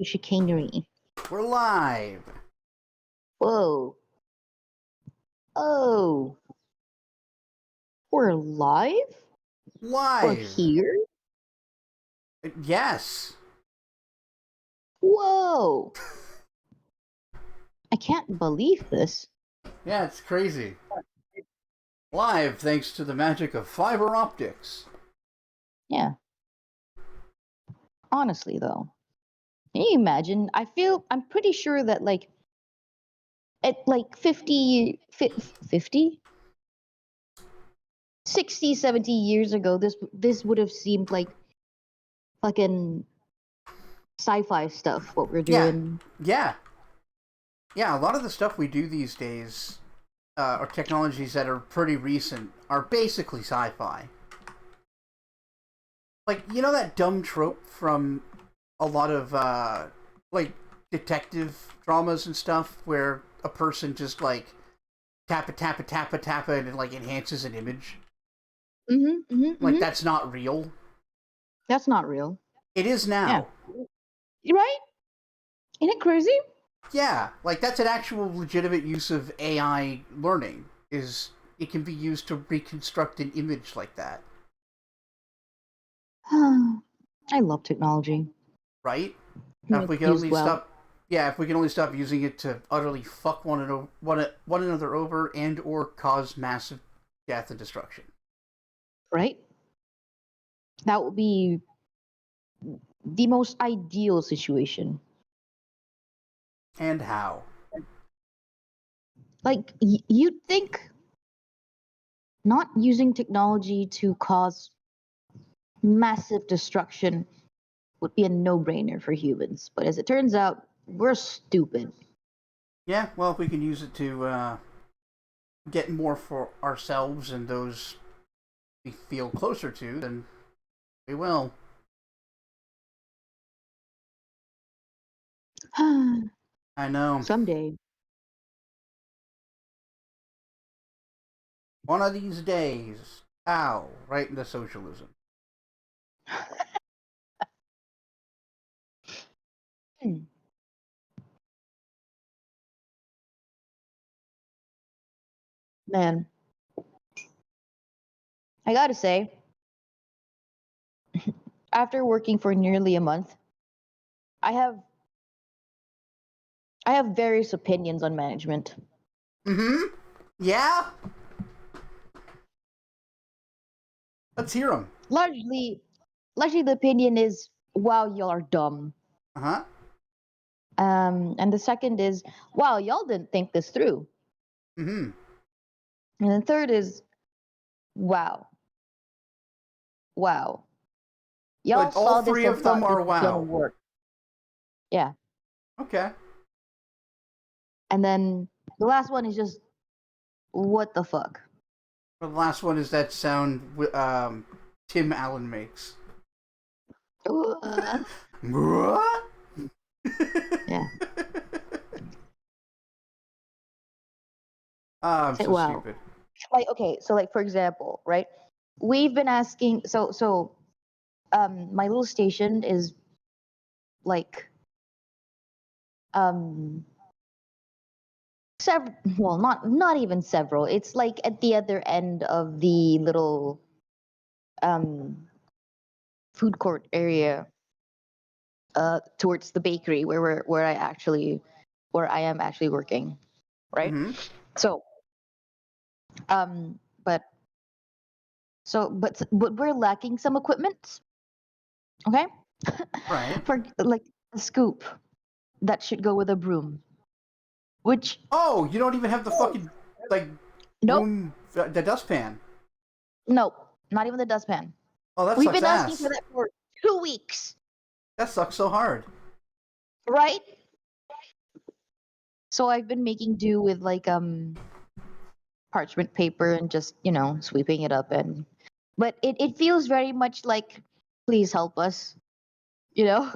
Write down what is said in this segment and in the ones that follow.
to chicanery. We're live. Whoa. Oh. We're live? We're Live. here? Yes. Whoa. I can't believe this. Yeah, it's crazy. Live thanks to the magic of fiber optics. Yeah. Honestly, though. Can you imagine? I'm pretty sure that, like, at like 50, 60, 70 years ago, this would have seemed like fucking sci-fi stuff, what we're Yeah. doing. Yeah. Yeah, a lot of the stuff we do these days, or technologies that are pretty recent, are basically sci-fi. Like, you know that dumb trope from a lot of, like, detective dramas and stuff, where a person just, like, tap it, and it, like, enhances an image? Like, that's not real. That's not real. It is Yeah. now. Right? Isn't it crazy? Yeah, like that's an actual legitimate use of AI learning. Is it can be used to reconstruct an image like that, I love technology. right? Now, if When we it's can used only well. stop, yeah, if we can only stop using it to utterly fuck one another over and or cause massive death and destruction. Right? That would be the most ideal situation. And how? Like, you'd think not using technology to cause massive destruction would be a no-brainer for humans. But as it turns out, we're stupid. Yeah, well, if we can use it to get more for ourselves and those we feel closer to, then we will. I know. Someday. One of these days. Ow, right into socialism. Hmm. Man, I gotta say, after working for nearly a month, I have I have various opinions on management. Mm-hmm. Yeah? Let's hear them. Largely, largely the opinion is, wow, y'all are dumb. Uh-huh. And the second is, wow, y'all didn't think this through. Mm-hmm. And the third is, wow, wow, y'all But all saw this three and of them thought this are was gonna wow. work. Yeah. Okay. And then the last one is just, what the fuck? Well, the last one is that sound Tim Allen makes. What? Yeah. I'm Say, so wow. stupid. Like, okay, so like for example, right? We've been asking. My little station is like um several. Well, not even several. It's like at the other end of the little um food court area, towards the bakery where I am actually working, right? Mm-hmm. So um but but we're lacking some equipment, okay? Right. For like a scoop that should go with a broom, which Oh, you don't even have the fucking, like, nope, broom, the dustpan. nope, not even the dustpan. Oh, that We've sucks been asking for ass. that for 2 weeks, That sucks so hard. right? So I've been making do with like parchment paper and just, sweeping it up. And but it feels very much like, please help us, you know?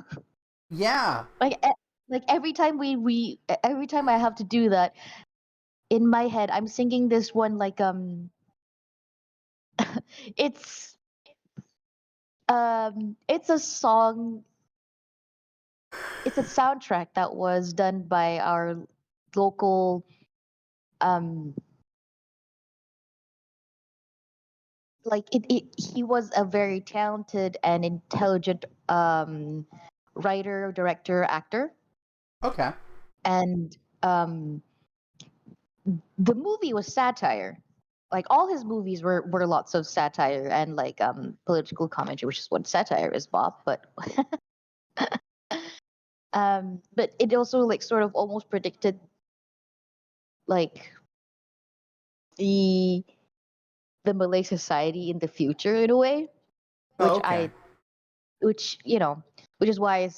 Yeah. Like like every time I have to do that, in my head I'm singing this one, like it's it's a song it's a soundtrack that was done by our local um like he was a very talented and intelligent writer, director, actor, Okay. and the movie was satire. Like all his movies were lots of satire and like political commentary, which is what satire is, Bob. But it also like sort of almost predicted like the Malay society in the future in a way, Oh, which okay. which is why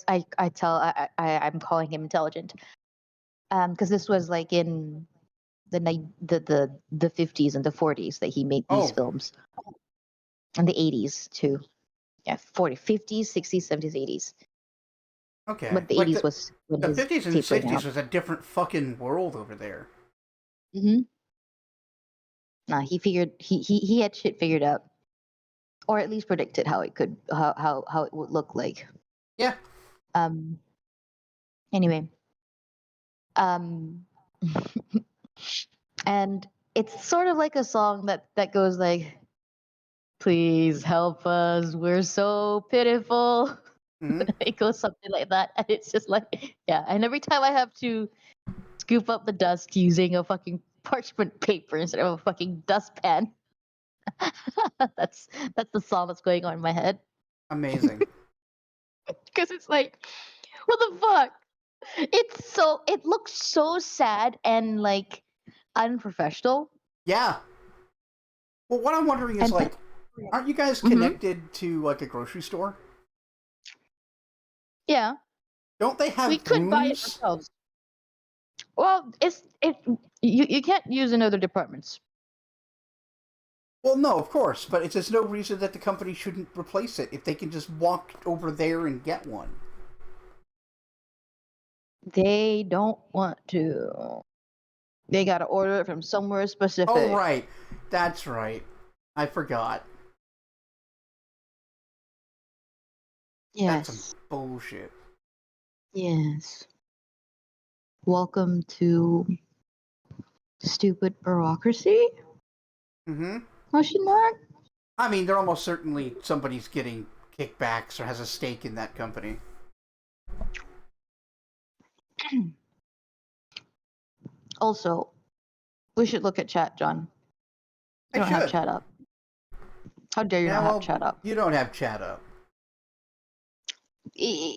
I'm calling him intelligent, because this was like in the 50s and the 40s that he made these Oh, films, and the 80s too. Yeah, 40, 50s, 60s, 70s, 80s. okay. But the Like 80s was when the his 50s and tapering 60s out. was a different fucking world over there. Mm-hmm. Nah, he had shit figured out, or at least predicted how it would look like. Yeah. Um. Anyway. Um. And it's sort of like a song that goes like, "Please help us, we're so pitiful." Hmm. It goes something like that, and it's just like, yeah. And every time I have to scoop up the dust using a fucking parchment paper instead of a fucking dustpan, that's that's the song that's going on in my head. Amazing. Because it's like, what the fuck? It looks so sad and like unprofessional. Yeah. Well, what I'm wondering is And like, aren't you guys Mhm. connected to like a grocery store? Yeah, Don't they we have could buy it rooms? ourselves. Well, you can't use in other departments. Well, no, of course, but there's no reason that the company shouldn't replace it if they can just walk over there and get one. They don't want to. They got to order it from somewhere Oh, specific. right. That's right. I forgot. That's some Yes. bullshit. Yes. Welcome to stupid bureaucracy? Hmm. Question mark? I mean, they're almost certainly somebody's getting kickbacks or has a stake in that company. Also, we should look at chat, John. I You don't have should. chat up. How dare you Yeah, not have well, chat up? you don't have chat up. E-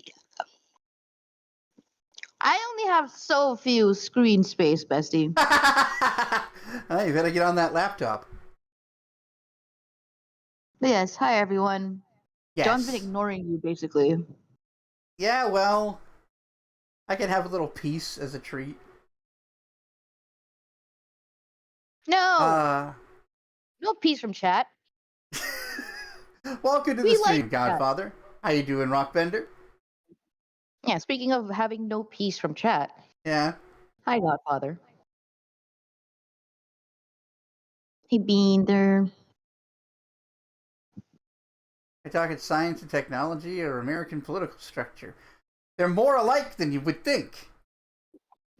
I only have so few screen space, bestie. Hey, you better get on that laptop. But yes, hi everyone. John's been Yes. ignoring you basically. Yeah, well, I can have a little piece as a treat. No, Uh, no peace from chat. welcome to the We like stream, chat. Godfather. How you doing, Rockbender? Yeah, speaking of having no peace from chat. Yeah. Hi, Godfather. Hey, Bean there. We're talking science and technology or American political structure. They're more alike than you would think.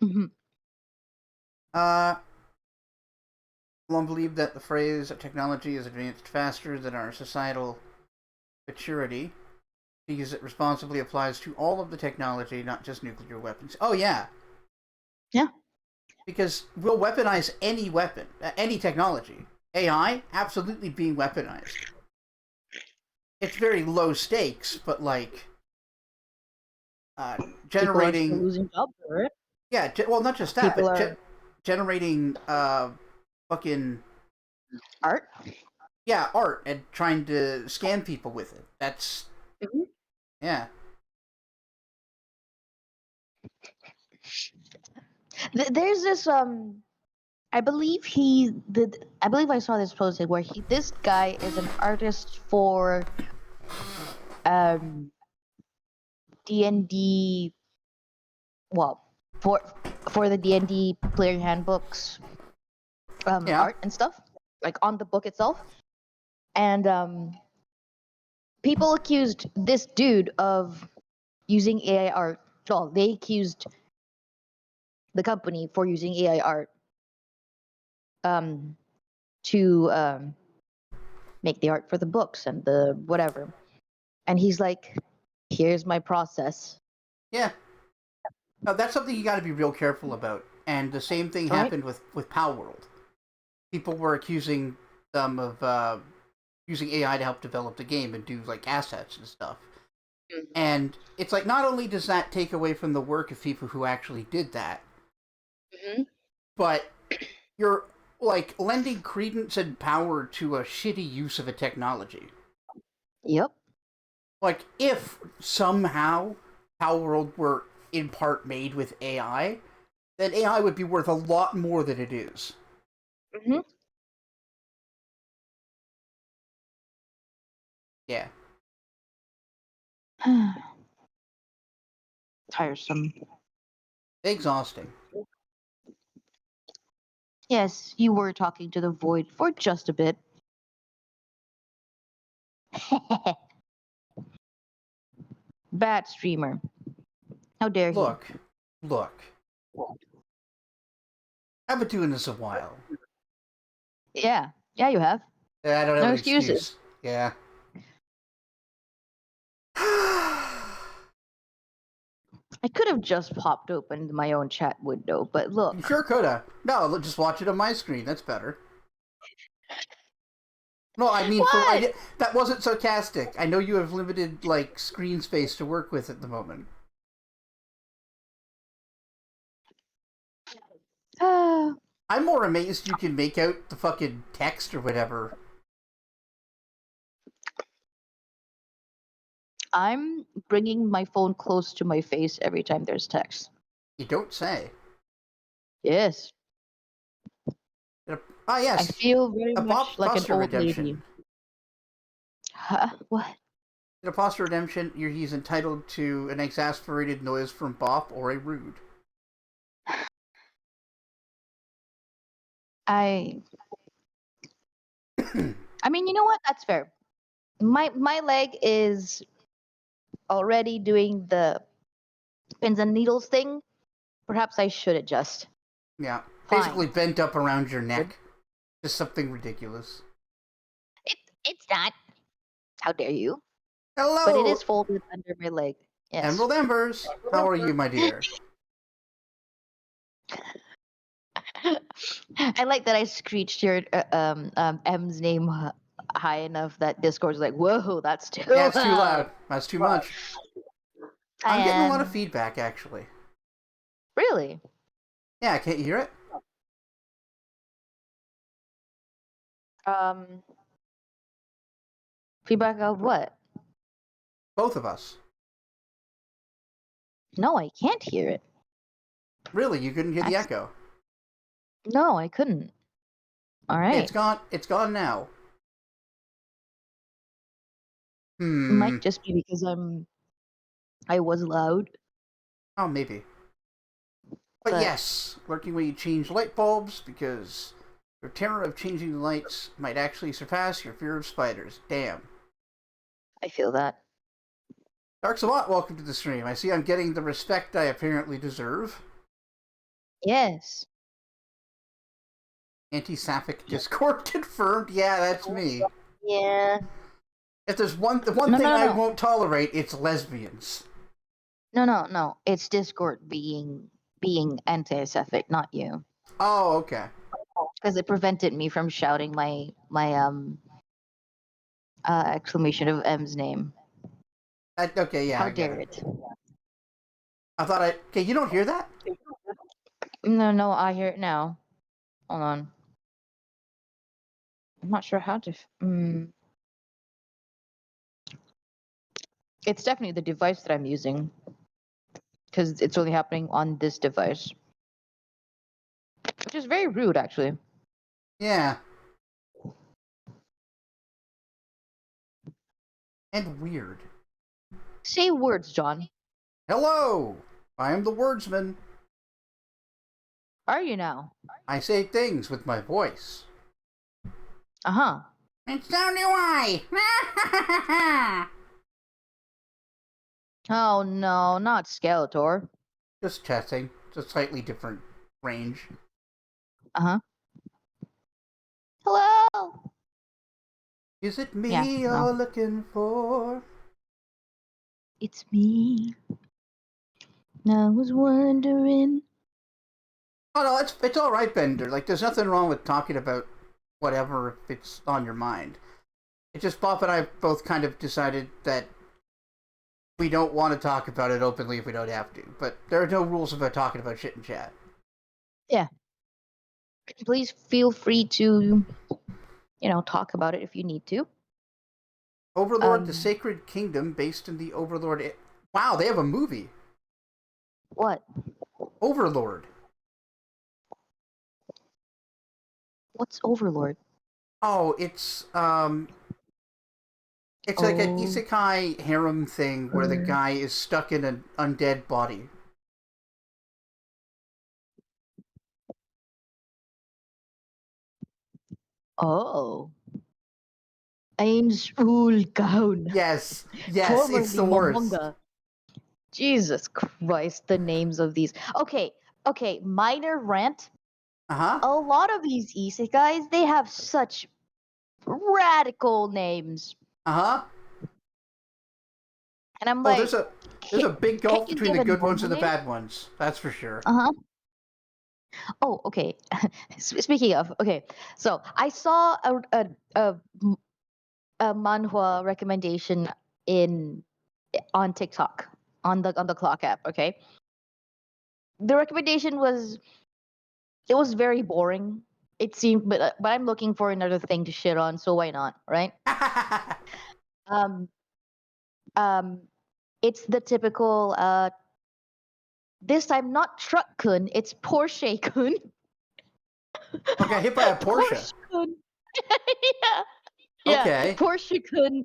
Mhm. Uh, Long believe that the phrase technology is advanced faster than our societal maturity because it responsibly applies to all of the technology, not just nuclear weapons. Oh, yeah. Yeah. Because we'll weaponize any weapon, any technology. AI, absolutely being weaponized. It's very low stakes, but like uh, People are still generating, losing jobs for it. yeah, well, not just that, People but are generating fucking art. yeah art and trying to scam people with it. That's Mhm. yeah. There's this I believe I saw this posted where this guy is an artist for um D&D, well, for the D&D player handbooks, Yeah. art and stuff, like on the book itself. And people accused this dude of using AI art well, they accused the company for using AI art to make the art for the books and the whatever. And he's like, here's my process. Yeah. No, that's something you got to be real careful about. And the same thing Right. happened with Power World. People were accusing them of using AI to help develop the game and do like assets and stuff. And it's like, not only does that take away from the work of people who actually did that, but you're like lending credence and power to a shitty use of a technology. Yep. Like, if somehow Power World were in part made with AI, then AI would be worth a lot more than it is. Yeah. Tiresome. Exhausting. Yes, you were talking to the void for just a bit. Bad streamer. How dare he? Look. I've been doing this a while. Yeah, you have. I don't have No an excuses. excuse. Yeah. I could have just popped open my own chat window, but look. You sure coulda. No, just watch it on my screen. That's better. No, I mean, What? that wasn't sarcastic. I know you have limited like screen space to work with at the moment. I'm more amazed you can make out the fucking text or whatever. I'm bringing my phone close to my face every time there's text. You don't say. Yes. Ah, yes. I feel very A much like an Foster old Redemption. lady. Huh? What? In a Foster Redemption, he's entitled to an exasperated noise from Bop or a rude. I mean, you know what? That's fair. My leg is already doing the pins and needles thing. Perhaps I should adjust. Yeah. Fine. Basically bent up around your neck. Just something ridiculous. It's not. How dare you? Hello! But it is folded under my leg. Yes. Emerald Embers! How are you, my dear? I like that I screeched your M's name high enough that Discord's like, whoa, that's too Yeah, it's too loud. That's too much. I'm getting a lot of And feedback, actually. really? Yeah, can't you hear it? Feedback of what? Both of us. No, I can't hear it. Really, you couldn't hear the echo? No, I couldn't. All right. It's gone. It's gone now. It might just be because I was loud. Oh, maybe. But yes, lurking when you change light bulbs, because your terror of changing the lights might actually surpass your fear of spiders. Damn. I feel that. Dark Savant, welcome to the stream. I see I'm getting the respect I apparently deserve. Yes. Anti-Sapphic Discord confirmed. Yeah, that's me. Yeah. If there's one thing I won't tolerate, it's lesbians. No. It's Discord being anti-Sapphic, not you. Oh, okay. Because it prevented me from shouting my exclamation of M's name. Okay, yeah. How dare it? I thought okay, you don't hear that? No, I hear it now. Hold on. I'm not sure how to. It's definitely the device that I'm using, because it's only happening on this device, which is very rude, actually. Yeah. And weird. Say words, John. Hello! I am the wordsman. Are you now? I say things with my voice. Uh-huh. And so do I! Oh no, not Skeletor. Just testing. It's a slightly different range. Uh huh. Hello. Is it Yeah. me No, you're looking for? it's me. I was wondering. Oh no, it's all right, Bender. Like, there's nothing wrong with talking about whatever if it's on your mind. It's just Bob and I both kind of decided that we don't want to talk about it openly if we don't have to. But there are no rules about talking about shit in chat. Yeah. Please feel free to, talk about it if you need to. Overlord: The Um, Sacred Kingdom, based in the Overlord. Wow, they have a movie. what? Overlord. What's Overlord? Oh, it's like an Oh. isekai harem thing where the guy is stuck in an undead body. Oh. Ain's Ulgaun. Yes, yes, it's Formerly the worst. Momonga. Jesus Christ, the names of these. Okay, minor rant. Uh huh. A lot of these isekais, they have such radical names. Uh huh. And I'm Oh, like, there's can't, a big can't gulf you between give the a good ones normal and the name? bad ones. That's for sure. Uh-huh. Oh, okay. Speaking of, okay. So I saw a manhwa recommendation in on TikTok on the clock app, okay? The recommendation was it was very boring. It seemed but I'm looking for another thing to shit on, so why not, right? Um um it's the typical this time not truck kun, it's Porsche kun. Okay, hit by a Porsche. Porsche kun. Yeah. Yeah, Okay. Porsche kun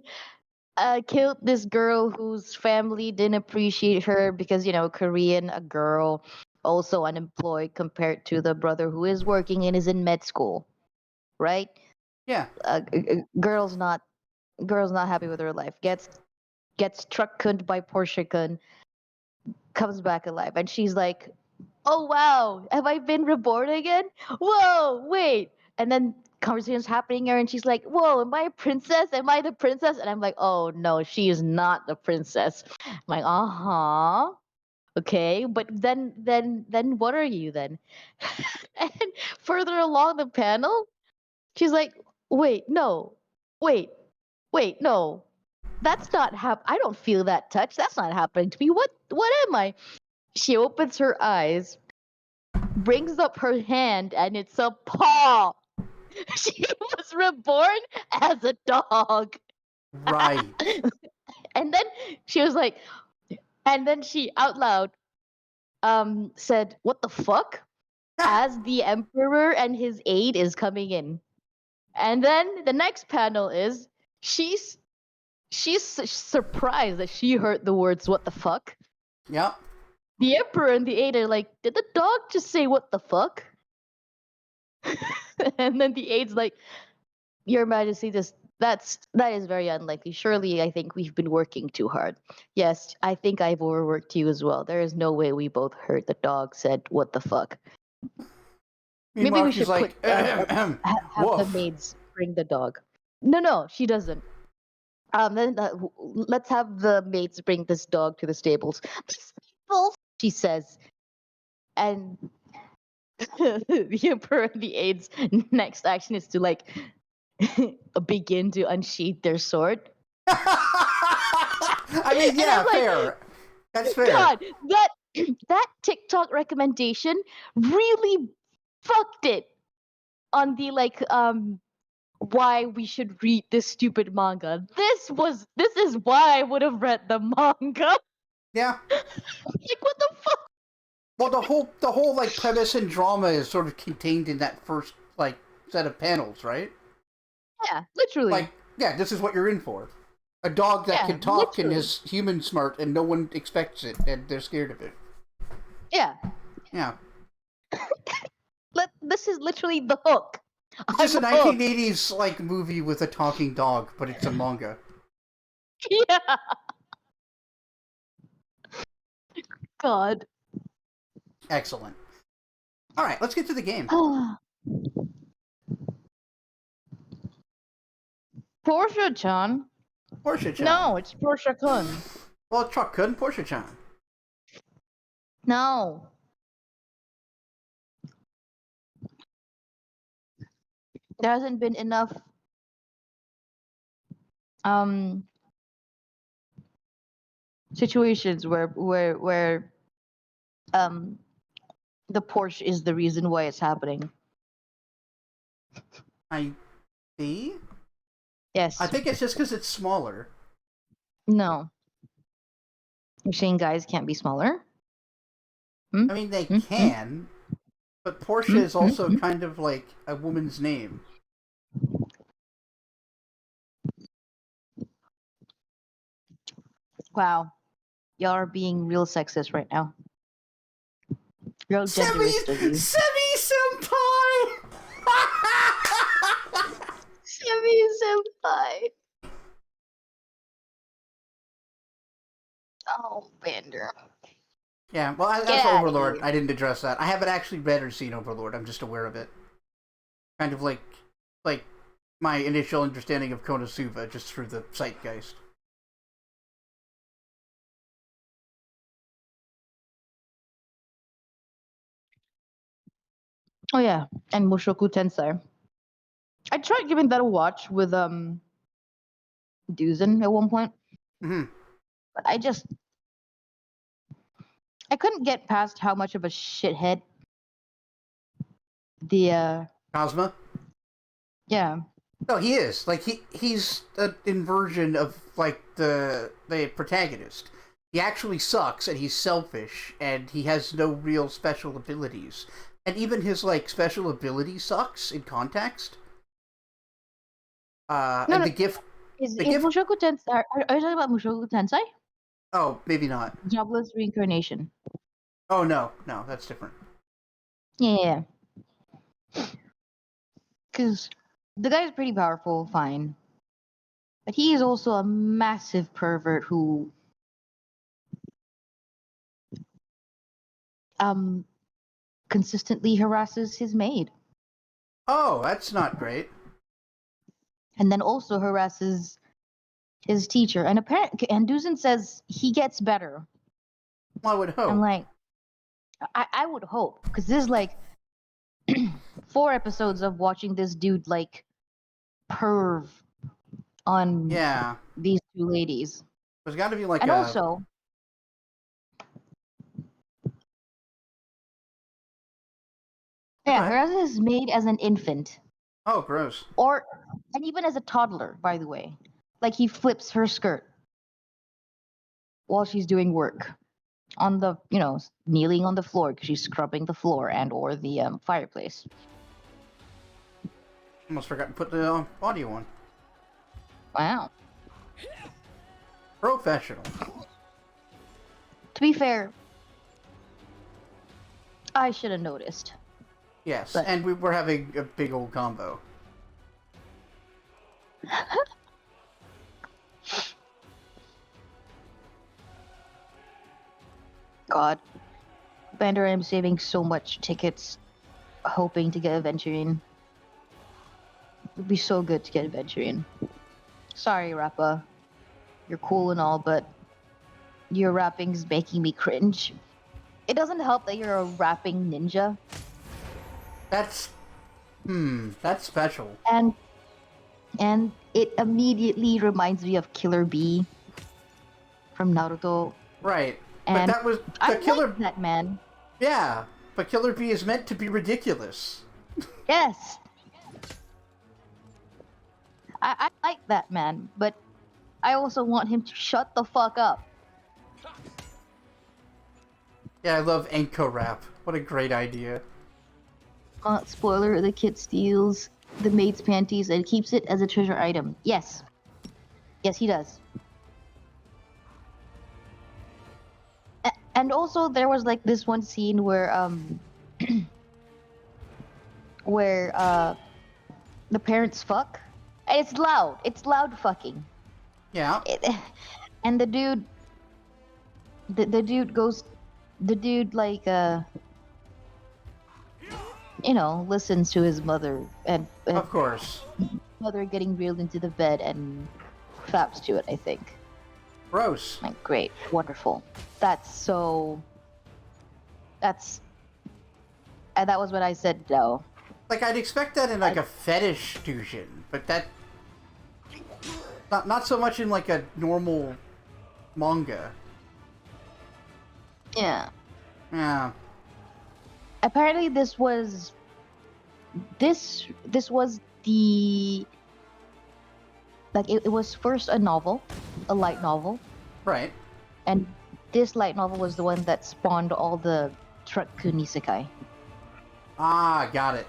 killed this girl whose family didn't appreciate her because Korean, a girl, also unemployed compared to the brother who is working and is in med school, right? Yeah. Girl's not happy with her life. Gets truck cunned by Porsche kun, comes back alive, and she's like, "Oh wow, have I been reborn again? Whoa, wait!" And then conversations happening here, and she's like, "Whoa, am I a princess? Am I the princess?" And I'm like, "Oh no, she is not the princess." I'm like, "Uh huh, okay, but then what are you then?" And further along the panel, she's like, "Wait, no, wait, wait, no." That's not I don't feel that touch. That's not happening to me. What am I? She opens her eyes, brings up her hand, and it's a paw. She was reborn as a dog. Right. And then she was like, and then she out loud said, "What the fuck?" as the emperor and his aide is coming in. And then the next panel is she's surprised that she heard the words "what the fuck." Yep. The emperor and the aide are like, "Did the dog just say what the fuck?" And then the aide's like, "Your Majesty, that is very unlikely. Surely, I think we've been working too hard. Yes, I think I've overworked you as well. There is no way we both heard the dog said what the fuck." Maybe Meanwhile, we she's should put like, have the woof. maids bring the dog. No, she doesn't. Then let's have the maids bring this dog to the stables. The stables, she says, and the emperor and the aides' next action is to like begin to unsheath their sword. I mean, And yeah, I'm like, fair. That's fair. God, that TikTok recommendation really fucked it on the like why we should read this stupid manga. This is why I would have read the manga. Yeah. Like what the fuck? Well, the whole like premise and drama is sort of contained in that first like set of panels, right? Yeah, literally. Like, yeah, this is what you're in for. A dog that Yeah, can talk and literally. is human smart, and no one expects it, and they're scared of it. Yeah. Yeah. This is literally the hook. It's just I'm a hooked. 1980s like movie with a talking dog, but it's a manga. Yeah. God. Excellent. All right, let's get to the game. Porsche-chan? Porsche-chan. No, it's Porsche-kun. Well, Truck-kun, Porsche-chan. No. There hasn't been enough um situations where um the Porsche is the reason why it's happening. I see. Yes. I think it's just because it's smaller. No. You're saying guys can't be smaller? Hmm? I mean, they Hmm? Hmm? can, but Porsche Hmm? is Hmm? also Hmm? kind of like a woman's name. Wow. Y'all are being real sexist right now. Real Semi genderist of you. senpai. Semi senpai. Oh, Vander. Yeah, well, Get that's out of Overlord. here. I didn't address that. I haven't actually read or seen Overlord. I'm just aware of it. Kind of like my initial understanding of Konosuba, just through the zeitgeist. Oh yeah, and Mushoku Tensei. I tried giving that a watch with Duzen at one point, Mm-hmm. but I couldn't get past how much of a shithead the Cosma. yeah. No, he is. Like he's an inversion of like the protagonist. He actually sucks and he's selfish and he has no real special abilities. And even his like special ability sucks in context. No, And no, the is gift Mushoku Tensei? Are you talking about Mushoku Tensei? oh, maybe not. Jobless reincarnation. Oh no, that's different. Yeah, because the guy's pretty powerful, fine, but he is also a massive pervert who um consistently harasses his maid, Oh, that's not great. and then also harasses his teacher. And apparently, and Duzen says he gets better. Well, I would I'm hope. like, I would hope, because this is like 4 episodes of watching this dude like perv on Yeah. these two ladies. There's got to be like And a also, go yeah, ahead. Harassment is made as an infant, Oh, gross. or and even as a toddler, by the way. Like he flips her skirt while she's doing work on the, kneeling on the floor because she's scrubbing the floor and or the fireplace. Almost forgot to put the audio on. Wow. Professional. To be fair, I should have noticed. Yes, But and we were having a big old combo. God, Bender, I'm saving so much tickets, hoping to get Aventurine. It'd be so good to get Aventurine. Sorry, Rappa. You're cool and all, but your rapping's making me cringe. It doesn't help that you're a rapping ninja. That's that's special. And it immediately reminds me of Killer Bee from Naruto. Right. But And that was I the like Killer that man. Yeah, but Killer Bee is meant to be ridiculous. Yes. I like that man, but I also want him to shut the fuck up. Yeah, I love Enko rap. What a great idea. Spoiler, the kid steals the maid's panties and keeps it as a treasure item. Yes. Yes, he does. And also there was like this one scene where where the parents fuck. And it's loud. It's loud fucking. Yeah. It, and the dude the dude goes, the dude like listens to his mother and Of course. mother getting reeled into the bed and faps to it. I think. Gross. Like great, wonderful. That's so. That's and that was what I said no. Like, I'd expect that in, like, a fetish fusion, but that... Not so much in, like, a normal manga. Yeah. Yeah. Apparently, this was the like it was first a novel, a light novel, Right. and this light novel was the one that spawned all the Truck-kun isekai. Ah, got it.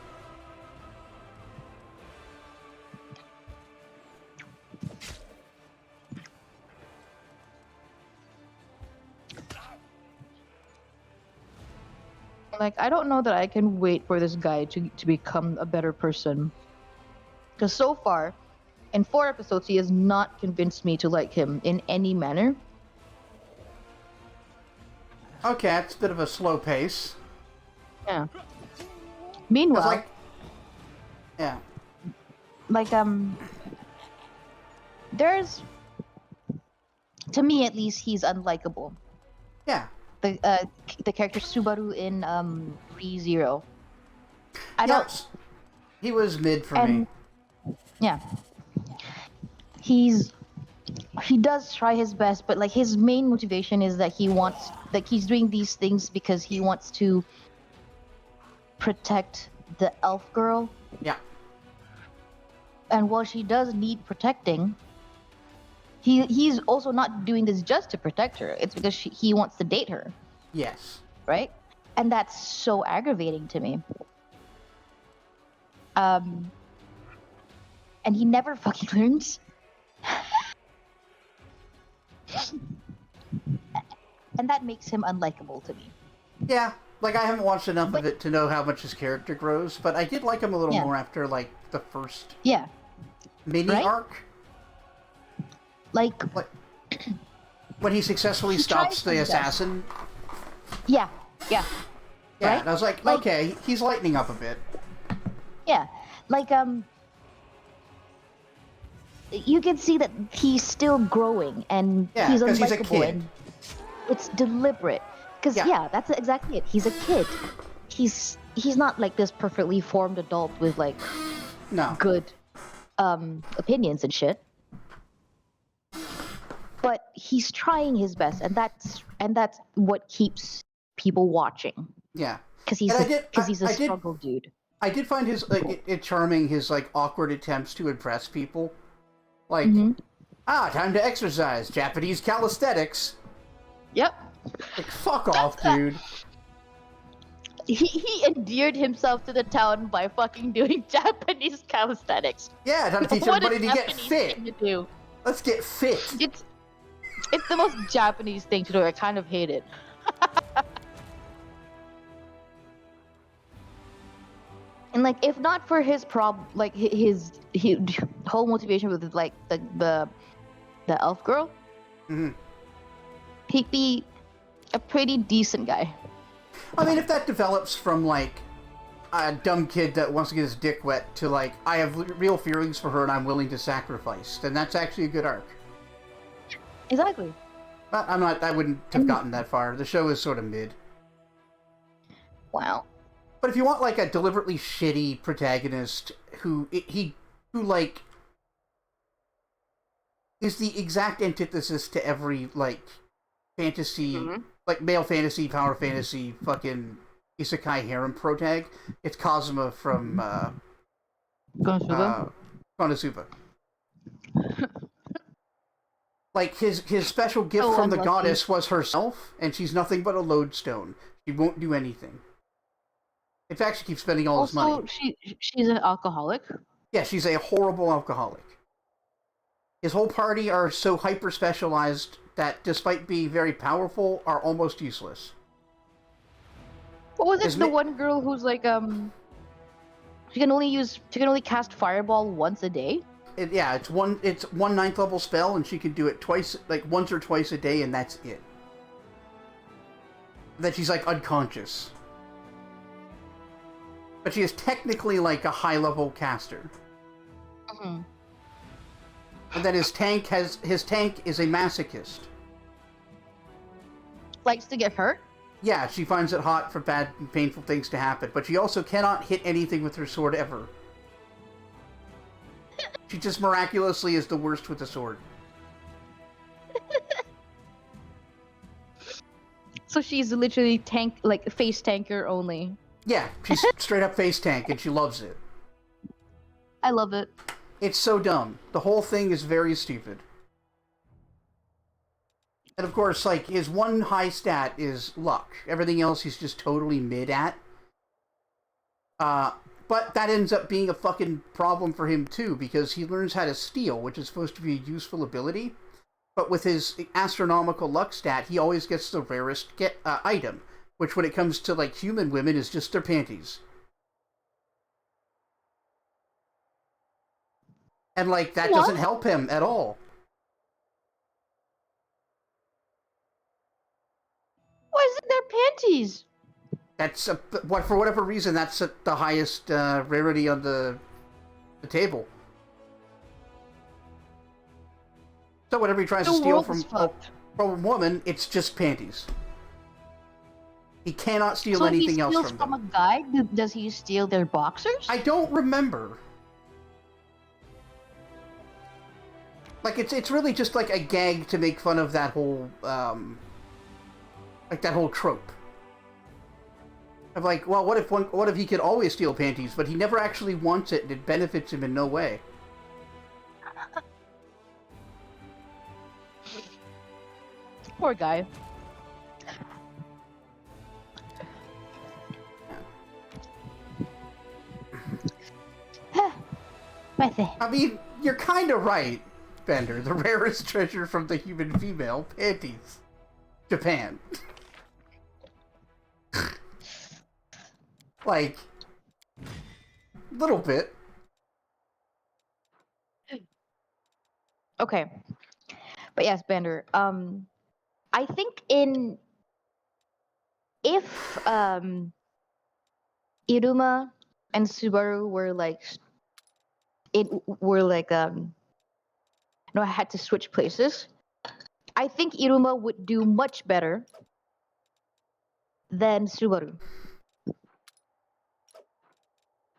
Like, I don't know that I can wait for this guy to become a better person. Because so far, in 4 episodes, he has not convinced me to like him in any manner. Okay, it's a bit of a slow pace. Yeah. Meanwhile, Like... Yeah. like, there's, to me at least, he's unlikable. Yeah. The character Subaru in Re:Zero. I don't. He was mid for me. Yeah. He does try his best, but like his main motivation is that he's doing these things because he wants to protect the elf girl. Yeah. And while she does need protecting, he's also not doing this just to protect her. It's because he wants to date her. Yes. Right? And that's so aggravating to me. And he never fucking learns. And that makes him unlikable to me. Yeah. Like, I haven't watched enough of it to know how much his character grows, but I did like him a little more after, like, the first mini arc. Like when he successfully stops the assassin. Yeah. Yeah, right? and I was like, okay, he's lightening up a bit. Yeah, like, you can see that he's still growing, and he's unlikable. He's a kid. And it's deliberate. Because, that's exactly it. He's a kid. He's not like this perfectly formed adult with, like, good opinions and shit. But he's trying his best, and that's what keeps people watching. Yeah, because he's a struggle dude. I did find his it charming, his like awkward attempts to impress people, like time to exercise, Japanese calisthenics. Yep. Like, fuck off, dude. He endeared himself to the town by fucking doing Japanese calisthenics. Yeah, trying to teach everybody to get fit. To do. Let's get fit. It's the most Japanese thing to do. I kind of hate it. And like, if not for his his whole motivation with like the elf girl, he'd be a pretty decent guy. I mean, if that develops from like a dumb kid that wants to get his dick wet to like, I have real feelings for her and I'm willing to sacrifice, then that's actually a good arc. Exactly. But I wouldn't have gotten that far. The show is sort of mid. Wow. But if you want like a deliberately shitty protagonist who like is the exact antithesis to every like fantasy, like male fantasy, power fantasy, fucking isekai harem protag, it's Kazuma from Konosuba. Like his special gift from the goddess was herself, and she's nothing but a lodestone. She won't do anything. In fact, she keeps spending all his money. She's an alcoholic? Yeah, she's a horrible alcoholic. His whole party are so hyper-specialized that, despite being very powerful, are almost useless. What was it? The one girl who's like, she can only cast Fireball once a day? It's one 9th level spell, and she can do it once or twice a day, and that's it. that she's like unconscious. But she is technically like a high-level caster. Mm-hmm. And that his tank is a masochist. Likes to get hurt? Yeah, she finds it hot for bad and painful things to happen, but she also cannot hit anything with her sword ever. She just miraculously is the worst with the sword. So she's literally face tanker only. Yeah, she's straight up face tank, and she loves it. I love it. It's so dumb. The whole thing is very stupid. And of course, like, his one high stat is luck. Everything else he's just totally mid at. But that ends up being a fucking problem for him too, because he learns how to steal, which is supposed to be a useful ability. But with his astronomical luck stat, he always gets the rarest item, which when it comes to, like, human women is just their panties. And, like, that doesn't help him at all. Why is it their panties? That's for whatever reason, that's the highest rarity on the table. So whenever he tries to steal from a woman, it's just panties. He cannot steal anything else from them. So he steals from a guy? Does he steal their boxers? I don't remember. Like, it's really just like a gag to make fun of that whole like that whole trope. Of like, well, what if he could always steal panties, but he never actually wants it and it benefits him in no way. Poor guy. I mean, you're kind of right, Bender. The rarest treasure from the human female, panties. Japan. Like, little bit. Okay. But yes, Bender, I think if Iruma and Subaru were like I had to switch places, I think Iruma would do much better than Subaru.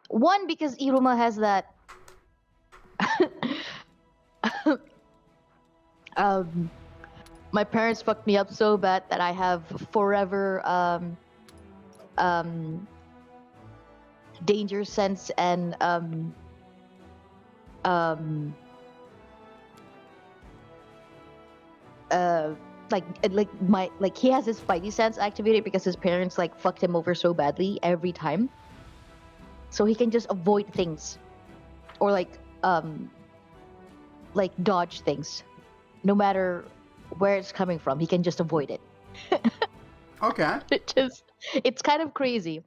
One, because Iruma has that my parents fucked me up so bad that I have forever danger sense and he has his spidey sense activated because his parents like fucked him over so badly every time, so he can just avoid things or like dodge things no matter where it's coming from. He can just avoid it. Okay. It's kind of crazy.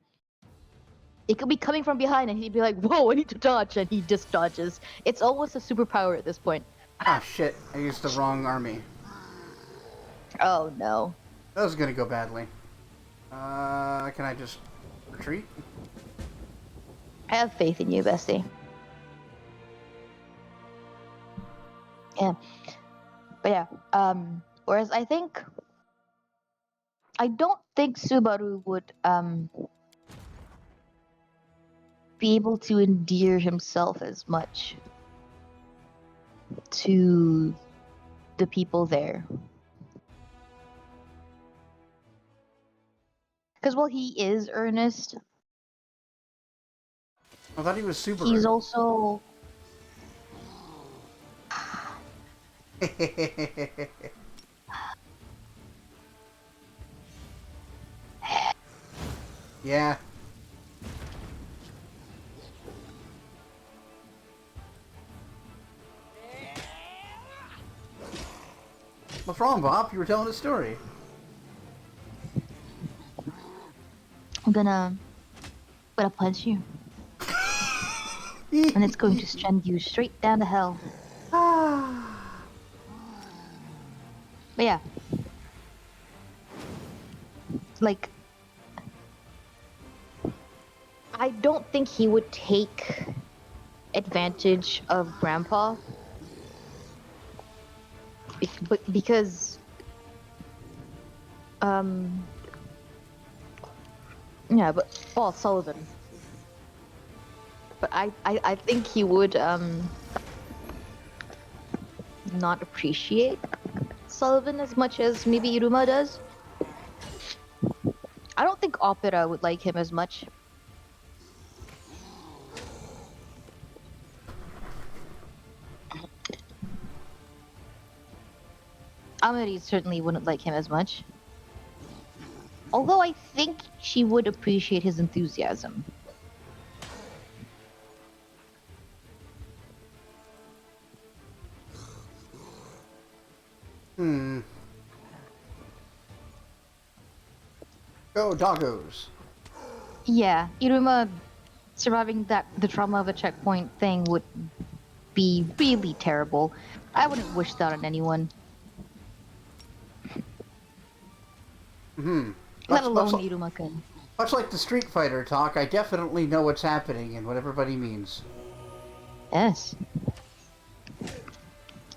It could be coming from behind and he'd be like, whoa, I need to dodge, and he just dodges. It's almost a superpower at this point. Ah, shit. I used the wrong army. Oh, no. That was gonna go badly. Can I just retreat? I have faith in you, bestie. Yeah. But yeah, whereas I don't think Subaru would, be able to endear himself as much to the people there. Because while he is earnest, I thought he was Subaru. he's also... Yeah. What's wrong, Bop? You were telling a story. I'm gonna punch you. And it's going to send you straight down to hell. But yeah. like, I don't think he would take advantage of Grandpa, because um yeah, but Paul Sullivan. But I think he would not appreciate Sullivan as much as maybe Iruma does. I don't think Opera would like him as much. Amiri certainly wouldn't like him as much. Although I think she would appreciate his enthusiasm. Go, doggos. Yeah, Iruma surviving the trauma of a checkpoint thing would be really terrible. I wouldn't wish that on anyone. Let alone Iruma-kun. Much like the Street Fighter talk, I definitely know what's happening and what everybody means. Yes.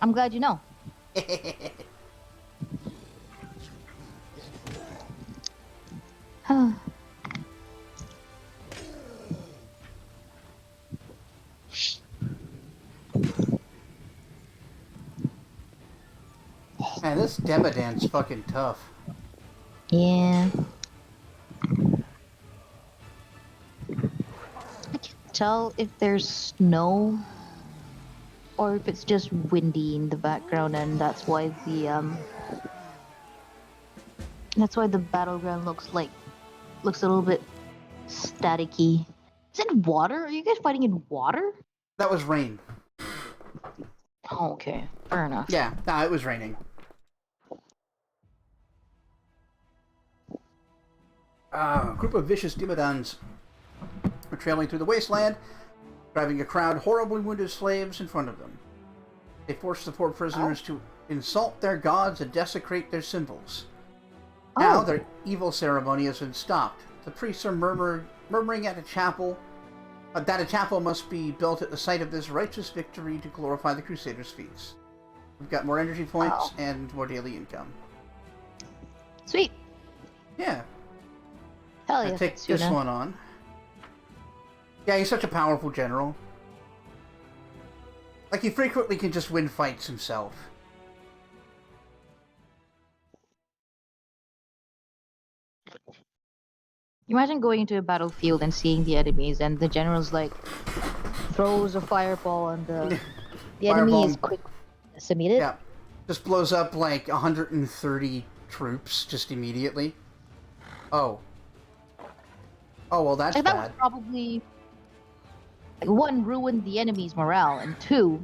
I'm glad you know. Man, this Demodance fucking tough. Yeah. I can't tell if there's snow or if it's just windy in the background, and that's why the battleground looks a little bit staticky. Is it water? Are you guys fighting in water? That was rain. Oh, okay. Fair enough. Yeah, it was raining. A group of vicious Demodons were trailing through the wasteland, driving a crowd horribly wounded slaves in front of them. They forced the poor prisoners to insult their gods and desecrate their symbols. Now their evil ceremony has been stopped. The priests are murmuring at a chapel, that a chapel must be built at the site of this righteous victory to glorify the Crusaders' feats. We've got more energy points and more daily income. Sweet. Yeah. Hell yeah. Take this one on. Yeah, he's such a powerful general. Like, he frequently can just win fights himself. Imagine going into a battlefield and seeing the enemies, and the general's like throws a fireball, and the enemy is quick decimated. Yeah, just blows up like 130 troops just immediately. Oh, well, that's bad. That was probably, like, one, ruin the enemy's morale, and two,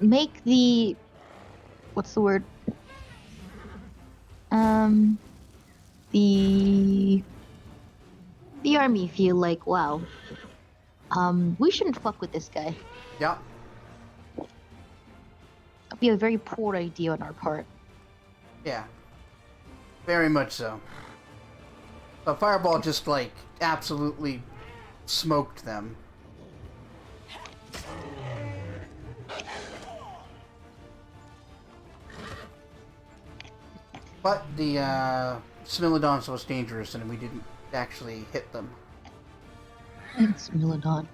make the, what's the word? The army feel like, wow, we shouldn't fuck with this guy. Yeah. That'd be a very poor idea on our part. Yeah. Very much so. The fireball just, like, absolutely smoked them. But the Smilodons was dangerous and we didn't actually hit them. Smilodon.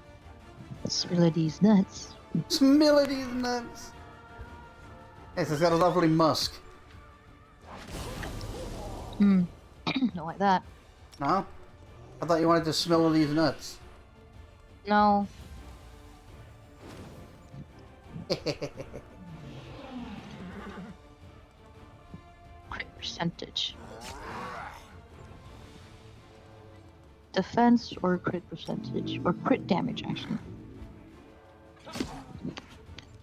Smilidy's nuts. Smilidy's nuts! Yes, it's got a lovely musk. Don't like that. No? I thought you wanted to smell these nuts. No. Crit percentage. Defense or crit percentage? Or crit damage, actually.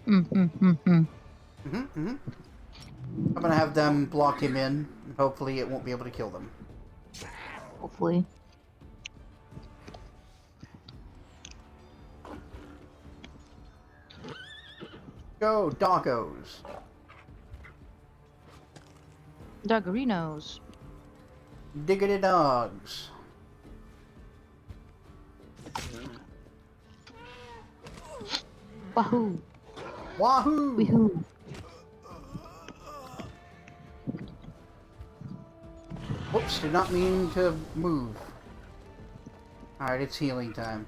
I'm gonna have them block him in, and hopefully it won't be able to kill them. Hopefully. Go, doggos! Doggerinos. Diggity dogs. Wahoo! Wahoo! Weehoo! Whoops, did not mean to move. Alright, it's healing time.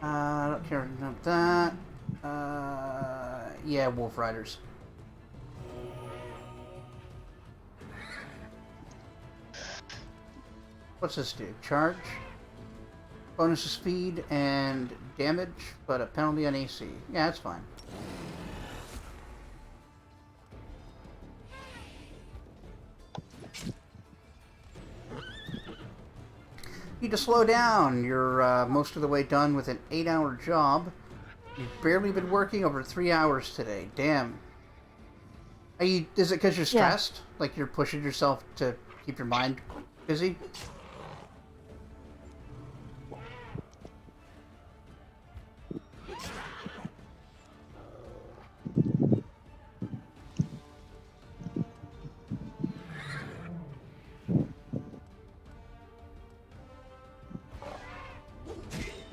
I don't care about that. Yeah, Wolf Riders. What's this do? Charge? Bonus to speed and damage, but a penalty on AC. Yeah, that's fine. Need to slow down. You're most of the way done with an 8-hour job. You've barely been working over 3 hours today. Damn. Are you? Is it because you're stressed? Yeah. Like you're pushing yourself to keep your mind busy?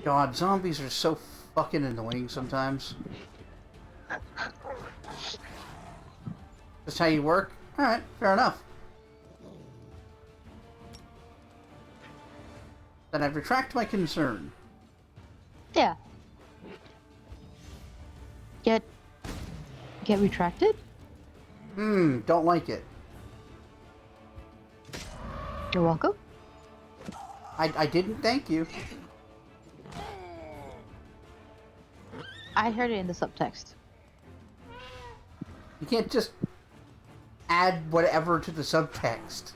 God, zombies are so fucking annoying sometimes. That's how you work? Alright, fair enough. Then I retract my concern. Yeah. Get retracted? Don't like it. You're welcome. I didn't thank you. I heard it in the subtext. You can't just add whatever to the subtext.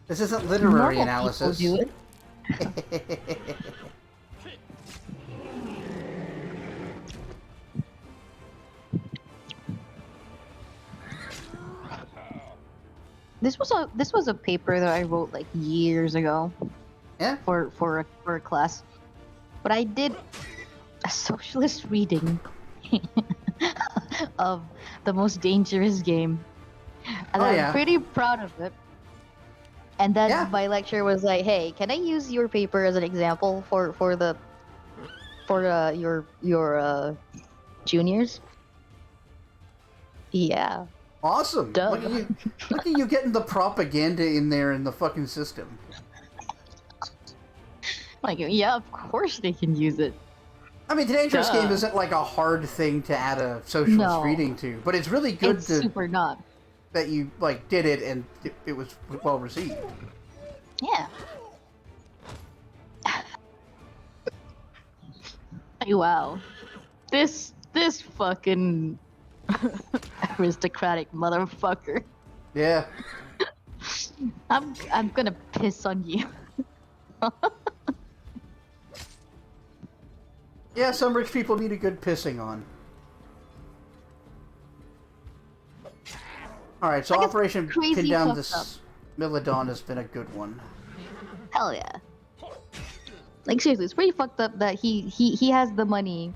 This isn't literary analysis. People do it. This was a paper that I wrote like years ago. Yeah. For a class, but I did a socialist reading of the most dangerous game, and I'm pretty proud of it. And then my lecturer was like, "Hey, can I use your paper as an example for your juniors?" Yeah. Awesome. Duh. Look at you getting the propaganda in there in the fucking system. Like, yeah, of course they can use it. I mean, the dangerous game isn't like a hard thing to add a socialist reading to, but it's really good super not. That you like did it and it was well received. Yeah. Wow. This fucking aristocratic motherfucker. Yeah. I'm gonna piss on you. Yeah, some rich people need a good pissing on. Alright, so Operation Pin Down this Milodon has been a good one. Hell yeah. Like seriously, it's pretty fucked up that he has the money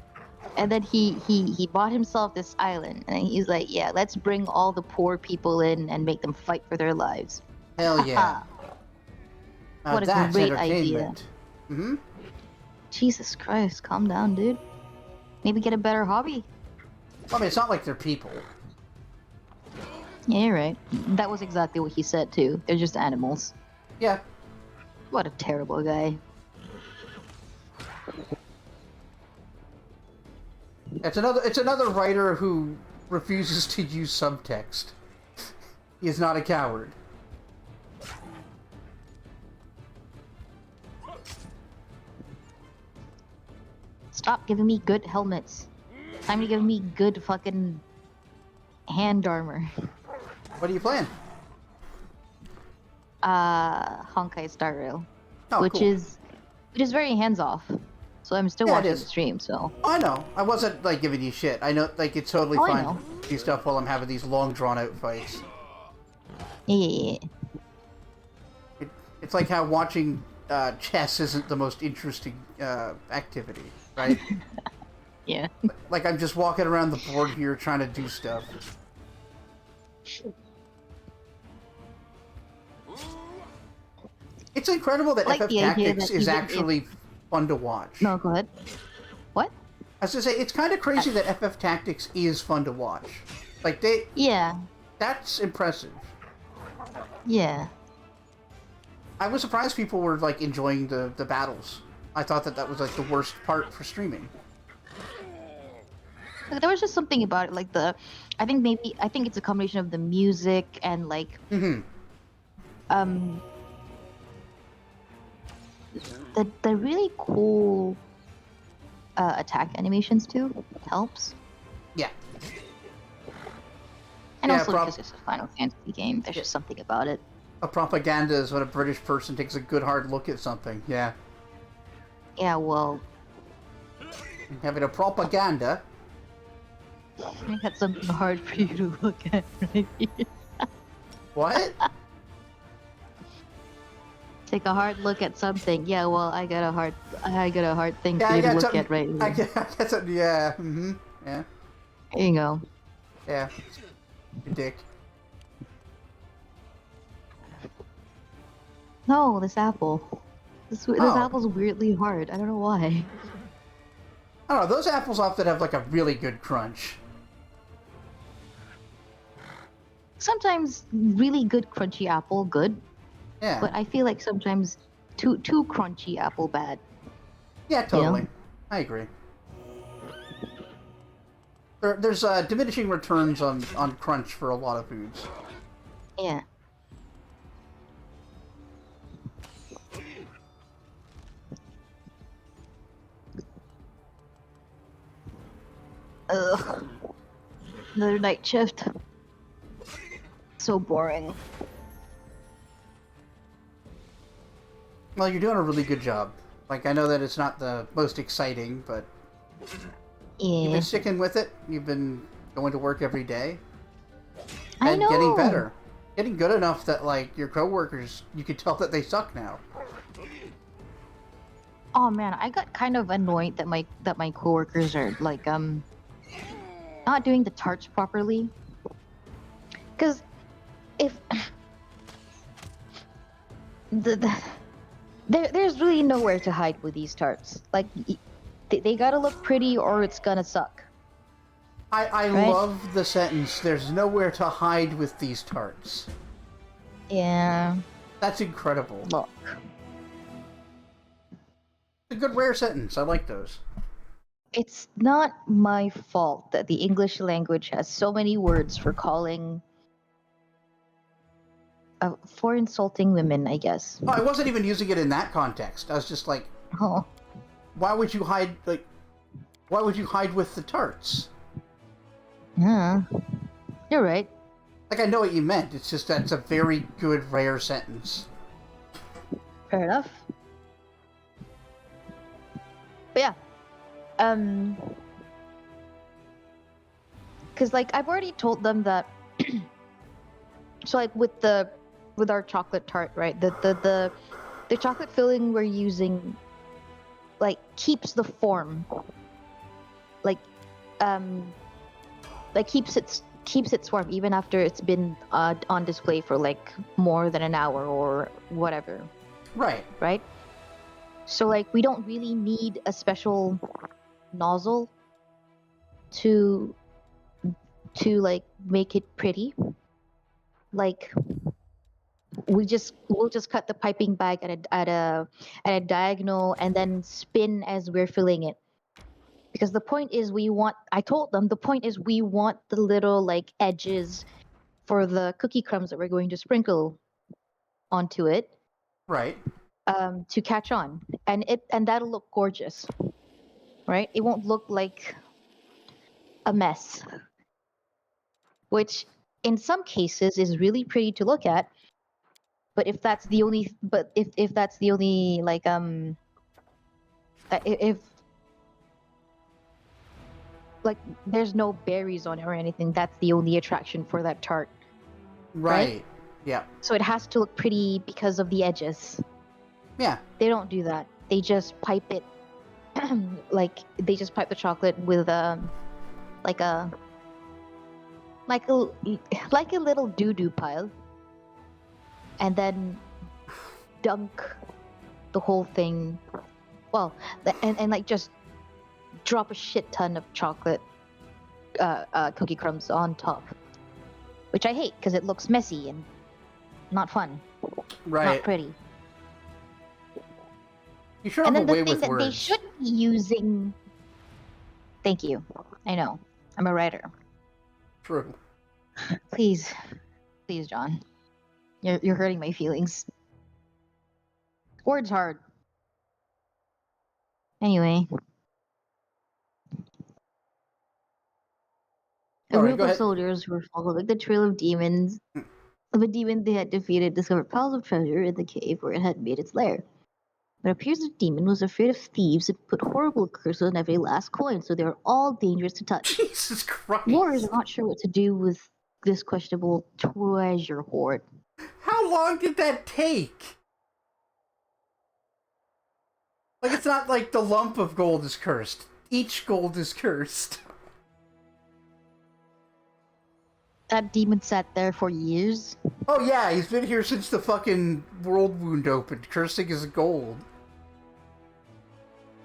and then he bought himself this island and he's like, yeah, let's bring all the poor people in and make them fight for their lives. Hell yeah. What a great idea. Mm-hmm. Jesus Christ, calm down, dude. Maybe get a better hobby. Well, I mean, it's not like they're people. Yeah, you're right. That was exactly what he said, too. They're just animals. Yeah. What a terrible guy. It's another writer who refuses to use subtext. He is not a coward. Stop giving me good helmets. Time to give me good fucking hand armor. What are you playing? Honkai Star Rail. Oh, which cool. is very hands off. So I'm still watching the stream, so. I know. I wasn't like giving you shit. I know, like, it's totally fine to do stuff while I'm having these long drawn out fights. Yeah. It's like how watching chess isn't the most interesting activity, right? Yeah. Like I'm just walking around the board here trying to do stuff. It's incredible that I like FF the idea Tactics that is even actually fun to watch. no, go ahead. What? I was gonna say, it's kind of crazy that FF Tactics is fun to watch. Like, Yeah. that's impressive. Yeah. I was surprised people were, like, enjoying the battles. I thought that was, like, the worst part for streaming. Like, there was just something about it, like I think it's a combination of the music and like Mm-hmm. um the really cool attack animations too helps. Yeah. And Yeah, also because it's a Final Fantasy game, there's just something about it. A propaganda is when a British person takes a good hard look at something. Yeah. Yeah, well, Having a propaganda. I got something hard for you to look at right here. What? Take a hard look at something. Yeah, well, I got a hard thing Yeah, for I you to got look something. at right I here. got something. Yeah. Mm-hmm. Yeah. There you go. Yeah. You dick. No, this apple. This Oh. apple's weirdly hard. I don't know why. I don't know. Those apples often have like a really good crunch. Sometimes really good crunchy apple, good. Yeah. But I feel like sometimes too crunchy apple, bad. Yeah, totally. You know? I agree. There's diminishing returns on crunch for a lot of foods. Yeah. Ugh. Another night shift. So boring. Well, you're doing a really good job. Like, I know that it's not the most exciting, but you've Yeah. been sticking with it. You've been going to work every day. I And know. getting better. Getting good enough that, like, your coworkers, you can tell that they suck now. Oh man, I got kind of annoyed that my coworkers are like not doing the tarts properly. Cause if there's really nowhere to hide with these tarts. Like they gotta look pretty or it's gonna suck. I Right? love the sentence, "There's nowhere to hide with these tarts." Yeah. That's incredible. Look. It's a good rare sentence. I like those. It's not my fault that the English language has so many words for calling for insulting women, I guess. Oh, I wasn't even using it in that context. I was just like, Oh. why would you hide, like, why would you hide with the tarts? Yeah. You're right. Like, I know what you meant. It's just that's a very good, rare sentence. Fair enough. But yeah. Cause like I've already told them that so like with our chocolate tart, right? The chocolate filling we're using like keeps the form. Like keeps its form even after it's been on display for like more than an hour or whatever. Right. Right? So like we don't really need a special nozzle to like make it pretty. Like we'll just cut the piping bag at a diagonal and then spin as we're filling it. Because the point is I told them the point is we want the little like edges for the cookie crumbs that we're going to sprinkle onto it Right. to catch on. And that'll look gorgeous. Right? It won't look like a mess. Which in some cases is really pretty to look at. But if that's the only like if like there's no berries on it or anything, that's the only attraction for that tart. Right. Yeah. So it has to look pretty because of the edges. Yeah. They don't do that. They just pipe it like they just pipe the chocolate with like a like a like a little doo-doo pile, and then dunk the whole thing. Well, and like just drop a shit ton of chocolate cookie crumbs on top, which I hate because it looks messy and not fun, Right. not pretty. You sure And have then a way the thing with that words. they should be using. Thank you. I know. I'm a writer. True. Please, please, John. You're hurting my feelings. Words hard. Anyway. A All right, group go of ahead. soldiers who were following the trail of demons. Of a demon they had defeated discovered piles of treasure in the cave where it had made its lair. It appears the demon was afraid of thieves and put horrible curses on every last coin, so they were all dangerous to touch. Jesus Christ. Warriors are not sure what to do with this questionable treasure hoard. How long did that take? Like, it's not like the lump of gold is cursed. Each gold is cursed. That demon sat there for years. Oh yeah, he's been here since the fucking world wound opened, cursing his gold.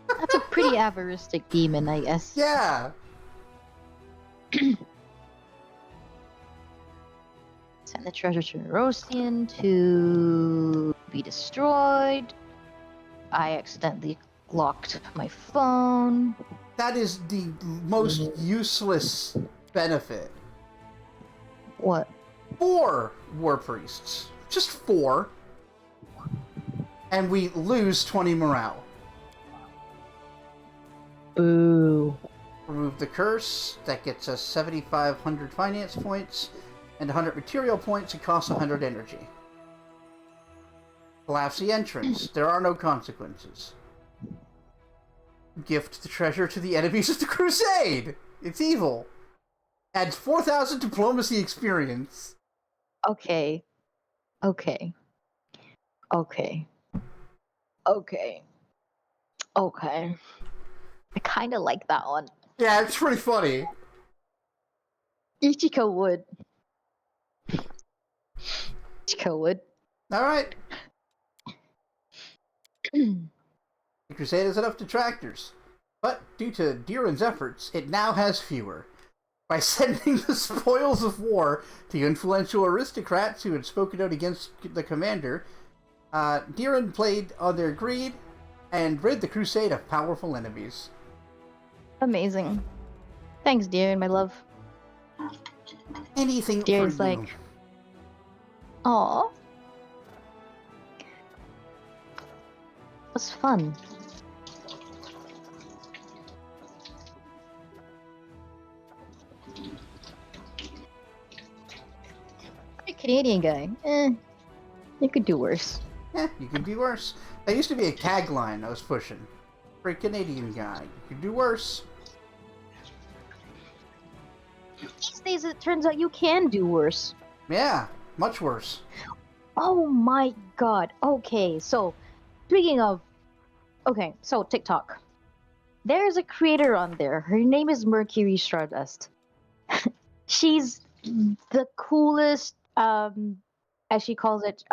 That's a pretty avaristic demon, I guess. Yeah. Send the treasure to Rosian to be destroyed. I accidentally locked my phone. That is the most useless benefit. What? 4 war priests. Just 4. And we lose 20 morale. Boo. Remove the curse. That gets us 7,500 finance points and 100 material points. It costs 100 energy. Collapse the entrance. There are no consequences. Gift the treasure to the enemies of the crusade. It's evil. Adds 4,000 diplomacy experience. Okay. Okay. Okay. Okay. Okay. I kind of like that one. Yeah, it's pretty funny. Ichiko would. Ichiko would. Alright. The crusade has enough detractors. But due to Diren's efforts, it now has fewer. By sending the spoils of war to influential aristocrats who had spoken out against the commander, Diren played on their greed and rid the crusade of powerful enemies. Amazing. Thanks, dear, my love. Anything Diren's for you. like, aw. It was fun. You're a Canadian guy. You could do worse. Yeah, you could do worse. That used to be a tagline I was pushing. For a Canadian guy, you could do worse. These days, it turns out you can do worse. Yeah, much worse. Oh my god. Okay, so speaking of. Okay, so TikTok. There's a creator on there. Her name is Mercury Stardust. She's the coolest, as she calls it,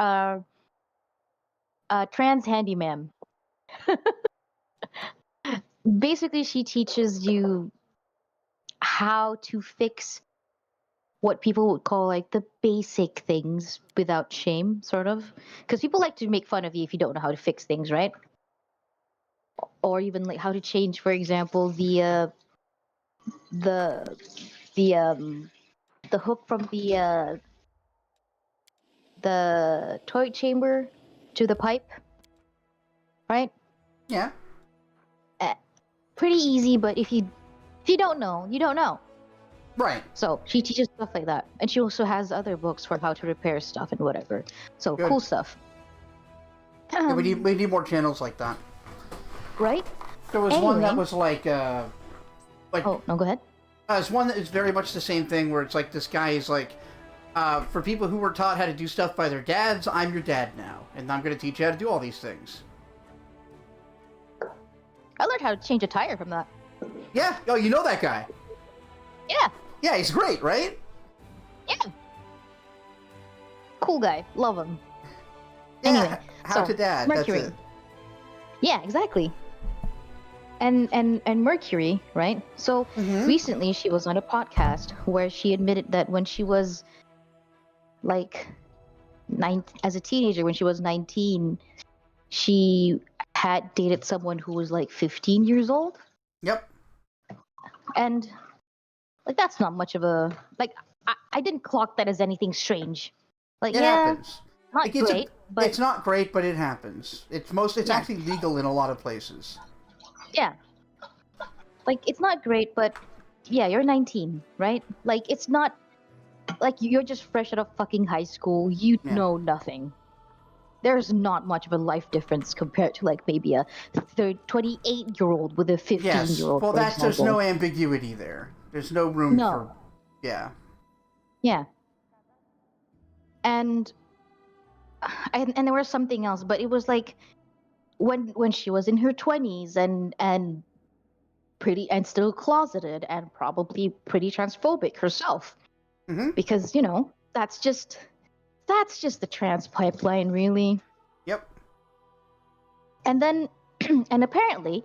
trans handyman. Basically, she teaches you how to fix what people would call like the basic things without shame, sort of. Because people like to make fun of you if you don't know how to fix things, right? Or even like how to change, for example, the hook from the toilet chamber to the pipe, right? Yeah. Pretty easy, but if you don't know, you don't know. Right. So she teaches stuff like that, and she also has other books for how to repair stuff and whatever. So Good. cool stuff. Yeah, we need more channels like that. Right? There was one that Anyway. was like Oh no, go ahead. There's one that is very much the same thing, where it's like this guy is like, for people who were taught how to do stuff by their dads, I'm your dad now, and I'm going to teach you how to do all these things. I learned how to change a tire from that. Yeah. Oh, you know that guy. Yeah. Yeah, he's great, right? Yeah. Cool guy. Love him. Yeah. Anyway, How so to dad. Mercury. That's it. Yeah, exactly. And Mercury, right? So Mm-hmm. recently she was on a podcast where she admitted that when she was like as a teenager, when she was 19, she had dated someone who was like 15 years old. Yep. And like that's not much of a like I didn't clock that as anything strange. Like It yeah, happens. not Like, great, but it's not great, but it happens. It's yeah, actually legal in a lot of places. yeah. Like it's not great, but yeah, you're 19, right? Like it's not like you're just fresh out of fucking high school. You Yeah. know nothing. There's not much of a life difference compared to like maybe a 28-year-old with a 15-year-old. Yes. Well, For there's no example. ambiguity there. There's no room No. for. Yeah. Yeah. And and there was something else, but it was like when she was in her 20s and pretty and still closeted and probably pretty transphobic herself, Mm-hmm. because that's just the trans pipeline, really. Yep. And then and apparently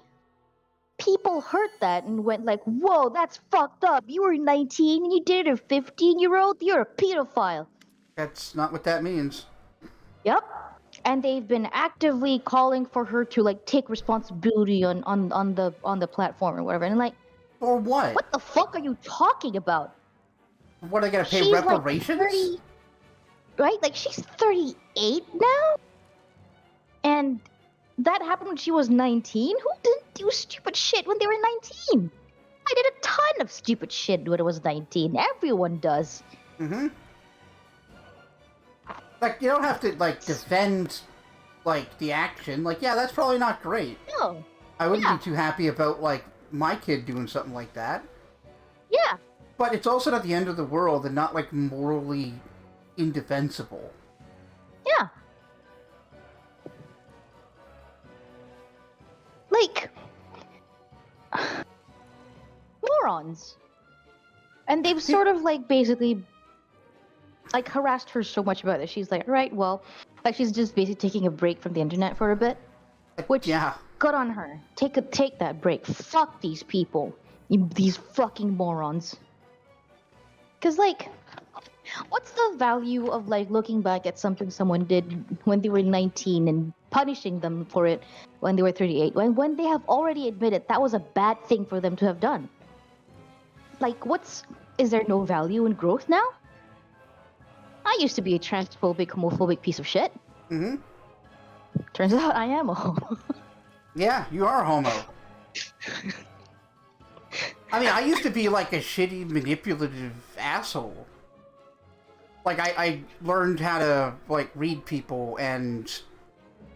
people heard that and went like, whoa, that's fucked up, you were 19 and you dated a 15-year-old, you're a pedophile. That's not what that means. Yep. And they've been actively calling for her to like take responsibility on the platform or whatever. And like, Or what? what the fuck are you talking about? What, are they gonna pay She's reparations? like 30, right? Like she's 38 now, and that happened when she was 19. Who didn't do stupid shit when they were 19? I did a ton of stupid shit when I was 19. Everyone does. Mm-hmm. Like, you don't have to, like, defend, like, the action. Like, yeah, that's probably not great. No. I wouldn't Yeah. be too happy about, like, my kid doing something like that. Yeah. But it's also not the end of the world and not, like, morally indefensible. Yeah. Like, morons. And they've sort of like basically like harassed her so much about it. She's like, right, well, like she's just basically taking a break from the internet for a bit. Which, Yeah. good on her. Take that break. Fuck these people. These fucking morons. Cause like, what's the value of like looking back at something someone did when they were 19 and punishing them for it when they were 38, when they have already admitted that was a bad thing for them to have done? Like, is there no value in growth now? I used to be a transphobic, homophobic piece of shit. Mm-hmm. Turns out I am a homo. Yeah, you are a homo. I mean, I used to be like a shitty, manipulative asshole. Like, I learned how to, like, read people and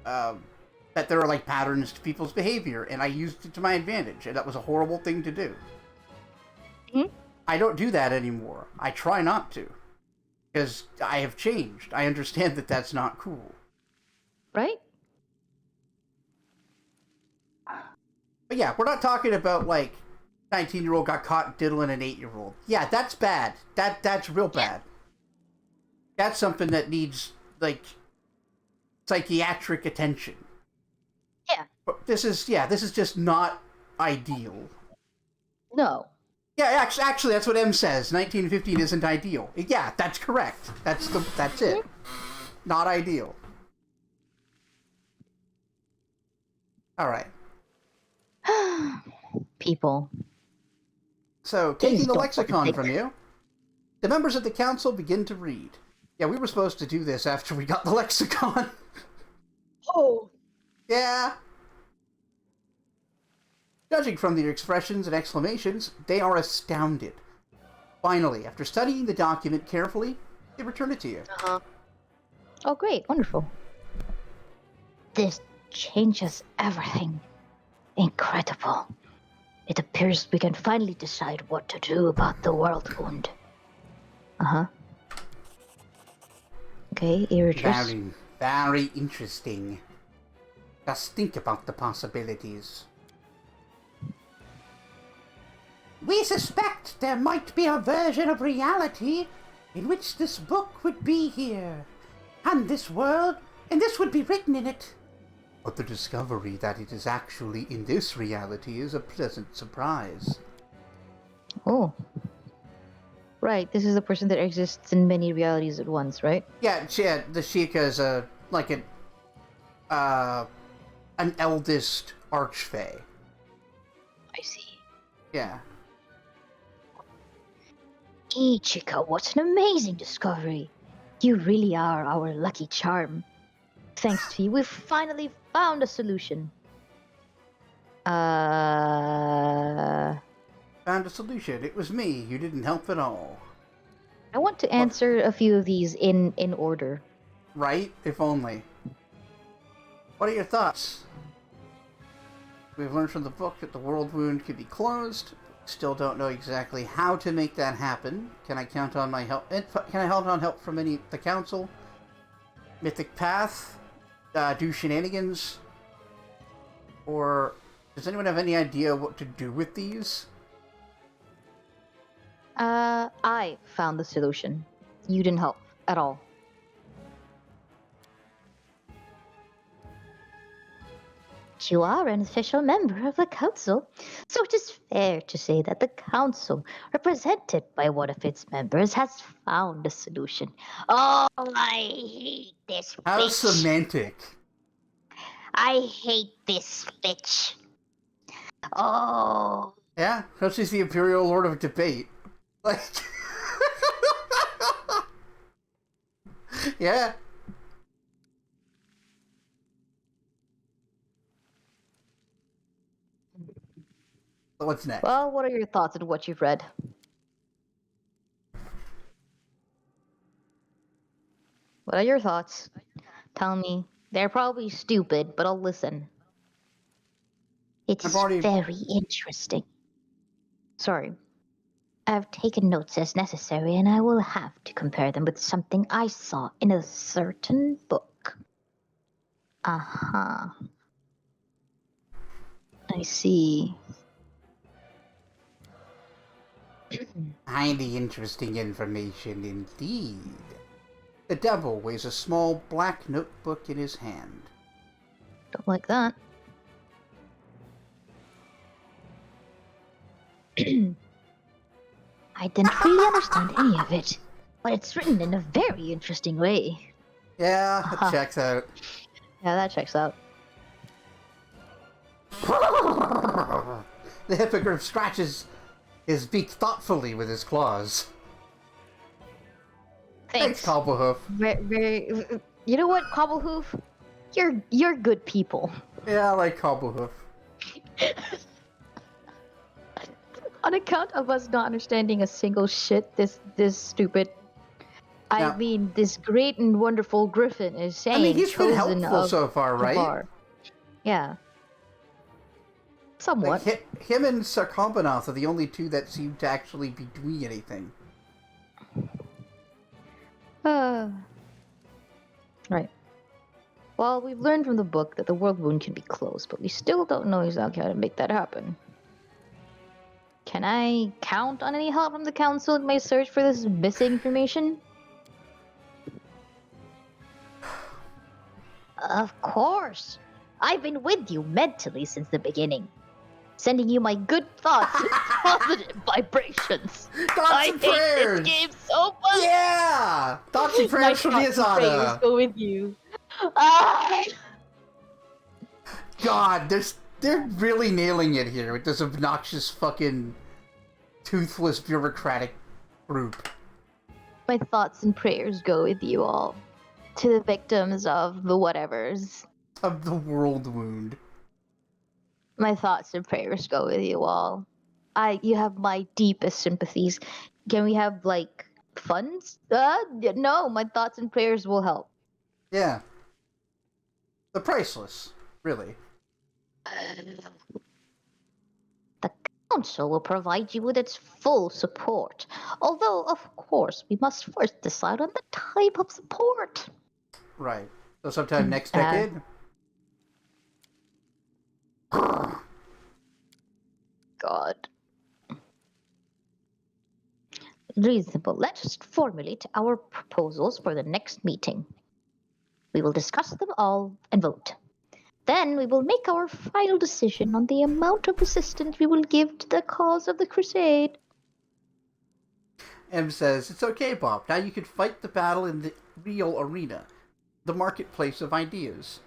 that there are, like, patterns to people's behavior, and I used it to my advantage, and that was a horrible thing to do. Hmm? I don't do that anymore. I try not to. Because I have changed. I understand that that's not cool. Right? But yeah, we're not talking about, like, 19-year-old got caught diddling an 8-year-old. Yeah, that's bad. That's real bad. That's something that needs, like, psychiatric attention. Yeah. But this is just not ideal. No. Yeah, actually, that's what M says. 1915 isn't ideal. Yeah, that's correct. That's it. Not ideal. All right. People. So, taking Please the don't lexicon think. from you, the members of the council begin to read. Yeah, we were supposed to do this after we got the lexicon. Oh. Yeah. Judging from their expressions and exclamations, they are astounded. Finally, after studying the document carefully, they return it to you. Uh-huh. Oh, great. Wonderful. This changes everything. Incredible. It appears we can finally decide what to do about the world wound. Uh-huh. Okay, Eritreus. Very, very interesting. Just think about the possibilities. We suspect there might be a version of reality in which this book would be here, and this world, and this would be written in it. But the discovery that it is actually in this reality is a pleasant surprise. Oh. Right, this is a person that exists in many realities at once, right? Yeah, the Sheikah is an eldest archfey. I see. Yeah. Ichika, what an amazing discovery. You really are our lucky charm. Thanks to you, we've finally found a solution. Found a solution. It was me. You didn't help at all. I want to answer a few of these in order. Right? If only. What are your thoughts? We've learned from the book that the world wound can be closed. Still don't know exactly how to make that happen. Can I count on my help? Can I count on help from the council? Mythic Path? Do shenanigans? Or does anyone have any idea what to do with these? I found the solution. You didn't help at all. You are an official member of the council, so it is fair to say that the council, represented by one of its members, has found a solution. Oh, I hate this How bitch. semantic. I hate this bitch. Oh. Yeah, so she's the Imperial Lord of Debate. Like, yeah. So what's next? Well, what are your thoughts on what you've read? What are your thoughts? Tell me. They're probably stupid, but I'll listen. It's very interesting. Sorry. I've taken notes as necessary, and I will have to compare them with something I saw in a certain book. Uh-huh. I see. Highly interesting information indeed. The devil weighs a small black notebook in his hand. Don't like that. I didn't really understand any of it, but it's written in a very interesting way. Yeah, that checks out. Yeah, that checks out. The hippogriff scratches his beak thoughtfully with his claws. Thanks, Cobblehoof. Very, you know what, Cobblehoof? You're good people. Yeah, I like Cobblehoof. On account of us not understanding a single shit, this stupid. I mean, this great and wonderful Griffin is saying. I mean, he's been helpful so far, right? Yeah. Somewhat. Like, him and Sarkombanoth are the only two that seem to actually be doing anything. Right. Well, we've learned from the book that the world wound can be closed, but we still don't know exactly how to make that happen. Can I count on any help from the council in my search for this missing information? Of course. I've been with you mentally since the beginning, sending you my good thoughts and positive vibrations. Thoughts and prayers! Hate this game so much! Yeah! Thoughts and prayers from Izana! Go with you. God, they're really nailing it here with this obnoxious fucking toothless bureaucratic group. My thoughts and prayers go with you all. To the victims of the whatevers. Of the world wound. My thoughts and prayers go with you all. You have my deepest sympathies. Can we have, like, funds? No, my thoughts and prayers will help. Yeah. They're priceless, really. The council will provide you with its full support. Although, of course, we must first decide on the type of support. Right. So sometime next decade? God. Reasonable. Let's formulate our proposals for the next meeting. We will discuss them all and vote. Then we will make our final decision on the amount of assistance we will give to the cause of the crusade. M says, "It's okay, Bob. Now you can fight the battle in the real arena, the marketplace of ideas."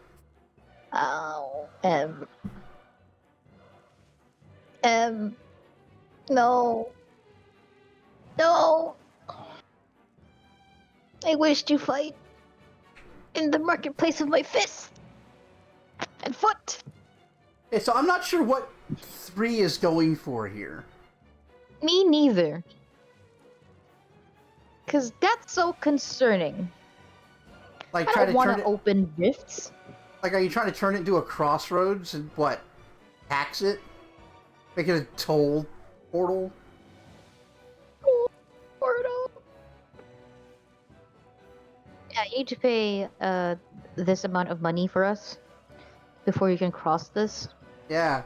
Oh, no. No. I wish to fight in the marketplace of my fist and foot. Okay, so I'm not sure what 3 is going for here. Me neither. Because that's so concerning. Like, I try don't to want turn to it. open rifts. Like, are you trying to turn it into a crossroads and what? Tax it? Make it a toll portal? Portal. Yeah, you need to pay this amount of money for us before you can cross this. Yeah.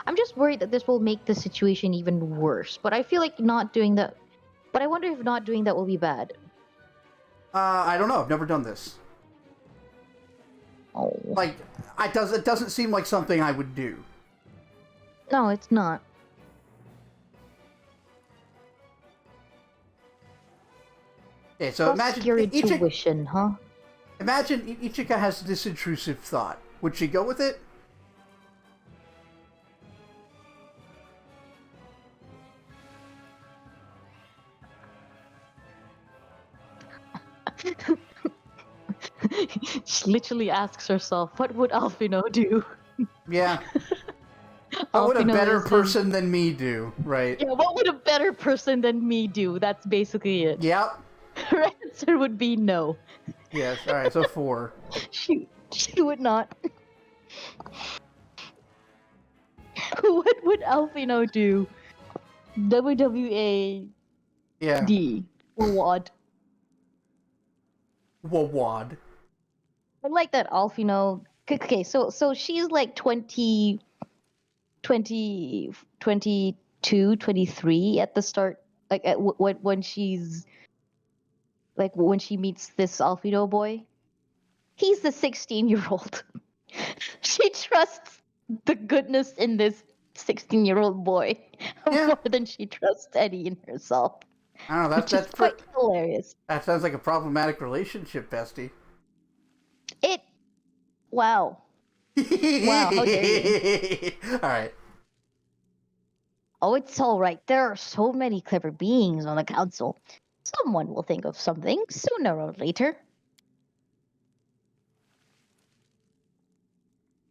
I'm just worried that this will make the situation even worse. But I feel like not doing that. But I wonder if not doing that will be bad. I don't know. I've never done this. Oh. Like, it doesn't seem like something I would do. No, it's not. Okay, so Plus your intuition, huh? Imagine Ichika has this intrusive thought. Would she go with it? She literally asks herself, what would Alfino do? Yeah. What would a Alfino better is person than me do, right? Yeah, what would a better person than me do? That's basically it. Yep. Her answer would be no. Yes, alright, so 4. She would not. What would Alfino do? WWAD Yeah. or what? Wawad. I like that Alfino. Okay, so she's like 22, 23 at the start, like when she's like when she meets this Alfino boy. He's the 16-year-old. She trusts the goodness in this 16-year-old boy Yeah. more than she trusts Eddie in herself. I don't know, Which is quite hilarious. that sounds like a problematic relationship, bestie. Wow. Wow, how dare you. Alright. Oh, it's alright. There are so many clever beings on the council. Someone will think of something sooner or later.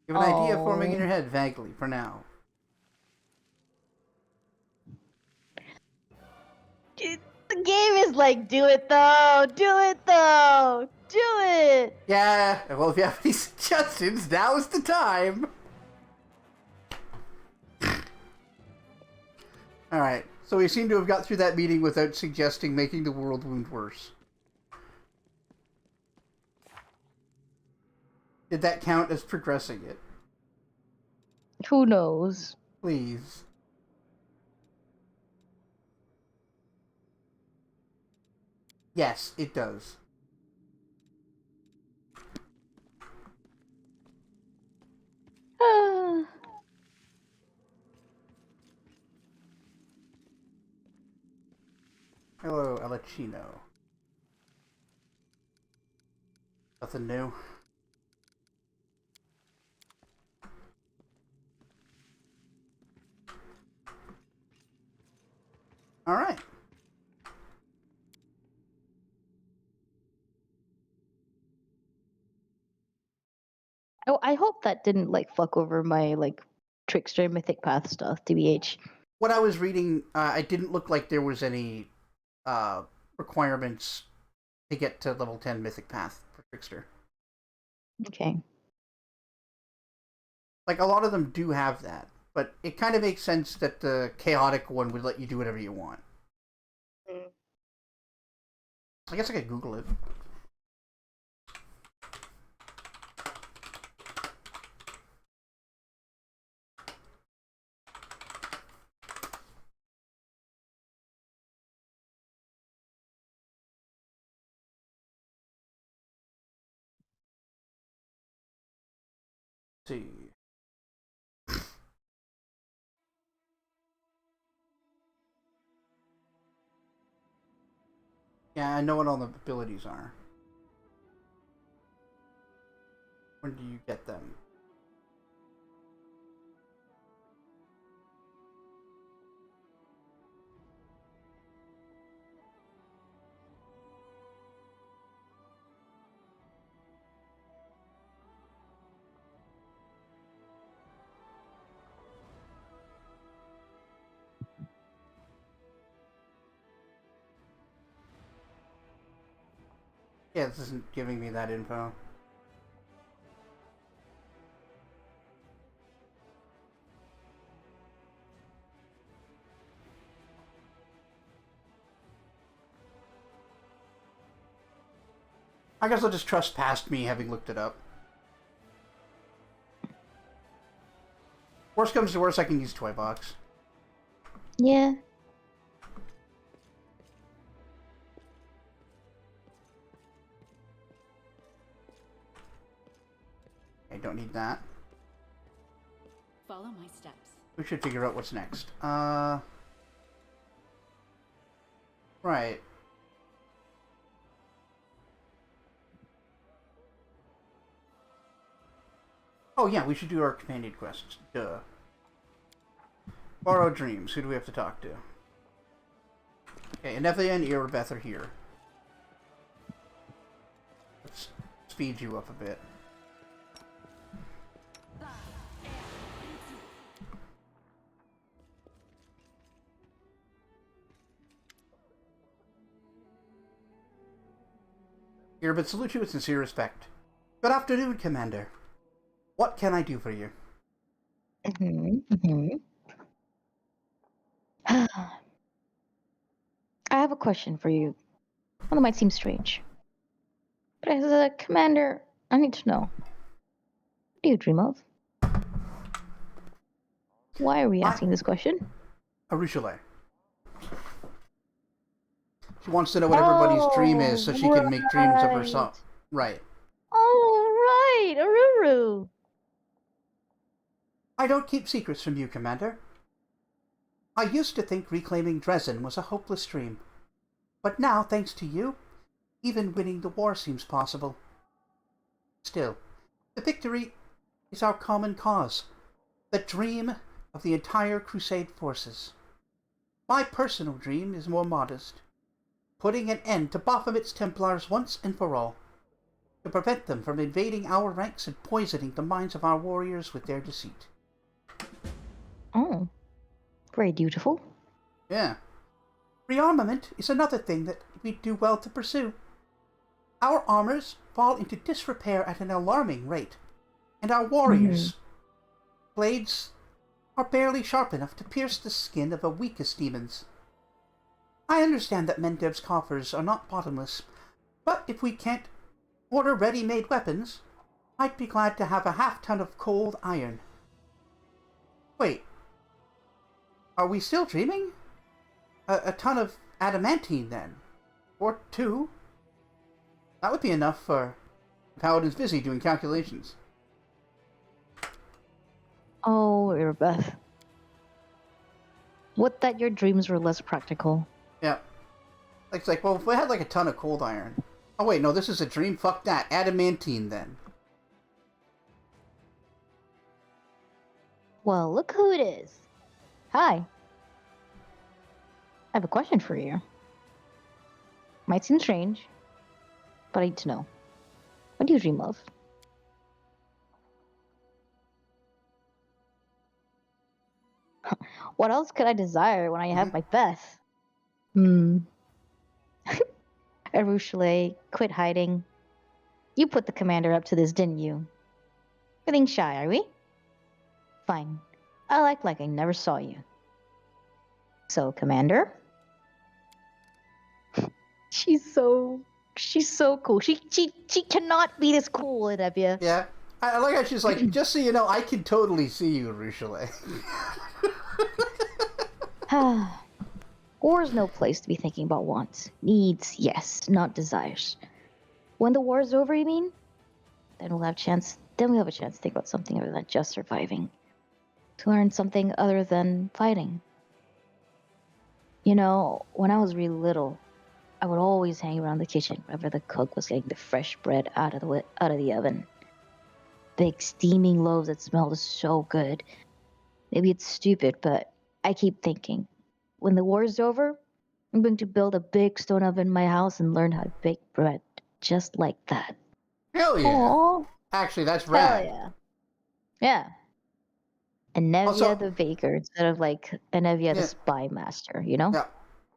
You have an idea forming in your head vaguely for now. The game is like, do it though, do it. Yeah, well, if you have any suggestions, now is the time. Alright, so we seem to have got through that meeting without suggesting making the world wound worse. Did that count as progressing it? Who knows? Please. Yes, it does. Hello, Alechino. Nothing new. Alright. Oh, I hope that didn't like fuck over my like trickster mythic path stuff, TBH. What I was reading, it didn't look like there was any requirements to get to level 10 Mythic Path for Trickster. Okay. Like, a lot of them do have that, but it kind of makes sense that the chaotic one would let you do whatever you want. I guess I could Google it. see. Yeah, I know what all the abilities are. When do you get them? Yeah, this isn't giving me that info. I guess I'll just trust past me having looked it up. Worst comes to worst, I can use Toy Box. Yeah. I don't need that. Follow my steps. We should figure out what's next. Right. Oh yeah, we should do our companion quests. Duh. Borrow Dreams. Who do we have to talk to? Okay, Anevia and Erebeth are here. Let's speed you up a bit. Erebeth, salute you with sincere respect. Good afternoon, Commander. What can I do for you? I have a question for you. One that might seem strange. But as a commander, I need to know. What do you dream of? Why are we asking this question? Arushale. She wants to know what everybody's dream is so she can make dreams of herself. Right. Oh, right, Aruru. I don't keep secrets from you, Commander. I used to think reclaiming Dresden was a hopeless dream. But now, thanks to you, even winning the war seems possible. Still, the victory is our common cause. The dream of the entire Crusade forces. My personal dream is more modest. Putting an end to Baphomet's Templars once and for all. To prevent them from invading our ranks and poisoning the minds of our warriors with their deceit. Oh, very beautiful. Yeah. Rearmament is another thing that we'd do well to pursue. Our armors fall into disrepair at an alarming rate, and our warriors' blades are barely sharp enough to pierce the skin of the weakest demons. I understand that Mendev's coffers are not bottomless, but if we can't order ready-made weapons, I'd be glad to have a half-ton of cold iron. Wait. Are we still dreaming? A ton of adamantine, then? Or 2? That would be enough for Paladin's busy doing calculations. Oh, Erebeth. What that your dreams were less practical. Yeah. It's like, well, if we had like a ton of cold iron. Oh wait, no, this is a dream? Fuck that. Adamantine, then. Well, look who it is. Hi. I have a question for you. Might seem strange, but I need to know. What do you dream of? What else could I desire when I have my Beth? Arushale, quit hiding. You put the commander up to this, didn't you? Getting shy, are we? Fine. I'll act like I never saw you. So, Commander? She's so cool. She cannot be this cool, Anevia. Yeah. I like how she's like, just so you know, I can totally see you, Arushale. War's no place to be thinking about wants. Needs, yes, not desires. When the war's over, you mean? Then we'll have chance then we have a chance to think about something other than just surviving. To learn something other than fighting. You know, when I was really little, I would always hang around the kitchen whenever the cook was getting the fresh bread out of the oven. Big steaming loaves that smelled so good. Maybe it's stupid, but I keep thinking, when the war's over, I'm going to build a big stone oven in my house and learn how to bake bread just like that. Hell yeah. Aww. Actually, that's Hell rad. yeah. Yeah. And Nevia Also- the baker instead of like a Nevia the Yeah. spy master, you know? Yeah.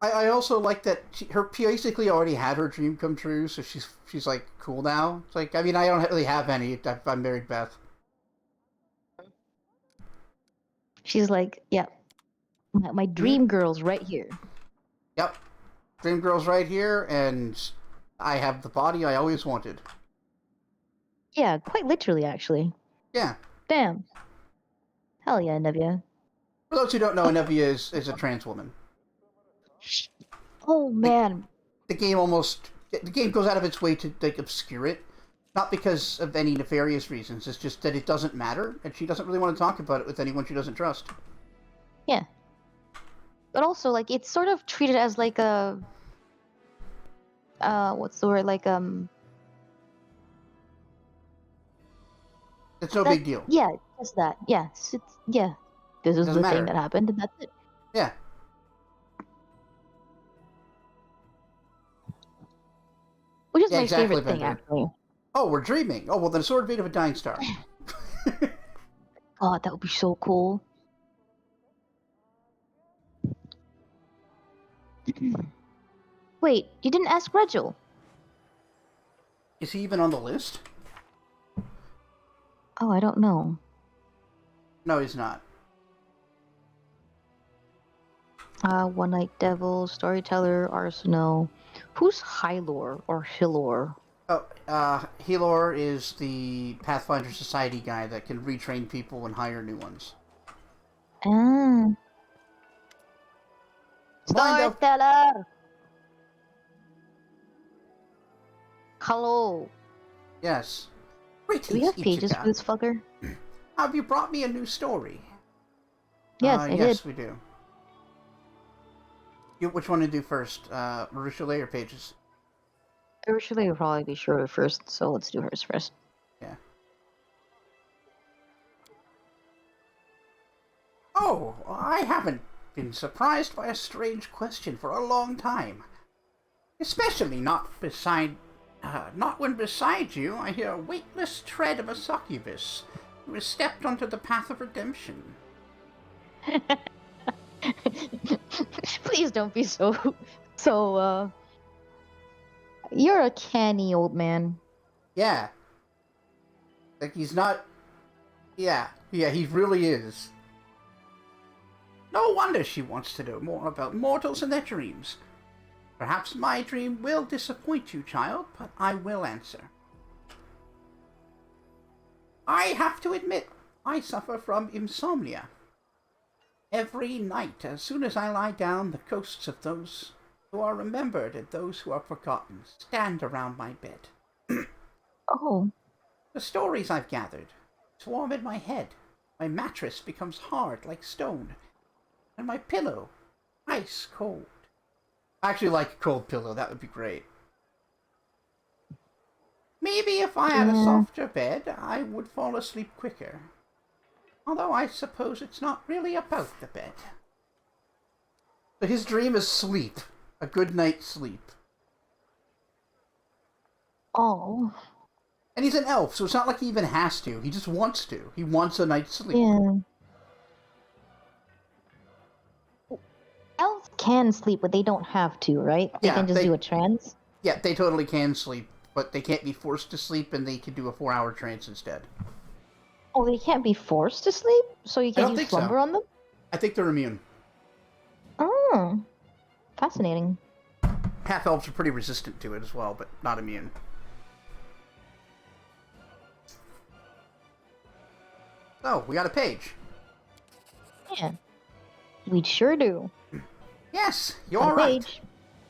I also like that she basically already had her dream come true, so she's like cool now. It's like, I mean, I don't really have any. I'm married Beth. She's like, yeah, my dream girl's right here. Yep. Dream girl's right here, and I have the body I always wanted. Yeah, quite literally, actually. Yeah. Damn. Hell yeah, Nevia. For those who don't know, Anevia is a trans woman. Oh man. The game goes out of its way to like obscure it, not because of any nefarious reasons. It's just that it doesn't matter, and she doesn't really want to talk about it with anyone she doesn't trust. Yeah. But also, like, it's sort of treated as like a, what's the word? Like, It's no big deal. Yeah, just that. Yeah, yeah. This is Doesn't the thing matter. that happened, and that's it. Yeah. Which is Yeah, my exactly, favorite thing, Bender. actually. Oh, we're dreaming. Oh, well, then sword made of a dying star. God, that would be so cool. Wait, you didn't ask Regil. Is he even on the list? Oh, I don't know. No, he's not. One Night Devil, Storyteller, Arsenal. Who's Hylor or Hilor? Oh, Helor is the Pathfinder Society guy that can retrain people and hire new ones. Ah. Mind of- Storyteller! Hello. Yes. Do we have pages for this fucker? Have you brought me a new story? Yes, I yes, did. we do. Which one to do first? Marisha or Pages? Usually will probably be shorter first, so let's do hers first. Yeah. Oh, I haven't been surprised by a strange question for a long time. Especially not when beside you I hear a weightless tread of a succubus who has stepped onto the path of redemption. Please don't be so. You're a canny old man. Yeah. Like, he's not... Yeah, he really is. No wonder she wants to know more about mortals and their dreams. Perhaps my dream will disappoint you, child, but I will answer. I have to admit, I suffer from insomnia. Every night, as soon as I lie down, the ghosts of those who are remembered and those who are forgotten stand around my bed. Oh. The stories I've gathered swarm in my head. My mattress becomes hard like stone, and my pillow ice cold. I actually like a cold pillow. That would be great. Maybe if I had a softer bed, I would fall asleep quicker. Although I suppose it's not really about the bed. So his dream is sleep. A good night's sleep. Oh. And he's an elf, so it's not like he even has to. He just wants to. He wants a night's sleep. Yeah. Elves can sleep, but they don't have to, right? They Yeah, can just they- do a trance. Yeah, they totally can sleep, but they can't be forced to sleep, and they can do a 4-hour trance instead. Oh, they can't be forced to sleep? So you don't can think use slumber so. on them? I think they're immune. Oh. Fascinating. Half-elves are pretty resistant to it as well, but not immune. Oh, we got a page. Yeah. We sure do. Yes, On you're the right. page.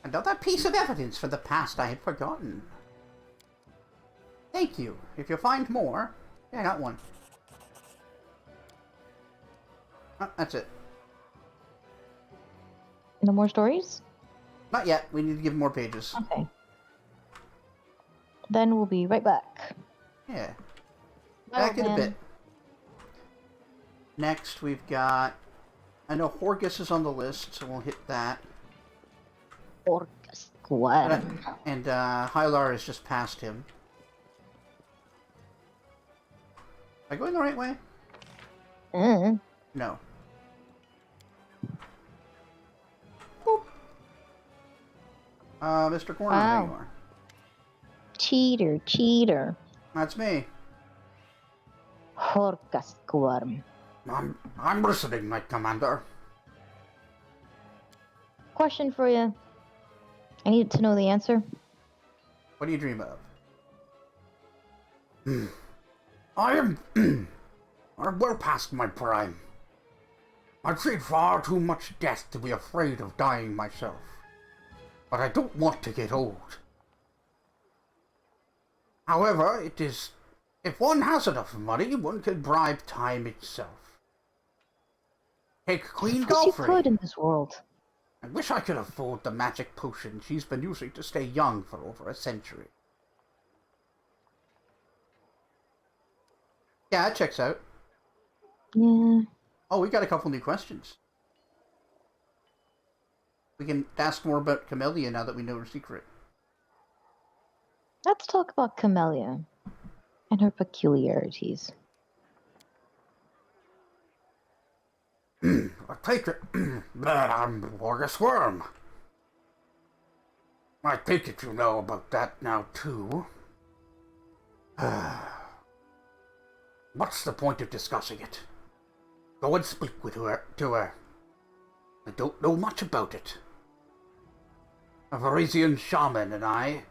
Another piece of evidence for the past I had forgotten. Thank you. If you find more, Yeah, I got one. Oh, that's it. No more stories? Not yet. We need to give more pages. Okay. Then we'll be right back. Yeah. Bye, Back old in a man. bit. Next, we've got... I know Horgus is on the list, so we'll hit that. Orcus Gwen. And Hylar is just past him. Am I going the right way? No. Boop. Mr. Corner, Wow. there you are. Cheater, cheater. That's me. Orcus Gwen. I'm listening, my commander. Question for you. I need to know the answer. What do you dream of? I'm well past my prime. I've seen far too much death to be afraid of dying myself. But I don't want to get old. However, if one has enough money, one can bribe time itself. Take Queen Of course you Golfrey. could in this world. I wish I could afford the magic potion she's been using to stay young for over a century. Yeah, that checks out. Yeah. Oh, we got a couple new questions. We can ask more about Camellia now that we know her secret. Let's talk about Camellia and her peculiarities. I take it that I'm August Worm. I take it you know about that now, too. What's the point of discussing it? Go and speak with her. I don't know much about it. A Varisian shaman and I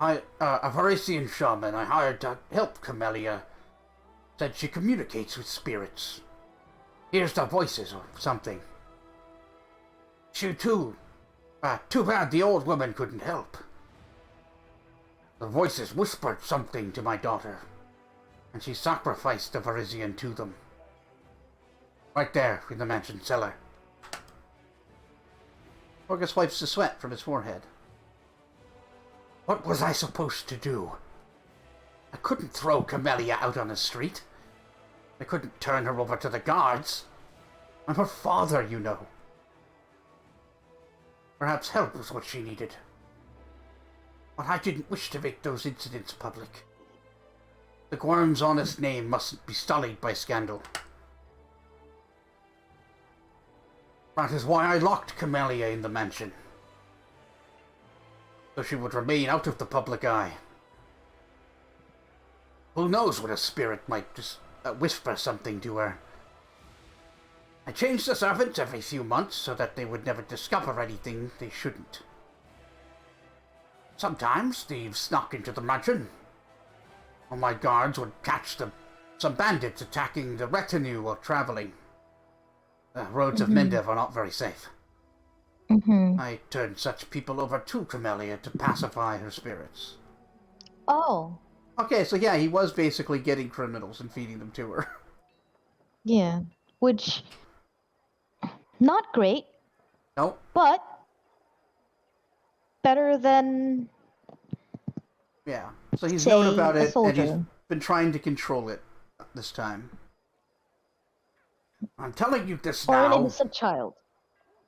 hired to help Camellia, said she communicates with spirits. Hears their voices or something. She too. Too bad the old woman couldn't help. The voices whispered something to my daughter, and she sacrificed the Varisian to them. Right there in the mansion cellar. Orgus wipes the sweat from his forehead. What was I supposed to do? I couldn't throw Camellia out on the street. I couldn't turn her over to the guards. I'm her father, you know. Perhaps help was what she needed. But I didn't wish to make those incidents public. The Worm's honest name mustn't be sullied by scandal. That is why I locked Camellia in the mansion. So she would remain out of the public eye. Who knows when a spirit might just whisper something to her. I changed the servants every few months so that they would never discover anything they shouldn't. Sometimes thieves snuck into the mansion, or my guards would catch some bandits attacking the retinue while traveling. The roads of Mendev are not very safe. I turned such people over to Camellia to pacify her spirits. Oh. Okay, so yeah, he was basically getting criminals and feeding them to her. Yeah. Which, not great, Nope. but better than, Yeah. So he's say, known about a it, and soldier. he's been trying to control it this time. I'm telling you this Or an now, innocent child.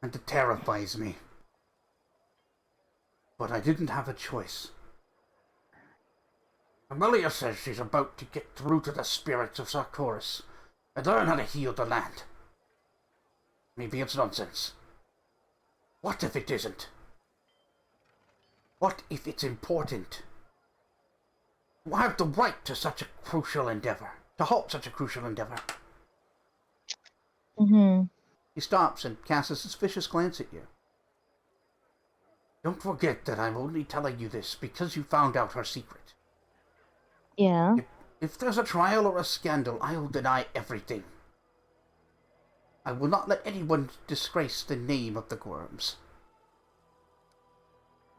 and it terrifies me. But I didn't have a choice. Amelia says she's about to get through to the spirits of Sarkoris and learn how to heal the land. Maybe it's nonsense. What if it isn't? What if it's important? You have the right to such a crucial endeavor, to halt such a crucial endeavor. He stops and casts a suspicious glance at you. Don't forget that I'm only telling you this because you found out her secret. Yeah. If there's a trial or a scandal, I'll deny everything. I will not let anyone disgrace the name of the Worms.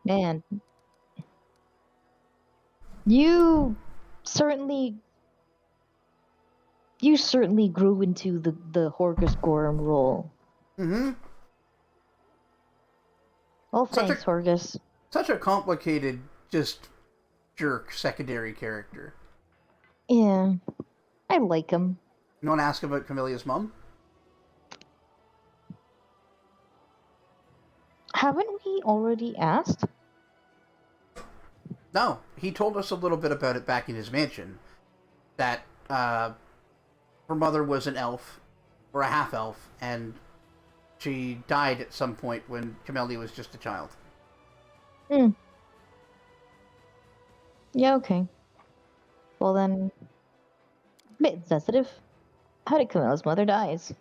Man. You certainly You certainly grew into the Horgus Gorm role. Mm-hmm. Well, Such a thanks, Horgus. such a complicated, just jerk secondary character. Yeah, I like him. You want to ask about Camelia's mom? Haven't we already asked? No, he told us a little bit about it back in his mansion. That her mother was an elf, or a half-elf, and she died at some point when Camelia was just a child. Hmm. Yeah, okay. Well then, bit insensitive. How did Camilla's mother dies?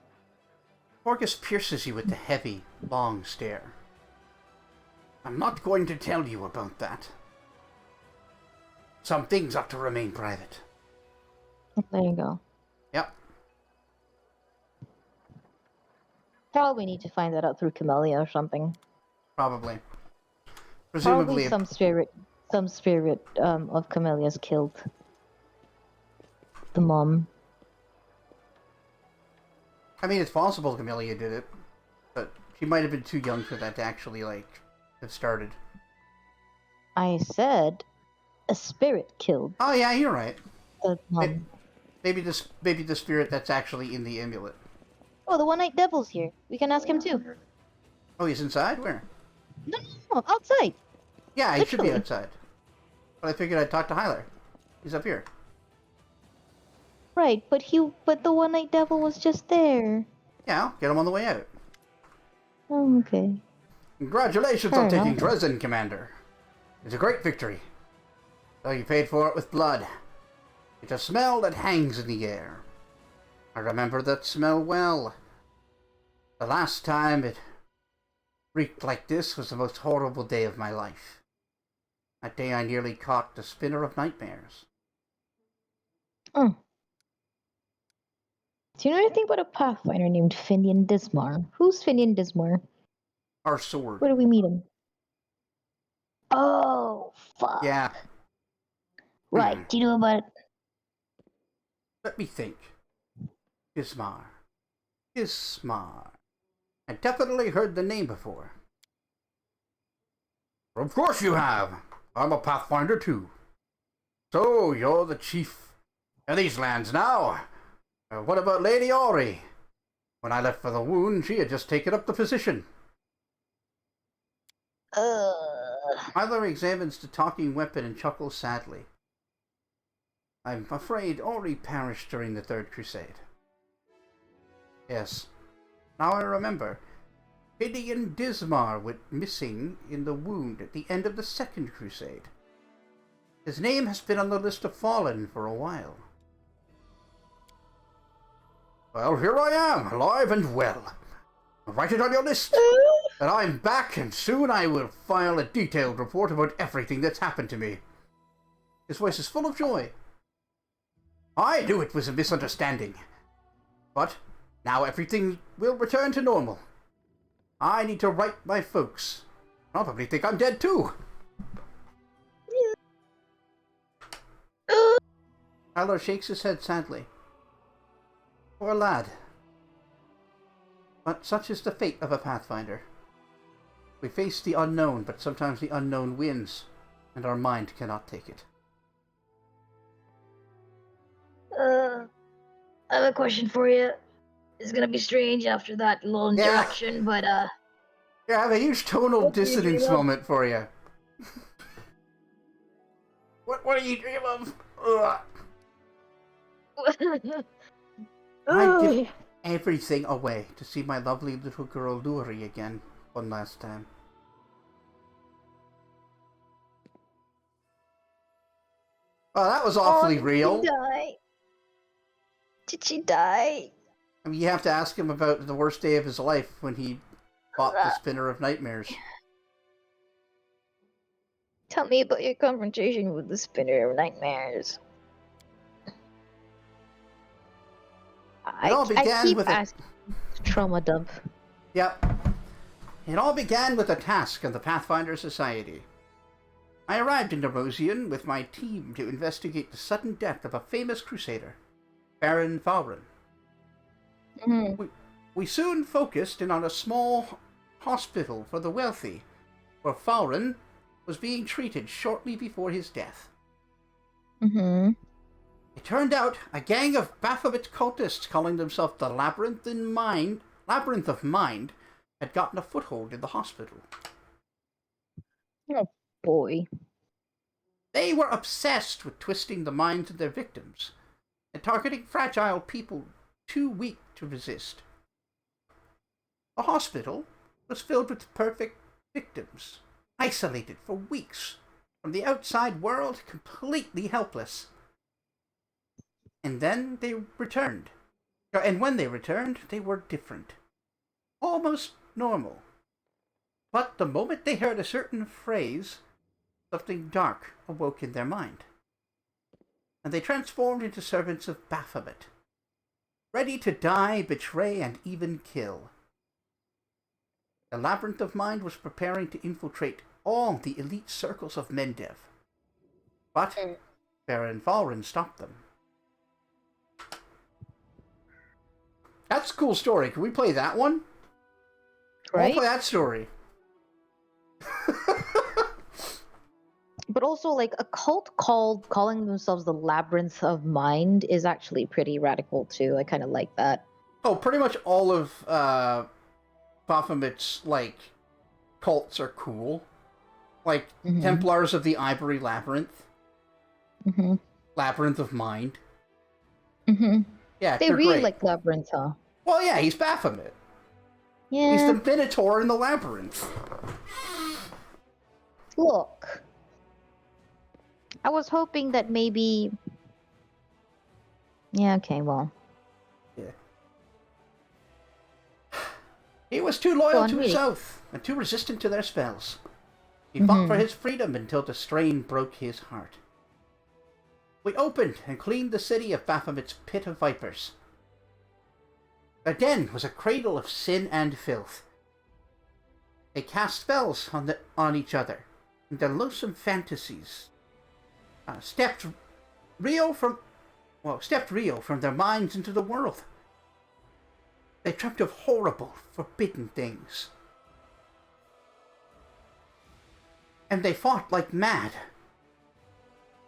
Orcus pierces you with the heavy, long stare. I'm not going to tell you about that. Some things ought to remain private. There you go. Yep. Probably need to find that out through Camellia or something. Probably. Probably Presumably. some spirit of Camellia's killed the mom. I mean, it's possible Camelia did it, but she might have been too young for that to actually, have started. I said a spirit killed Oh, yeah, you're right. the mom. Maybe the spirit that's actually in the amulet. Oh, the One-Eyed Devil's here. We can ask him too. Oh, he's inside? Where? No, outside. Yeah, he should be Literally. outside. But I figured I'd talk to Hyler. He's up here. Right, but the One-Eyed Devil was just there. Yeah, I'll get him on the way out. Oh, okay. Congratulations Fair on taking enough. Dresden, Commander. It's a great victory. Though you paid for it with blood. It's a smell that hangs in the air. I remember that smell well. The last time it reeked like this was the most horrible day of my life. That day I nearly caught the spinner of nightmares. Oh. Do you know anything about a Pathfinder named Finian Dismar? Who's Finian Dismar? Our sword. Where do we meet him? Oh, fuck. Yeah. Right, do you know about it? Let me think. Dismar. Dismar. I definitely heard the name before. Of course you have. I'm a Pathfinder too. So, you're the chief of these lands now. What about Lady Ori? When I left for the wound, she had just taken up the position. Myler examines the talking weapon and chuckles sadly. I'm afraid Ori perished during the Third Crusade. Yes. Now I remember. Gideon Dismar went missing in the wound at the end of the Second Crusade. His name has been on the list of fallen for a while. Well, here I am, alive and well. Write it on your list. And I'm back, and soon I will file a detailed report about everything that's happened to me. His voice is full of joy. I knew it was a misunderstanding. But now everything will return to normal. I need to write my folks. Probably think I'm dead too. Tyler shakes his head sadly. Poor lad. But such is the fate of a Pathfinder. We face the unknown, but sometimes the unknown wins, and our mind cannot take it. I have a question for you. It's gonna be strange after that little interaction, but Yeah, I have a huge tonal What do you dissonance dream of? moment for you. What do you dream of? Ugh. I give everything away to see my lovely little girl Luri again one last time. Well, that was awfully real. Did she die? I mean, you have to ask him about the worst day of his life when he fought the Spinner of Nightmares. Tell me about your confrontation with the Spinner of Nightmares. It all began I keep with asking trauma dump. Yep. It all began with a task of the Pathfinder Society. I arrived in Nerosian with my team to investigate the sudden death of a famous crusader. Baron Falren. Mm-hmm. We soon focused in on a small hospital for the wealthy, where Falren was being treated shortly before his death. Mm-hmm. It turned out a gang of Baphomet cultists calling themselves the Labyrinth of Mind had gotten a foothold in the hospital. Oh boy. They were obsessed with twisting the minds of their victims and targeting fragile people too weak to resist. The hospital was filled with perfect victims, isolated for weeks from the outside world, completely helpless. And then they returned. And when they returned, they were different. Almost normal. But the moment they heard a certain phrase, something dark awoke in their mind. And they transformed into servants of Baphomet, ready to die, betray, and even kill. The Labyrinth of Mind was preparing to infiltrate all the elite circles of Mendev. But Baron Falren stopped them. That's a cool story. Can we play that one? Right? I'll play that story. But also, like, a cult calling themselves the Labyrinth of Mind is actually pretty radical too. I kind of like that. Oh, pretty much all of Baphomet's, like, cults are cool. Like, Mhm. Templars of the Ivory Labyrinth. Mm-hmm. Labyrinth of Mind. Mm-hmm. Yeah, They they're really great. like Labyrinth, huh? Well, yeah, he's Baphomet. Yeah. He's the Minotaur in the Labyrinth. Look, I was hoping that maybe. Yeah. Okay. Well. Yeah. He was too Go loyal on, to his really. oath and too resistant to their spells. He fought for his freedom until the strain broke his heart. We opened and cleaned the city of Baphomet's pit of vipers. Their den was a cradle of sin and filth. They cast spells on each other, and their loathsome fantasies stepped Rio from their minds into the world. They dreamt of horrible, forbidden things. And they fought like mad.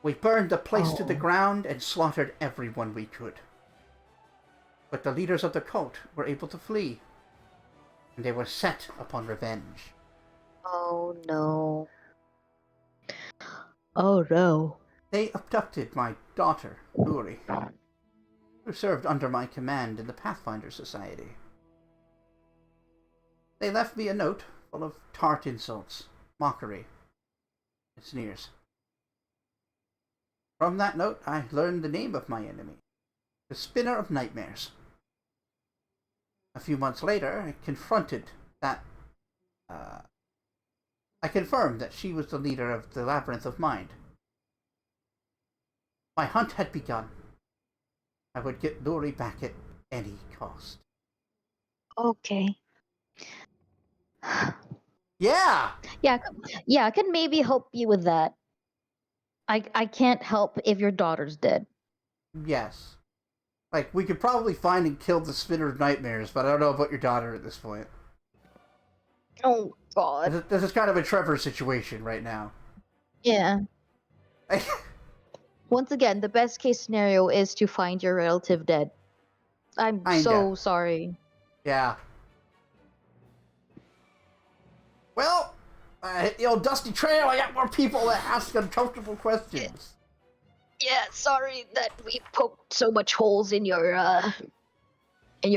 We burned the place to the ground and slaughtered everyone we could. But the leaders of the cult were able to flee, and they were set upon revenge. Oh no. Oh no. They abducted my daughter, Uri, who served under my command in the Pathfinde Society. They left me a note full of tart insults, mockery, and sneers. From that note, I learned the name of my enemy, the Spinner of Nightmares. A few months later, I confirmed that she was the leader of the Labyrinth of Mind. My hunt had begun. I would get Lori back at any cost. Okay. Yeah! Yeah. Yeah. I can maybe help you with that. I can't help if your daughter's dead. Yes. Like, we could probably find and kill the Spinner of Nightmares, but I don't know about your daughter at this point. Oh God. This is kind of a Trevor situation right now. Yeah. Once again, the best case scenario is to find your relative dead. I'm Kinda. so sorry. Yeah. Well, the old dusty trail, I got more people that ask uncomfortable questions. Yeah, sorry that we poked so much holes in your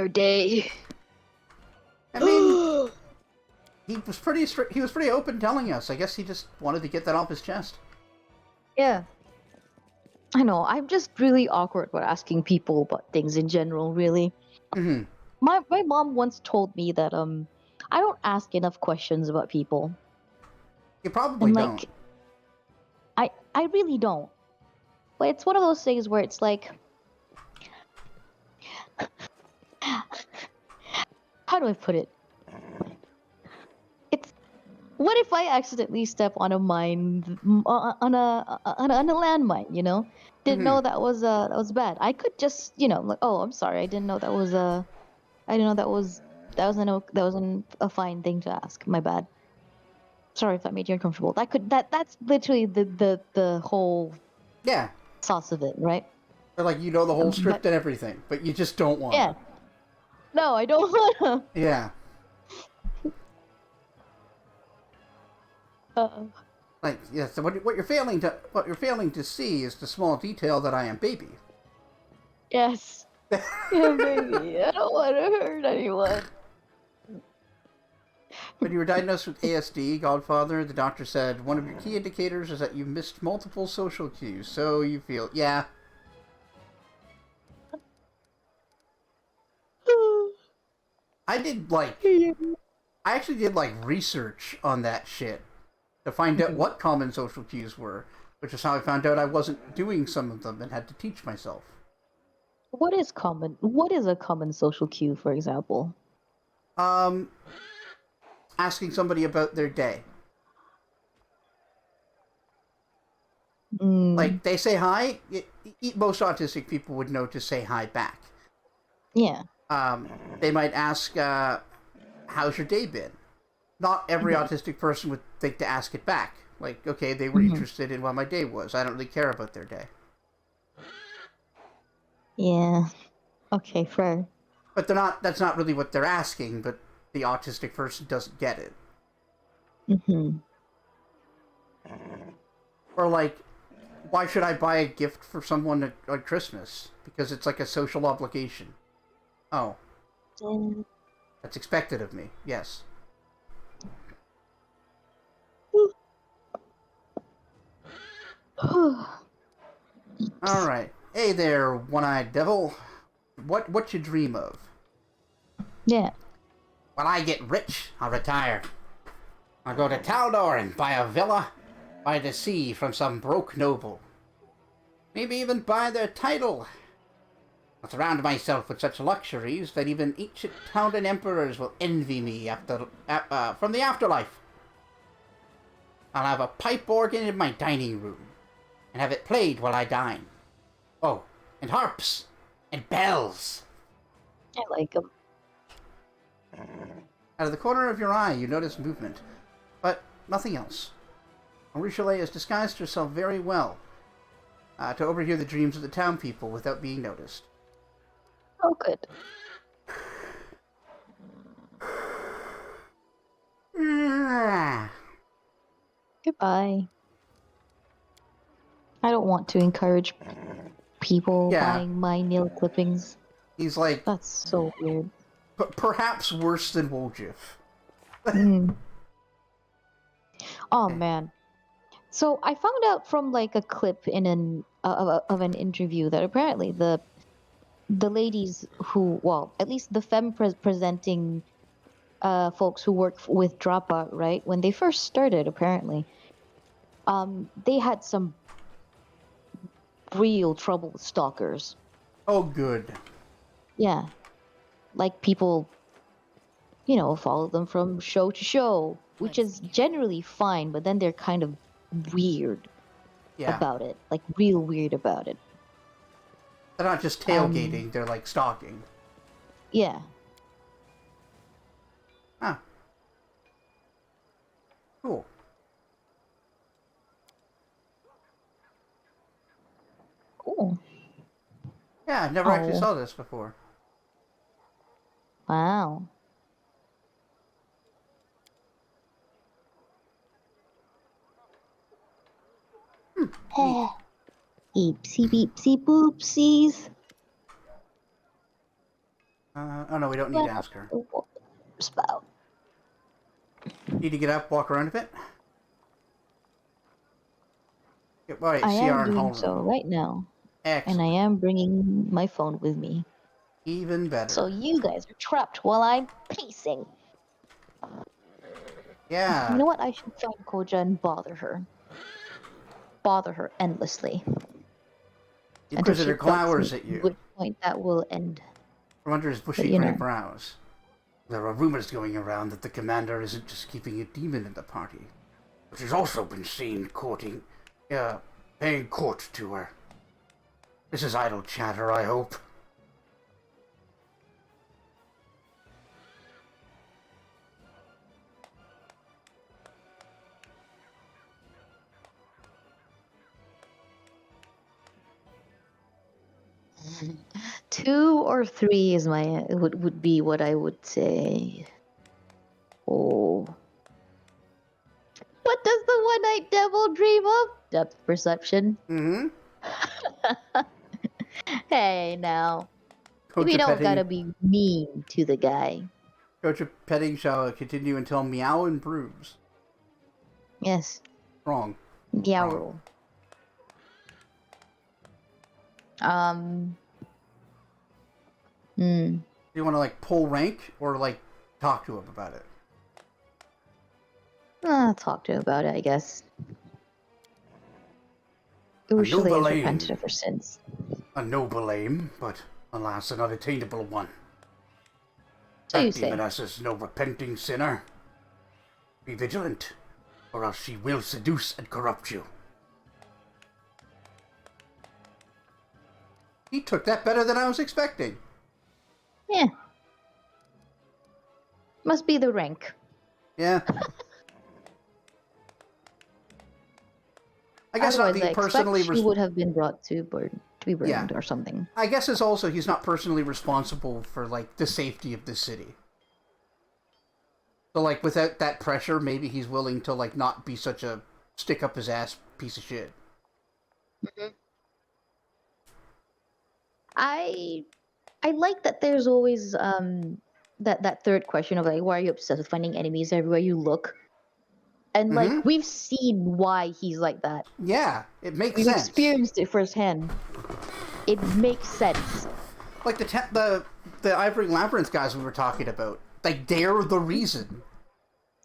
day. I mean, he was pretty open telling us. I guess he just wanted to get that off his chest. Yeah. I know, I'm just really awkward about asking people about things in general, really. Mm-hmm. My mom once told me that I don't ask enough questions about people. You probably And don't. like I really don't. But it's one of those things where it's like, how do I put it? It's What if I accidentally step on a mine, on a landmine? Didn't Hmm. know that was bad. I could just like, oh, I'm sorry, I didn't know that was I didn't know that wasn't a fine thing to ask. My bad. Sorry if that made you uncomfortable. That's literally the whole Yeah. sauce of it, right? Or like the whole But script and everything, but you just don't want yeah, to. no, I don't wanna. Yeah. Uh, Like, yeah, so what you're failing to see is the small detail that I am baby. yes, yeah, baby. I don't want to hurt anyone. When you were diagnosed with ASD, Godfather, the doctor said one of your key indicators is that you missed multiple social cues. So you feel, yeah. I did I actually did research on that shit to find out what common social cues were, which is how I found out I wasn't doing some of them and had to teach myself. What is common? What is a common social cue, for example? Um, Asking somebody about their day. Mm, Like, they say hi, most autistic people would know to say hi back. yeah. They might ask, how's your day been? Not every Hmm. autistic person would think to ask it back. Like, okay, they were Hmm. interested in what my day was. I don't really care about their day. Yeah. Okay, fair. But that's not really what they're asking, but the autistic person doesn't get it. Hmm. Or like, why should I buy a gift for someone at Christmas? Because it's like a social obligation. Oh, that's expected of me. Yes. All right. Hey there, one-eyed devil. What you dream of? Yeah. When I get rich, I'll retire. I'll go to Taldor and buy a villa by the sea from some broke noble. Maybe even buy their title. I'll surround myself with such luxuries that even ancient Townen emperors will envy me from the afterlife. I'll have a pipe organ in my dining room and have it played while I dine. Oh, and harps and bells. I like them. Out of the corner of your eye, you notice movement, but nothing else. Richelieu has disguised herself very well to overhear the dreams of the town people without being noticed. Oh, good. Goodbye. I don't want to encourage people Yeah, buying my nail clippings. he's like That's so weird. perhaps worse than Woljif. Mm. Oh man. So I found out from like a clip in of an interview that apparently the ladies who, well, at least the presenting folks who work with Dropout, right? When they first started, apparently, they had some real trouble with stalkers. Oh, good. Yeah, like people, follow them from show to show, which is generally fine, but then they're kind of weird Yeah, about it, like real weird about it. they're not just Um, tailgating; they're like stalking. yeah. Huh. Cool. Cool. Yeah, I never actually Oh, saw this before. wow. Neat. Eh, Eepsy beepsy boopsies. Oh no, we don't need to Well, ask her. the water spout. Need to get up, walk around a bit. Get by I am CR and doing so homeroom. right now, and I Excellent. am bringing my phone with me. Even So better. you guys are trapped while I'm pacing. You Yeah. know what? I should find Koja and bother her endlessly The until she Inquisitor ducks glowers me. at At you which point that will end. from under his But bushy gray brows. There are rumors going around that the commander isn't just keeping a demon in the party, but has also been seen paying court to her. This is idle chatter, I hope. Two or three is would be what I would say. Oh. What does the one-eyed devil dream of? Depth perception. Mm-hmm. Hey, now. We don't gotta be mean to the guy. Coach of petting shall continue until meow and bruise. Yes. Wrong. Meow. Do you want to, like, pull rank or, like, talk to him about it? Talk to him about it, I guess. Usually has repented of her sins. A noble aim, but alas, an unattainable one. So that you say. demoness is no repenting sinner. Be vigilant, or else she will seduce and corrupt you. He took that better than I was expecting. Yeah. Must be the rank. Yeah. I guess not being personally she would have been brought to be burned or something. I guess it's also he's not personally responsible for, like, the safety of the city. So, like, without that pressure, maybe he's willing to, like, not be such a stick up his ass piece of shit. Mm-hmm. I like that there's always that third question of, like, why are you obsessed with finding enemies everywhere you look? And, like, we've seen why he's like that. Yeah, it makes sense. We've experienced it firsthand. It makes sense. Like the Ivory Labyrinth guys we were talking about. Like, they're the reason.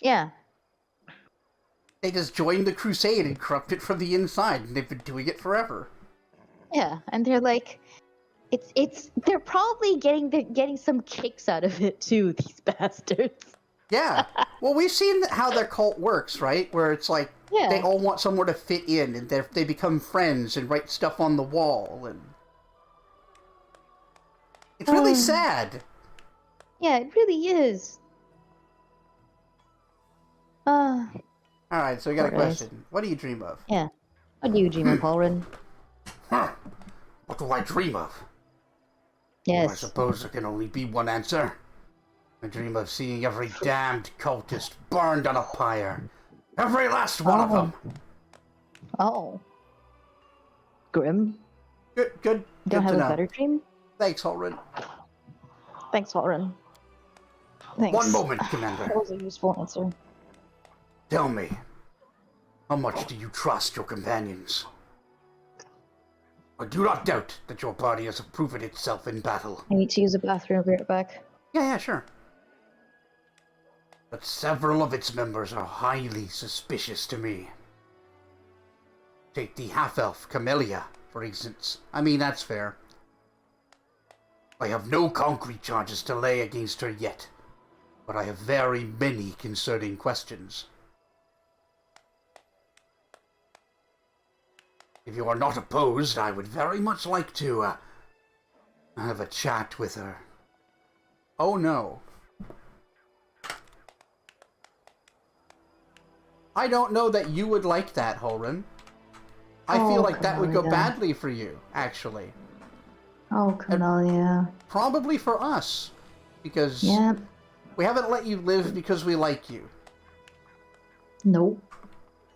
Yeah. They just joined the crusade and corrupt it from the inside, and they've been doing it forever. Yeah, and they're like, they're probably getting some kicks out of it too, these bastards. Yeah. Well, we've seen how their cult works, right? Where it's like, they all want somewhere to fit in, and they become friends and write stuff on the wall, and it's really sad. Yeah, it really is. Alright, so we got a question. What do you dream of? Yeah. What do you dream of, Halrin? Huh. What do I dream of? Yes. Well, I suppose there can only be one answer. I dream of seeing every damned cultist burned on a pyre. Every last one of them. Oh. Grim. Good. Don't have a better dream? Thanks, Halrin. Thanks, Halrin. Thanks. One moment, Commander. That was a useful answer. Tell me, how much do you trust your companions? I do not doubt that your party has proven itself in battle. I need to use the bathroom. I'll be right back. Yeah, sure. But several of its members are highly suspicious to me. Take the half-elf Camellia, for instance. I mean, that's fair. I have no concrete charges to lay against her yet, but I have very many concerning questions. If you are not opposed, I would very much like to have a chat with her. Oh no. I don't know that you would like that, Halrin. I feel like that would go badly for you, actually. Oh, Camellia. Probably for us, because we haven't let you live because we like you. Nope.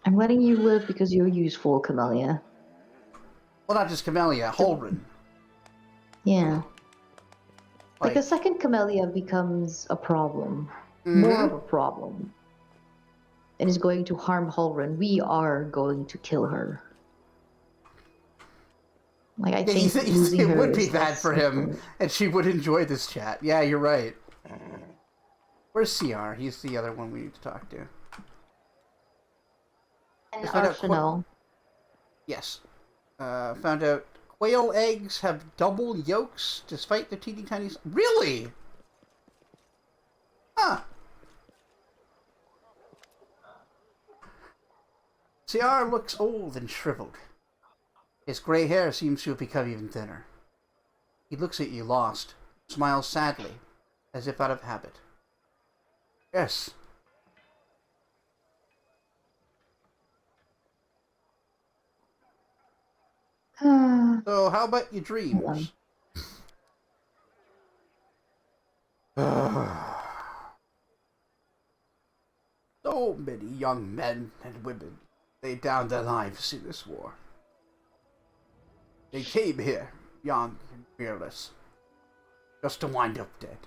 I'm letting you live because you're useful, Camellia. Well, not just Camellia, Halrin. Yeah. Like the second Camellia becomes a problem, more of a problem, and is going to harm Halrin, we are going to kill her. Like, I think it would be bad for him, and she would enjoy this chat. Yeah, you're right. Where's CR? He's the other one we need to talk to. And Arsenal. Yes. Found out quail eggs have double yolks despite the teeny tiny... Really? Huh. Ciar looks old and shriveled. His gray hair seems to have become even thinner. He looks at you lost, smiles sadly, as if out of habit. Yes. So, how about your dreams? So many young men and women laid down their lives in this war. They came here, young and fearless, just to wind up dead.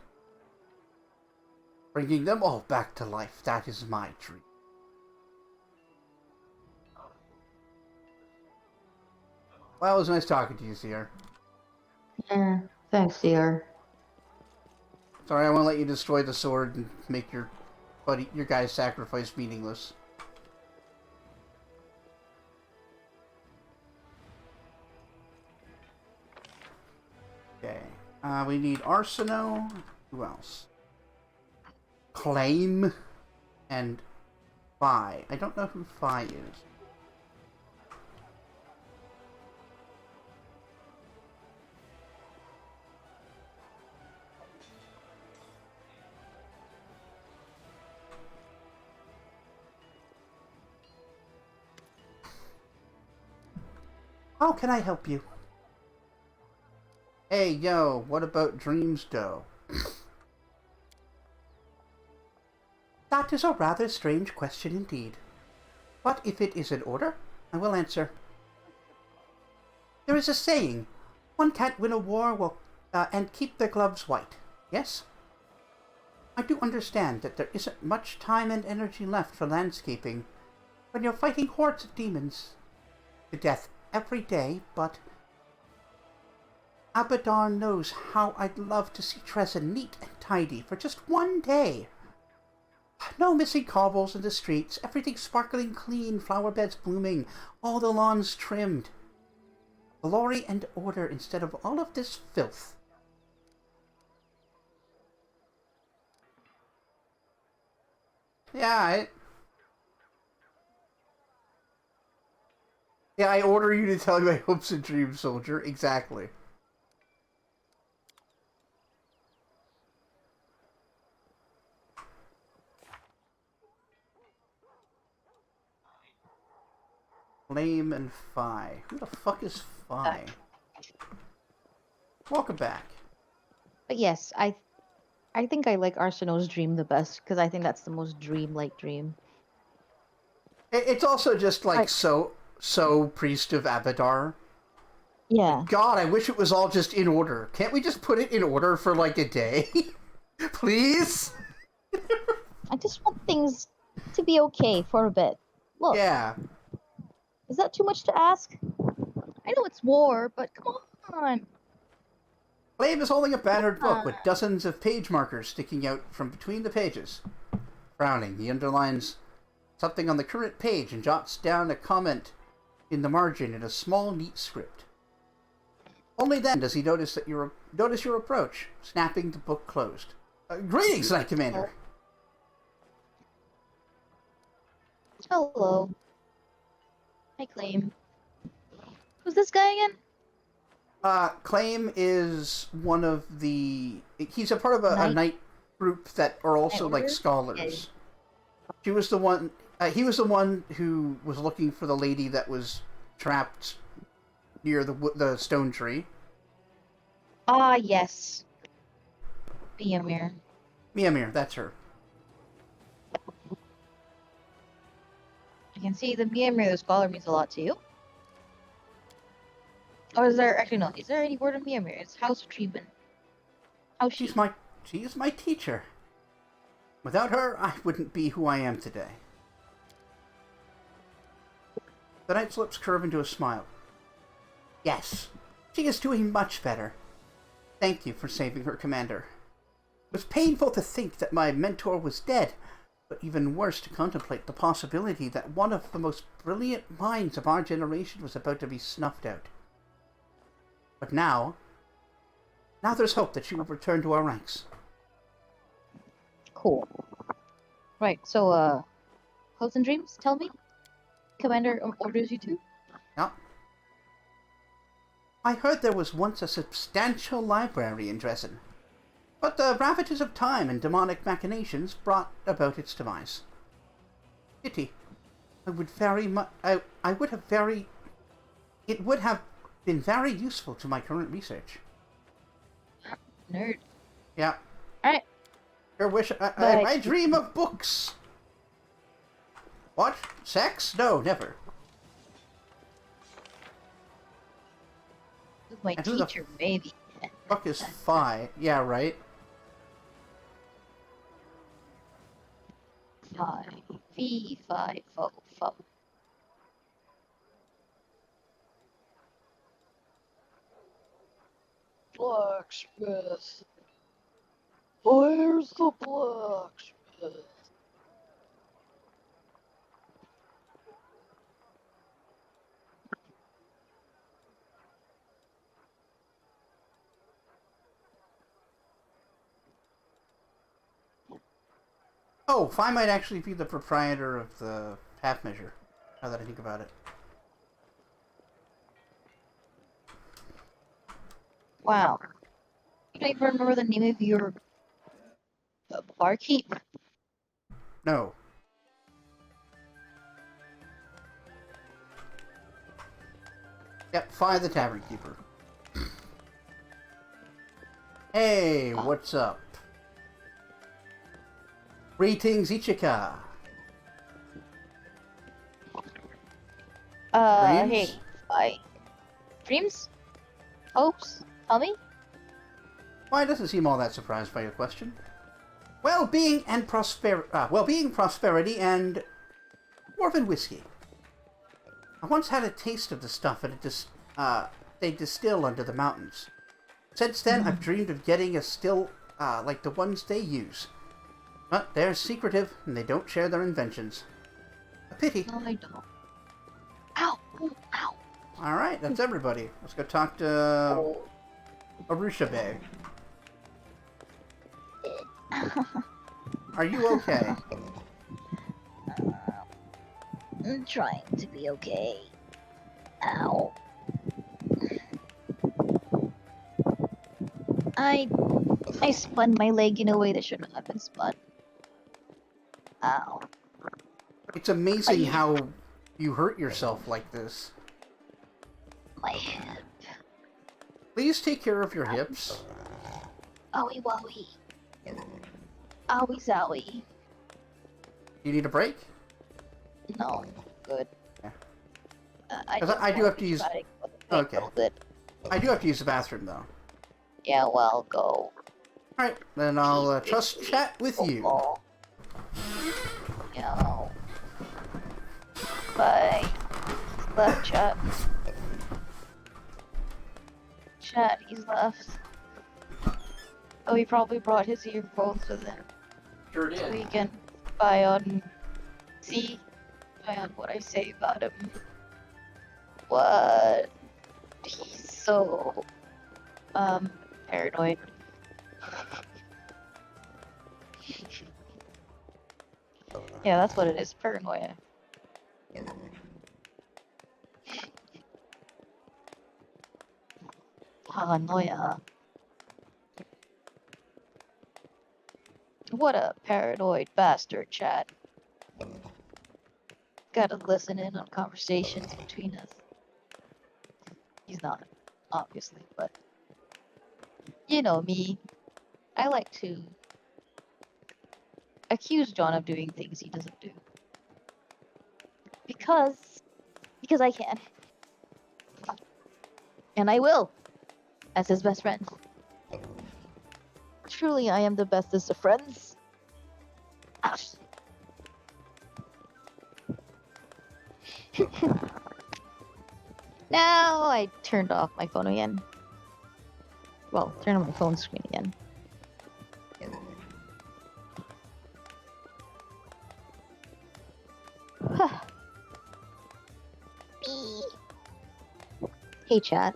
Bringing them all back to life, that is my dream. Well, it was nice talking to you, Seer. Yeah, thanks, Seer. Sorry, I won't let you destroy the sword and make your guy's sacrifice meaningless. Okay. We need Arsenault. Who else? Claim and Phi. I don't know who Phi is. How can I help you? Hey, yo, what about Dreams Doe? That is a rather strange question indeed. But if it is in order, I will answer. There is a saying, one can't win a war and keep their gloves white, yes? I do understand that there isn't much time and energy left for landscaping when you're fighting hordes of demons to death every day, but Abaddon knows how I'd love to see Tressa neat and tidy for just one day. No missing cobbles in the streets, everything sparkling clean, flower beds blooming, all the lawns trimmed. Glory and order instead of all of this filth. Yeah, I order you to tell me my hopes and dreams, soldier. Exactly. Flame and Phi. Who the fuck is Phi? Welcome back. But yes, I think I like Arsenault's dream the best because I think that's the most dream-like dream. It's also just like so priest of Abadar. Yeah. God, I wish it was all just in order. Can't we just put it in order for like a day? Please? I just want things to be okay for a bit. Look. Yeah. Is that too much to ask? I know it's war, but come on. Flame is holding a battered book with dozens of page markers sticking out from between the pages. Frowning, he underlines something on the current page and jots down a comment in the margin in a small, neat script. Only then does he notice your approach, snapping the book closed. Greetings, Knight Commander. Hello. I claim. Who's this guy again? Claim is one of the... He's a part of a knight group that are also like scholars. Yeah. He was the one who was looking for the lady that was trapped near the stone tree. Ah, yes. Miamir. Miamir, that's her. I can see the Miamir, the scholar, means a lot to you. Or is there, actually no, is there any word of Miamir? It's House of Treatment. How's she? She's my teacher. Without her, I wouldn't be who I am today. The knight's lips curve into a smile. Yes, she is doing much better. Thank you for saving her, Commander. It was painful to think that my mentor was dead, but even worse to contemplate the possibility that one of the most brilliant minds of our generation was about to be snuffed out. But now there's hope that she will return to our ranks. Cool. Right, so, hopes and dreams, tell me? Commander orders you to? Yeah. I heard there was once a substantial library in Dresden, but the ravages of time and demonic machinations brought about its demise. Pity. I would very much. I would have very. It would have been very useful to my current research. Nerd. Yeah. Alright. Your wish. I dream of books. What? Sex? No, never. With my And who the teacher, maybe. Fuck is Phi? Yeah, right. Phi. Fee, fi, fo, fo. Blacksmith. Where's the blacksmith? Oh, Phi might actually be the proprietor of the half measure. Now that I think about it. Wow. You don't even remember the name of your barkeep? No. Yep, Phi the tavern keeper. Hey, what's up? Greetings, Ichika. Dreams? Hey, Phi. Dreams? Hopes? Tell me? Why doesn't seem all that surprised by your question? Well-being, prosperity, and dwarven whiskey. I once had a taste of the stuff they distill under the mountains. Since then, I've dreamed of getting a still like the ones they use. But they're secretive, and they don't share their inventions. A pity. No, I don't. Ow! Ooh, ow! Alright, that's everybody. Let's go talk to Arusha Bay. Are you okay? I'm trying to be okay. Ow. I spun my leg in a way that shouldn't have been spun. Ow. It's amazing how you hurt yourself like this. My hip. Please take care of your hips. Owie wowie. Owie zowie. You need a break? No, good. Yeah. I do have to use... Okay. Good. I do have to use the bathroom, though. Yeah, well, go. Alright, then I'll just chat with you. Football. Yeah. Bye. Left chat. Chat, he's left. Oh, he probably brought his earphones with him. Sure So he can spy on what I say about him. What? He's so paranoid. Yeah, that's what it is, paranoia. Paranoia. What a paranoid bastard, Chad. Gotta listen in on conversations between us. He's not, obviously, but you know me. I like to accuse John of doing things he doesn't do. Because I can. And I will, as his best friend. Truly, I am the bestest of friends. Ouch. Now I turned off my phone again. Well, turn on my phone screen again. Hey chat.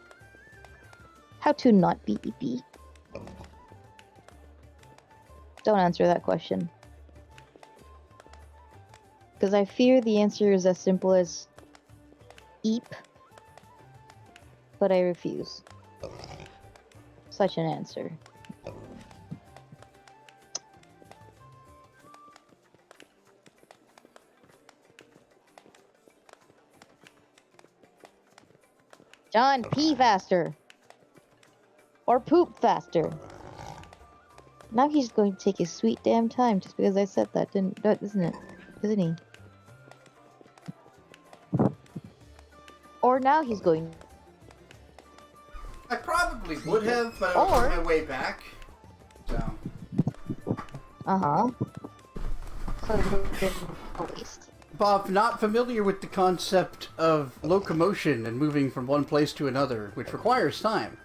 How to not be EP? Don't answer that question. Because I fear the answer is as simple as eep, but I refuse. Such an answer. John, pee faster. Or poop faster. Now he's going to take his sweet damn time just because I said that, isn't it? Isn't he? Or now he's going. I probably would have, but I was on my way back. So. Uh-huh. So it would have been a waste. Bob, not familiar with the concept of locomotion and moving from one place to another, which requires time.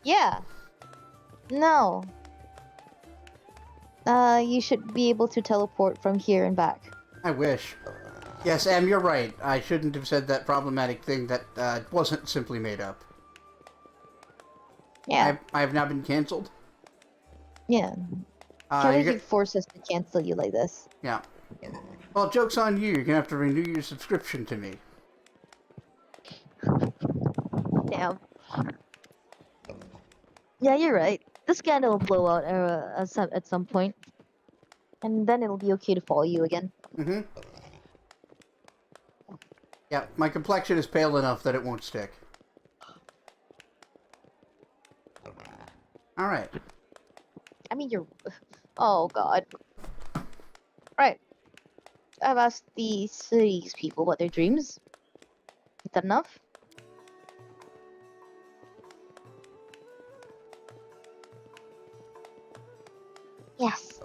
Yeah. No. You should be able to teleport from here and back. I wish. Yes, Em, you're right. I shouldn't have said that problematic thing that wasn't simply made up. Yeah. I have now been cancelled. Yeah. Can't believe you force us to cancel you like this. Yeah. Well, joke's on you. You're gonna have to renew your subscription to me. Damn. Yeah, you're right. The scandal will blow out at some point. And then it'll be okay to follow you again. Mm-hmm. Yeah, my complexion is pale enough that it won't stick. Alright. I mean, you're... Oh, God. Right. I've asked these people about their dreams. Is that enough? Yes.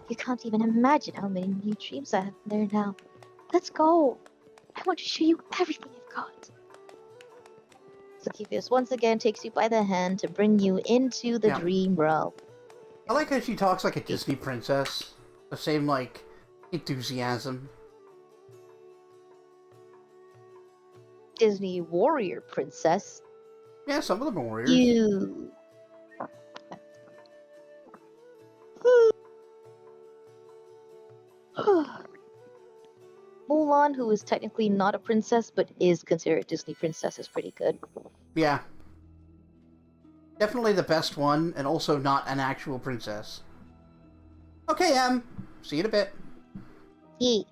You can't even imagine how many new dreams I have there now. Let's go. I want to show you everything I've got. Zacchaeus once again takes you by the hand to bring you into the dream realm. I like how she talks like a Disney princess. The same, like, enthusiasm. Disney warrior princess. Yeah, some of them are warriors. You... Mulan, who is technically not a princess, but is considered a Disney princess, is pretty good. Yeah. Definitely the best one, and also not an actual princess. Okay, see you in a bit. Yee.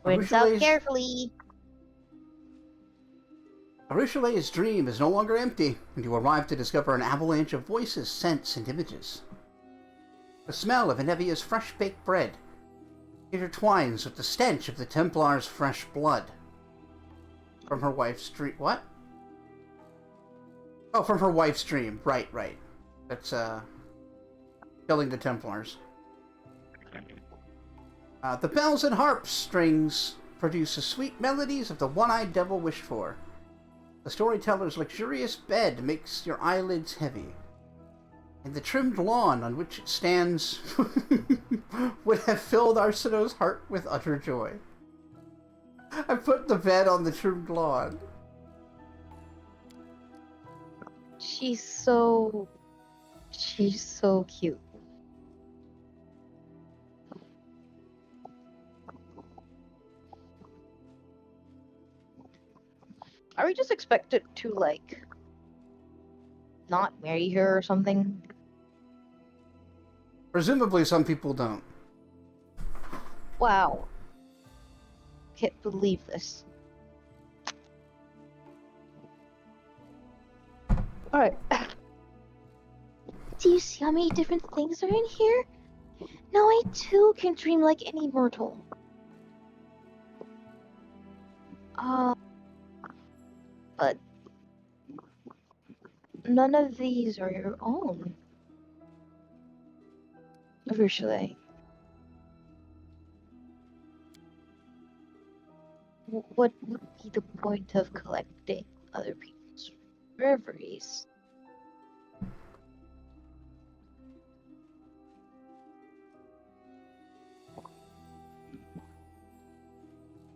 Rinse out carefully. Arushale's dream is no longer empty, and you arrive to discover an avalanche of voices, scents, and images. The smell of Inevia's fresh-baked bread intertwines with the stench of the Templar's fresh blood. From her wife's dream... What? Oh, from her wife's dream. Right. That's, killing the Templars. The bells and harp strings produce the sweet melodies of the one-eyed devil wished for. The storyteller's luxurious bed makes your eyelids heavy. And the trimmed lawn on which it stands would have filled Arsinoe's heart with utter joy. I put the bed on the trimmed lawn. She's so cute. Are we just expected to, like, not marry her or something? Presumably some people don't. Wow. Can't believe this. Alright. Do you see how many different things are in here? Now I too can dream like any mortal. But none of these are your own. Usually. What would be the point of collecting other people's reveries?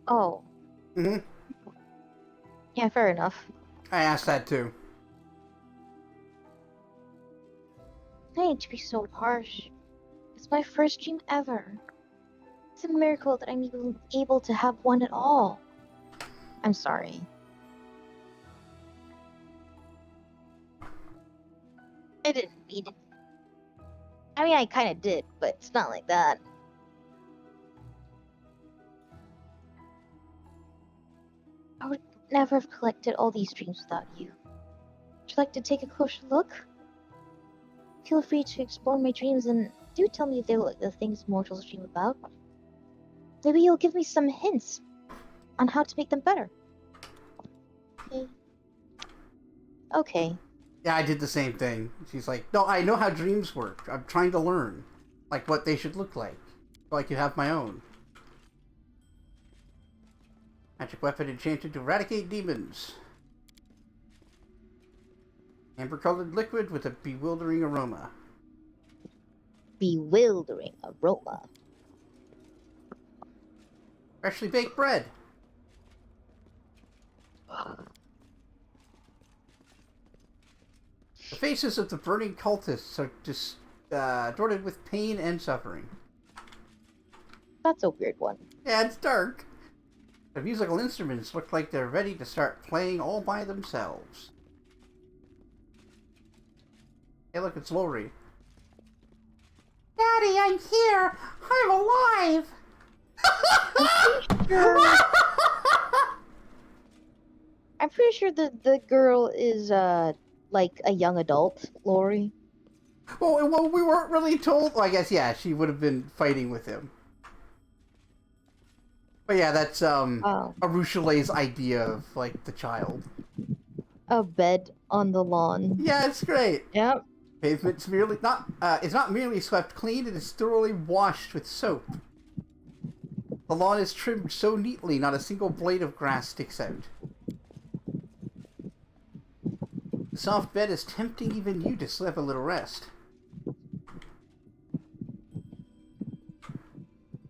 Oh. Mm-hmm. Yeah, fair enough. I asked that too. need to be so harsh. It's my first dream ever. It's a miracle that I'm even able to have one at all. I'm sorry. I didn't mean it. I mean, I kind of did, but it's not like that. I would never have collected all these dreams without you. Would you like to take a closer look? Feel free to explore my dreams and do tell me if they look like the things mortals dream about. Maybe you'll give me some hints on how to make them better. Okay. Okay. Yeah, I did the same thing. She's like, no, I know how dreams work. I'm trying to learn, like, what they should look like, so I can have my own. Magic weapon enchanted to eradicate demons. Amber-colored liquid with a bewildering aroma. Bewildering aroma. Freshly baked bread. The faces of the burning cultists are distorted with pain and suffering. That's a weird one. Yeah, it's dark. The musical instruments look like they're ready to start playing all by themselves. Hey, look, it's Lori. Daddy, I'm here! I'm alive! I'm pretty sure the girl is like a young adult, Lori. Well, we weren't really told. Well, I guess, yeah, she would have been fighting with him. But yeah, that's Arushale's idea of, like, the child. A bed on the lawn. Yeah, it's great. Yep. Pavement's merely not it's not merely swept clean, it is thoroughly washed with soap. The lawn is trimmed so neatly, not a single blade of grass sticks out. The soft bed is tempting even you to slip a little rest.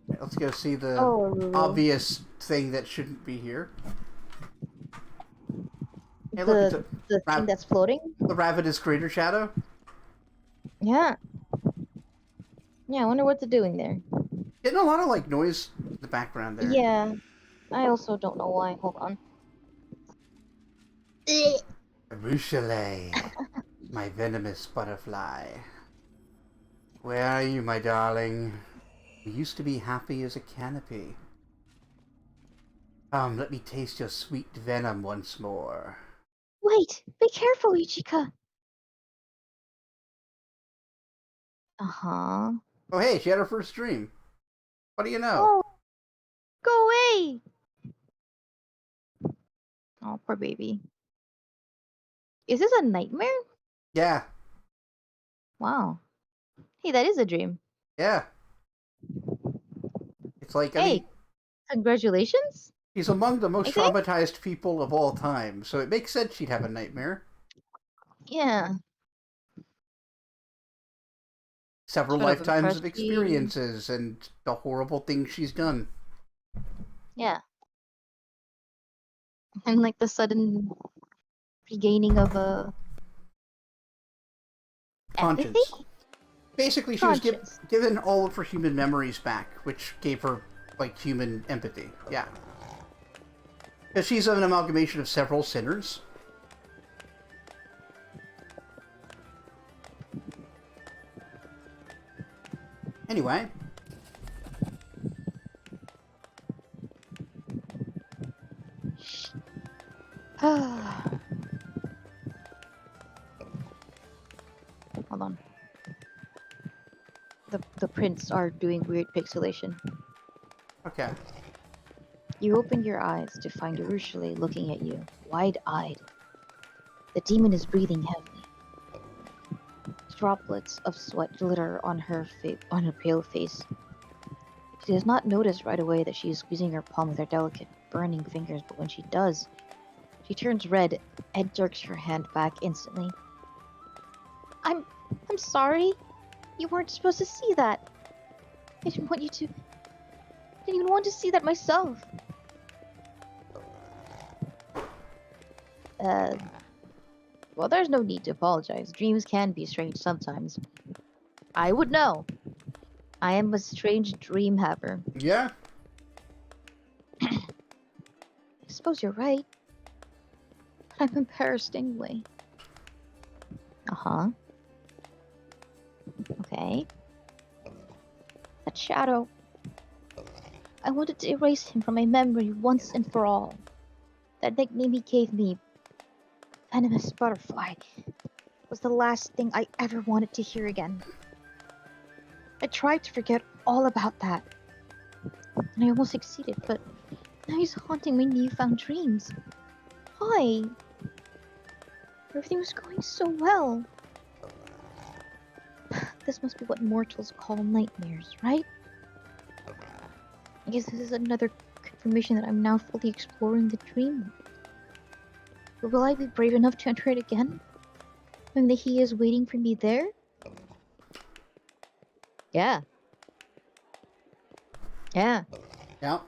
Right, let's go see the obvious thing that shouldn't be here. Hey, look, it's the thing that's floating? The ravenous crater shadow? Yeah. Yeah, I wonder what they're doing there. Getting a lot of, like, noise in the background there. Yeah. I also don't know why. Hold on. Rushale, my venomous butterfly. Where are you, my darling? You used to be happy as a canopy. Come, let me taste your sweet venom once more. Wait! Be careful, Ichika! Uh-huh. Oh, hey, she had her first dream. What do you know? Oh! Go away! Oh, poor baby. Is this a nightmare? Yeah. Wow. Hey, that is a dream. Yeah. It's like, I Hey, mean, congratulations? she's among the most I think- traumatized people of all time, so it makes sense she'd have a nightmare. Yeah. Several Shut up, lifetimes of Krusty. experiences and the horrible things she's done. Yeah. And like the sudden regaining of a Conscience. empathy? Basically, she was Conscience. given all of her human memories back, which gave her, like, human empathy. Yeah. Because she's an amalgamation of several sinners. Anyway. Hold on. The prints are doing weird pixelation. Okay. You open your eyes to find Urushale looking at you, wide-eyed. The demon is breathing heavily. Droplets of sweat glitter on her pale face. She does not notice right away that she is squeezing her palm with her delicate, burning fingers, but when she does, she turns red and jerks her hand back instantly. I'm sorry. You weren't supposed to see that. I didn't want you to. I didn't even want to see that myself. Well, there's no need to apologize. Dreams can be strange sometimes. I would know. I am a strange dream haver. Yeah. I suppose you're right. But I'm embarrassed anyway. Uh-huh. Okay. That shadow. I wanted to erase him from my memory once and for all. That nickname he gave me, Venomous Butterfly, was the last thing I ever wanted to hear again. I tried to forget all about that. And I almost succeeded, but now he's haunting my newfound dreams. Why? Everything was going so well. This must be what mortals call nightmares, right? I guess this is another confirmation that I'm now fully exploring the dream world. But will I be brave enough to enter it again? Knowing that he is waiting for me there? Yeah. Yeah. Yeah.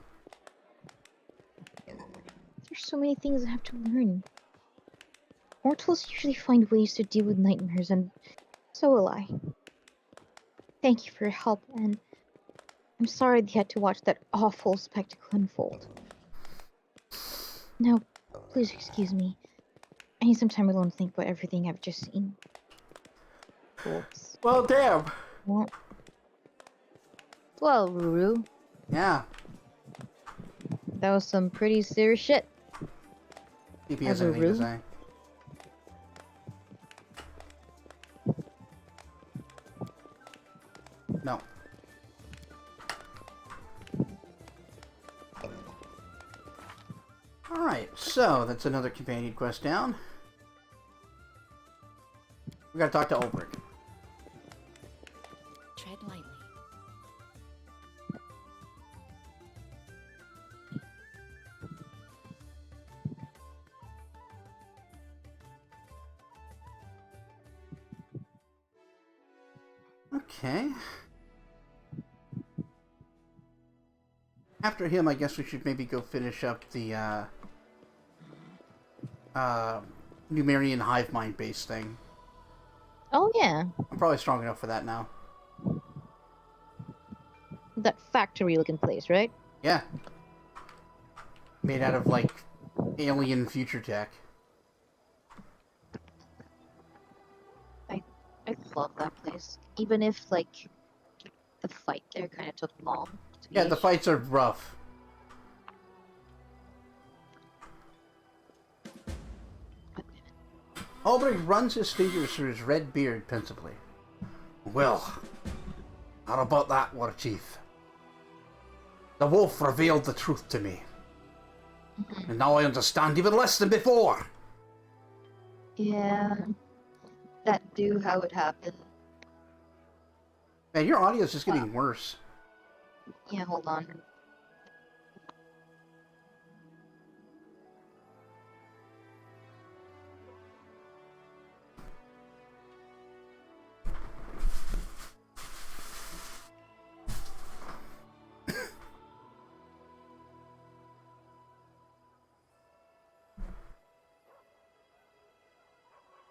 There's so many things I have to learn. Mortals usually find ways to deal with nightmares, and so will I. Thank you for your help, and I'm sorry they had to watch that awful spectacle unfold. Now, please excuse me. I need some time alone to think about everything I've just seen. Oops. Well, damn. Well, Ruru, Yeah. that was some pretty serious shit. See if he has anything to Ruru? say. No. Alright, so that's another companion quest down. We gotta talk to Ulbrich. Tread lightly. Okay. After him, I guess we should maybe go finish up the, Numerian hive mind base thing. Oh yeah, I'm probably strong enough for that now. that factory-looking place, right? Yeah. Made out of, like, alien future tech. I love that place. Even if, like, the fight there kind of took long. To Yeah, the gauge. fights are rough. Ulbrich runs his fingers through his red beard pensively. Well, how about that, War Chief? The wolf revealed the truth to me. And now I understand even less than before. Yeah, that do how it happened. Man, your audio's just getting worse. Yeah, hold on.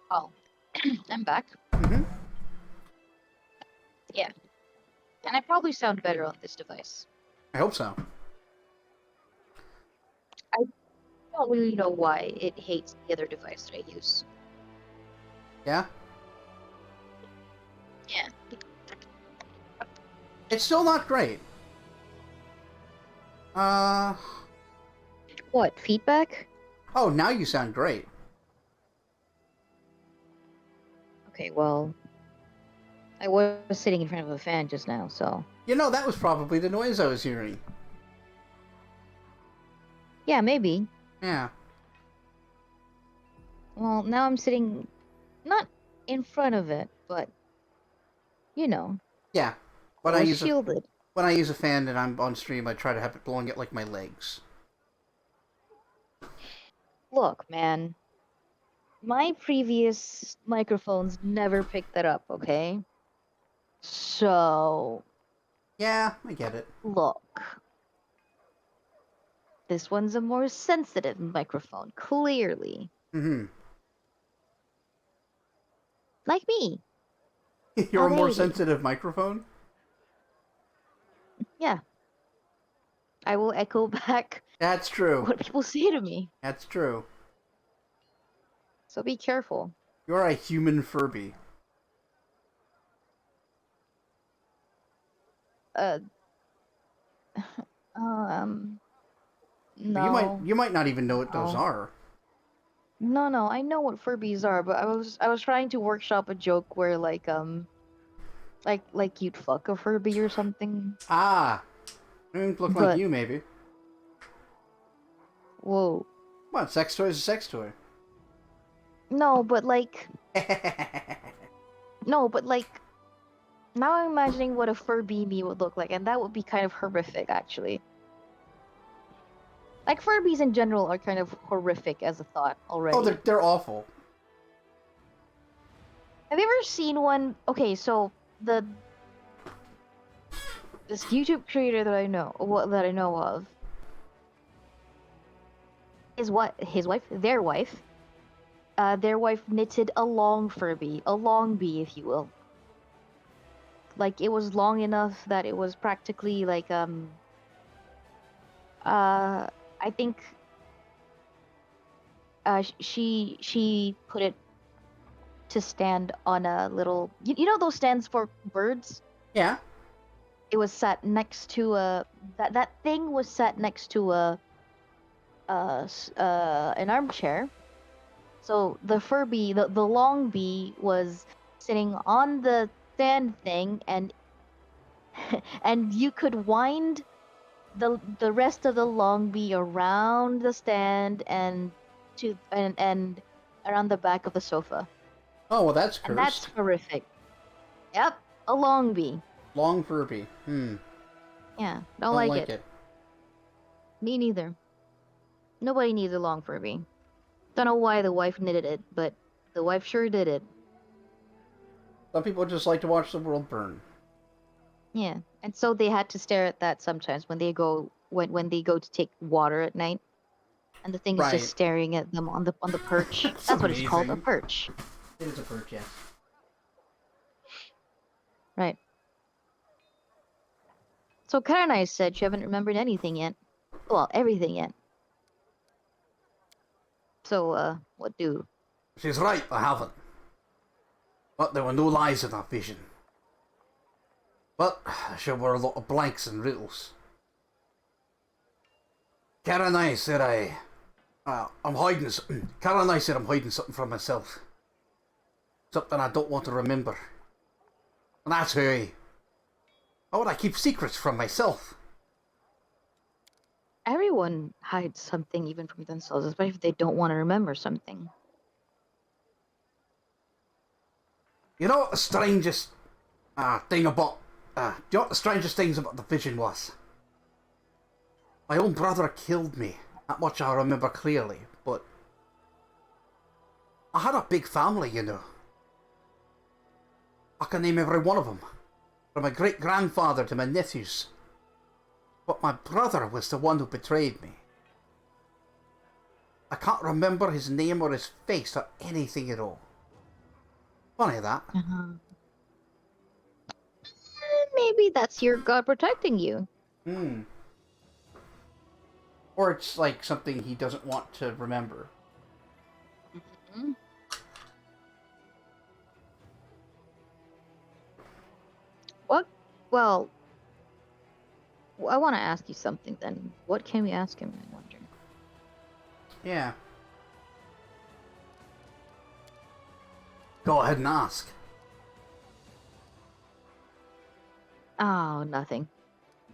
Oh, I'm back. Mm-hmm. Yeah, and I probably sound better on this device. I hope so. I don't really know why it hates the other device that I use. Yeah? Yeah. It's still not great. What, feedback? Oh, now you sound great. Okay, well, I was sitting in front of a fan just now, so... You know, that was probably the noise I was hearing. Yeah, maybe. Yeah. Well, now I'm sitting... not in front of it, but... you know, Yeah. When I I was use shielded. when I use a fan and I'm on stream, I try to have it blowing it like my legs. Look, man. My previous microphones never picked that up, okay? So, Yeah, I get it. look. This one's a more sensitive microphone, clearly. Mm-hmm. Like me. You're a more maybe. sensitive microphone? Yeah. I will echo back That's true. what people say to me. That's true. So be careful. You're a human Furby. Uh, um, But no. you might not even know what those No. are. No, I know what Furbies are, but I was trying to workshop a joke where like you'd fuck a Furby or something. Ah, look like But you maybe. whoa. Come on, sex toy is a sex toy. No, but like no, but like now I'm imagining what a Furby me would look like, and that would be kind of horrific actually. Like Furbies in general are kind of horrific as a thought already. Oh, they're awful. Have you ever seen one? Okay, so this YouTube creator that I know, of, their wife knitted a long Furby, a long bee, if you will. Like it was long enough that it was practically like I think she put it to stand on a little, you know those stands for birds. Yeah. It was sat next to a that thing was sat next to an armchair. So the Furby, the long bee, was sitting on the stand thing, and and you could wind the rest of the long bee around the stand and around the back of the sofa. Oh, well, that's And that's cursed. horrific. Yep, a long bee. Long Furby. Yeah, don't Don't like like it. it. Me neither. Nobody needs a long Furby. Don't know why the wife knitted it, but the wife sure did it. Some people just like to watch the world burn. Yeah, and so they had to stare at that sometimes when they go to take water at night, and the thing is just Right. staring at them on the perch. That's That's what it's called, a amazing. perch. It is a perch, yes. Right. So Karanai said you haven't remembered anything yet. Well, everything yet. So, what do? She's right, I haven't. But there were no lies in that vision. But there were a lot of blanks and riddles. Karen I said I'm hiding something. Karen I said I'm hiding something from myself. Something I don't want to remember. And that's how would I keep secrets from myself? Everyone hides something even from themselves, especially if they don't want to remember something. You know what the strangest thing about... do you know what the strangest things about the vision was? My own brother killed me. That much I remember clearly, but... I had a big family, you know. I can name every one of them. From my great-grandfather to my nephews. But my brother was the one who betrayed me. I can't remember his name or his face or anything at all. Funny that. Maybe that's your God protecting you. Or it's like something he doesn't want to remember. What? Well, I want to ask you something then. What can we ask him, I wonder? Yeah. Go ahead and ask. Oh, nothing.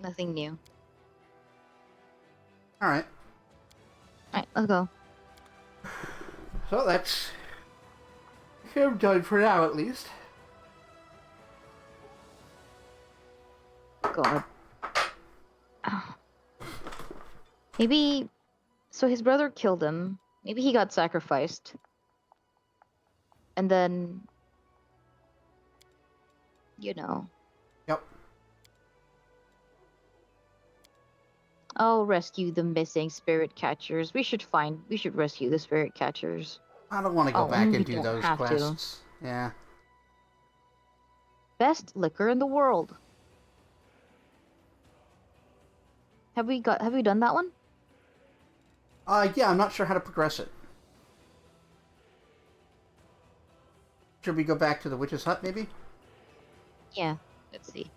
Nothing new. Alright. Alright, let's go. So that's him done for now, at least. God. Oh. Maybe... So his brother killed him. Maybe he got sacrificed. And then... You know. Yep. I'll rescue the missing spirit catchers. We should rescue the spirit catchers. I don't want to go back we and do don't those have to. quests. Yeah. best liquor in the world. Have we done that one? Yeah, I'm not sure how to progress it. Should we go back to the witch's hut, maybe? Yeah. Let's see.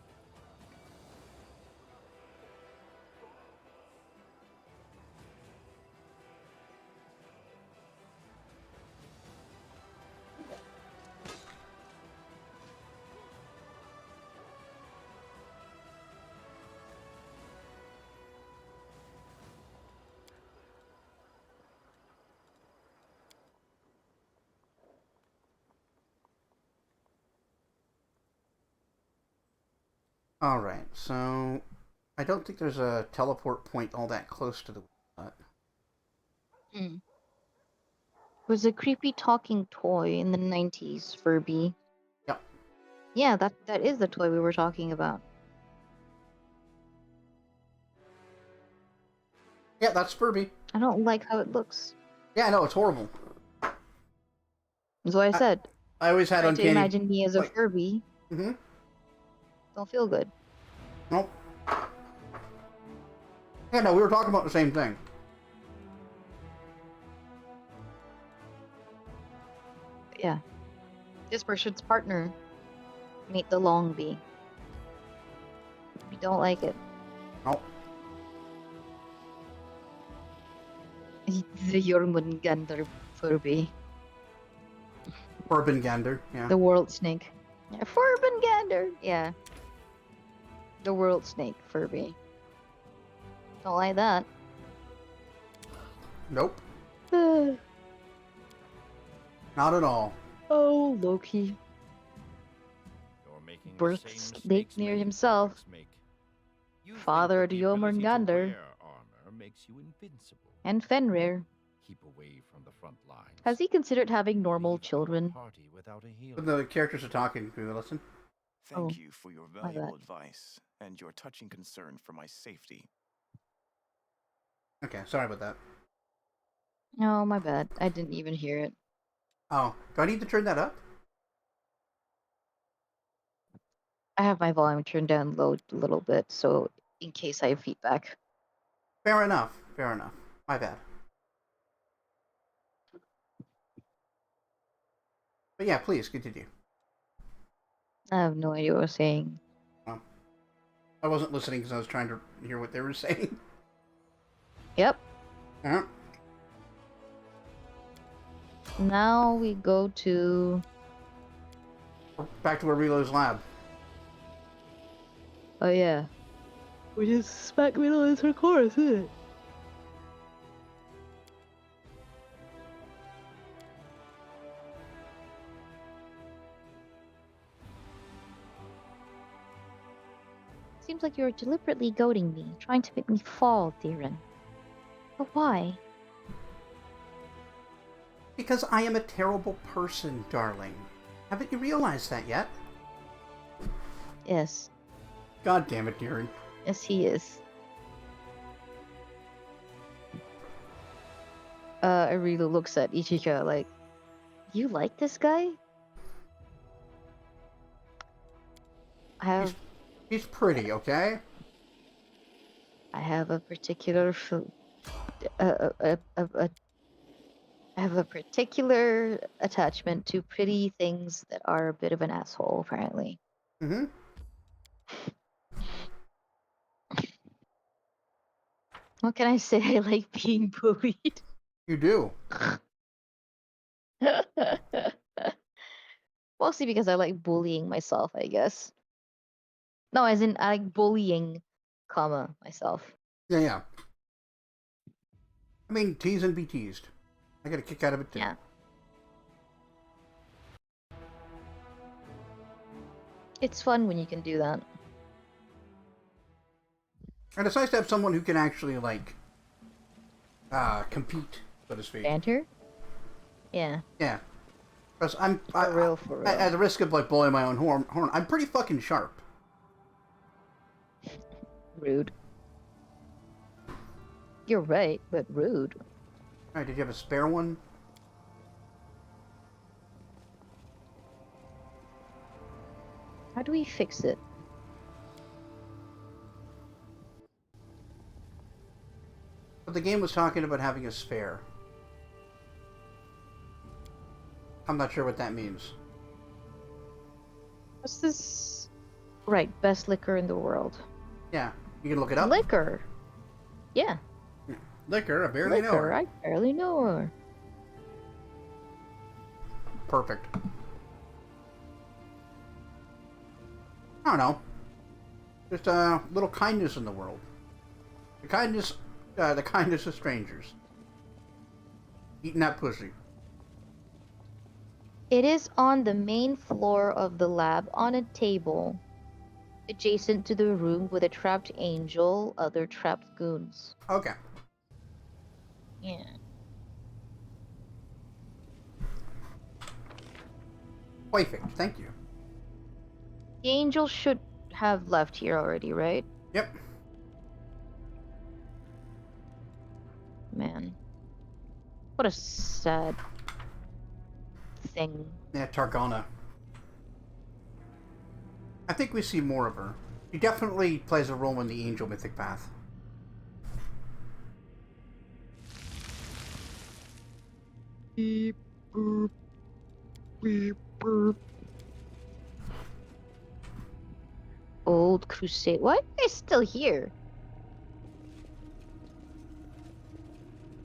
Alright, so... I don't think there's a teleport point all that close to the witch's hut. Hmm. Was a creepy talking toy in the 90s, Furby. Yep. Yeah, that is the toy we were talking about. Yeah, that's Furby. I don't like how it looks. Yeah, no, it's horrible. That's what I said. I always had Trying to uncanny... imagine me as a like... Furby. Mm-hmm. Don't feel good. Nope. Yeah, no, we were talking about the same thing. Yeah. This person's partner. Meet the Longbee. We don't like it. Nope. The Jormungandr Furby. Gander, yeah. The world snake. Yeah, Furbengander. Yeah. The world snake Furby. Don't like that. Nope. Not at all. Oh, Loki. You're making the Birthed same snake mistakes near many himself. others make. You think Father that to the ability to Jormungandr. wear armor makes you invincible. And Fenrir. Keep away from the front lines. Has he considered having normal Leave your children? party without a healer. When the characters are talking, can we listen? Oh, Thank you for your my valuable bad. advice and your touching concern for my safety. Okay, sorry about that. No, my bad. I didn't even hear it. Oh, do I need to turn that up? I have my volume turned down low a little bit, so in case I have feedback. Fair enough. Fair enough. My bad. But yeah, please continue. I have no idea what I was saying. Oh. I wasn't listening because I was trying to hear what they were saying. Yep. Uh-huh. Now we go to... Back to Aurelo's lab. Oh yeah. Which is smack middle is her course, isn't it? Seems like you're deliberately goading me, trying to make me fall, Theron. But why? Because I am a terrible person, darling. Haven't you realized that yet? Yes. God damn it, Darren. Yes, he is. Arilo looks at Ichika like, you like this guy? I have He's pretty, okay? I have a particular I have a particular attachment to pretty things that are a bit of an asshole, apparently. Mm-hmm. What can I say? I like being bullied. You do. Mostly because I like bullying myself, I guess. No, as in I like bullying, myself. Yeah, yeah. I mean, tease and be teased. I get a kick out of it too. Yeah. It's fun when you can do that. And it's nice to have someone who can actually, like, compete, so to speak. Banter? Yeah. Yeah. Because I'm... For real. At the risk of, like, blowing my own horn, I'm pretty fucking sharp. Rude. You're right, but rude. Alright, did you have a spare one? How do we fix it? But the game was talking about having a spare. I'm not sure what that means. What's this? Right, best liquor in the world. Yeah, you can look it up. Liquor. Yeah. Liquor, I barely know Liquor. her. I barely know her. Perfect. I don't know. Just a little kindness in the world. The kindness of strangers. Eating that pussy. It is on the main floor of the lab on a table, adjacent to the room with a trapped angel, other trapped goons. Okay. Yeah. Perfect. Thank you. The angel should have left here already, right? Yep. Man. What a sad thing. Yeah, Targona. I think we see more of her. She definitely plays a role in the Angel Mythic Path. Beep, boop. Beep, boop. Old Crusade. Why are you guys still here?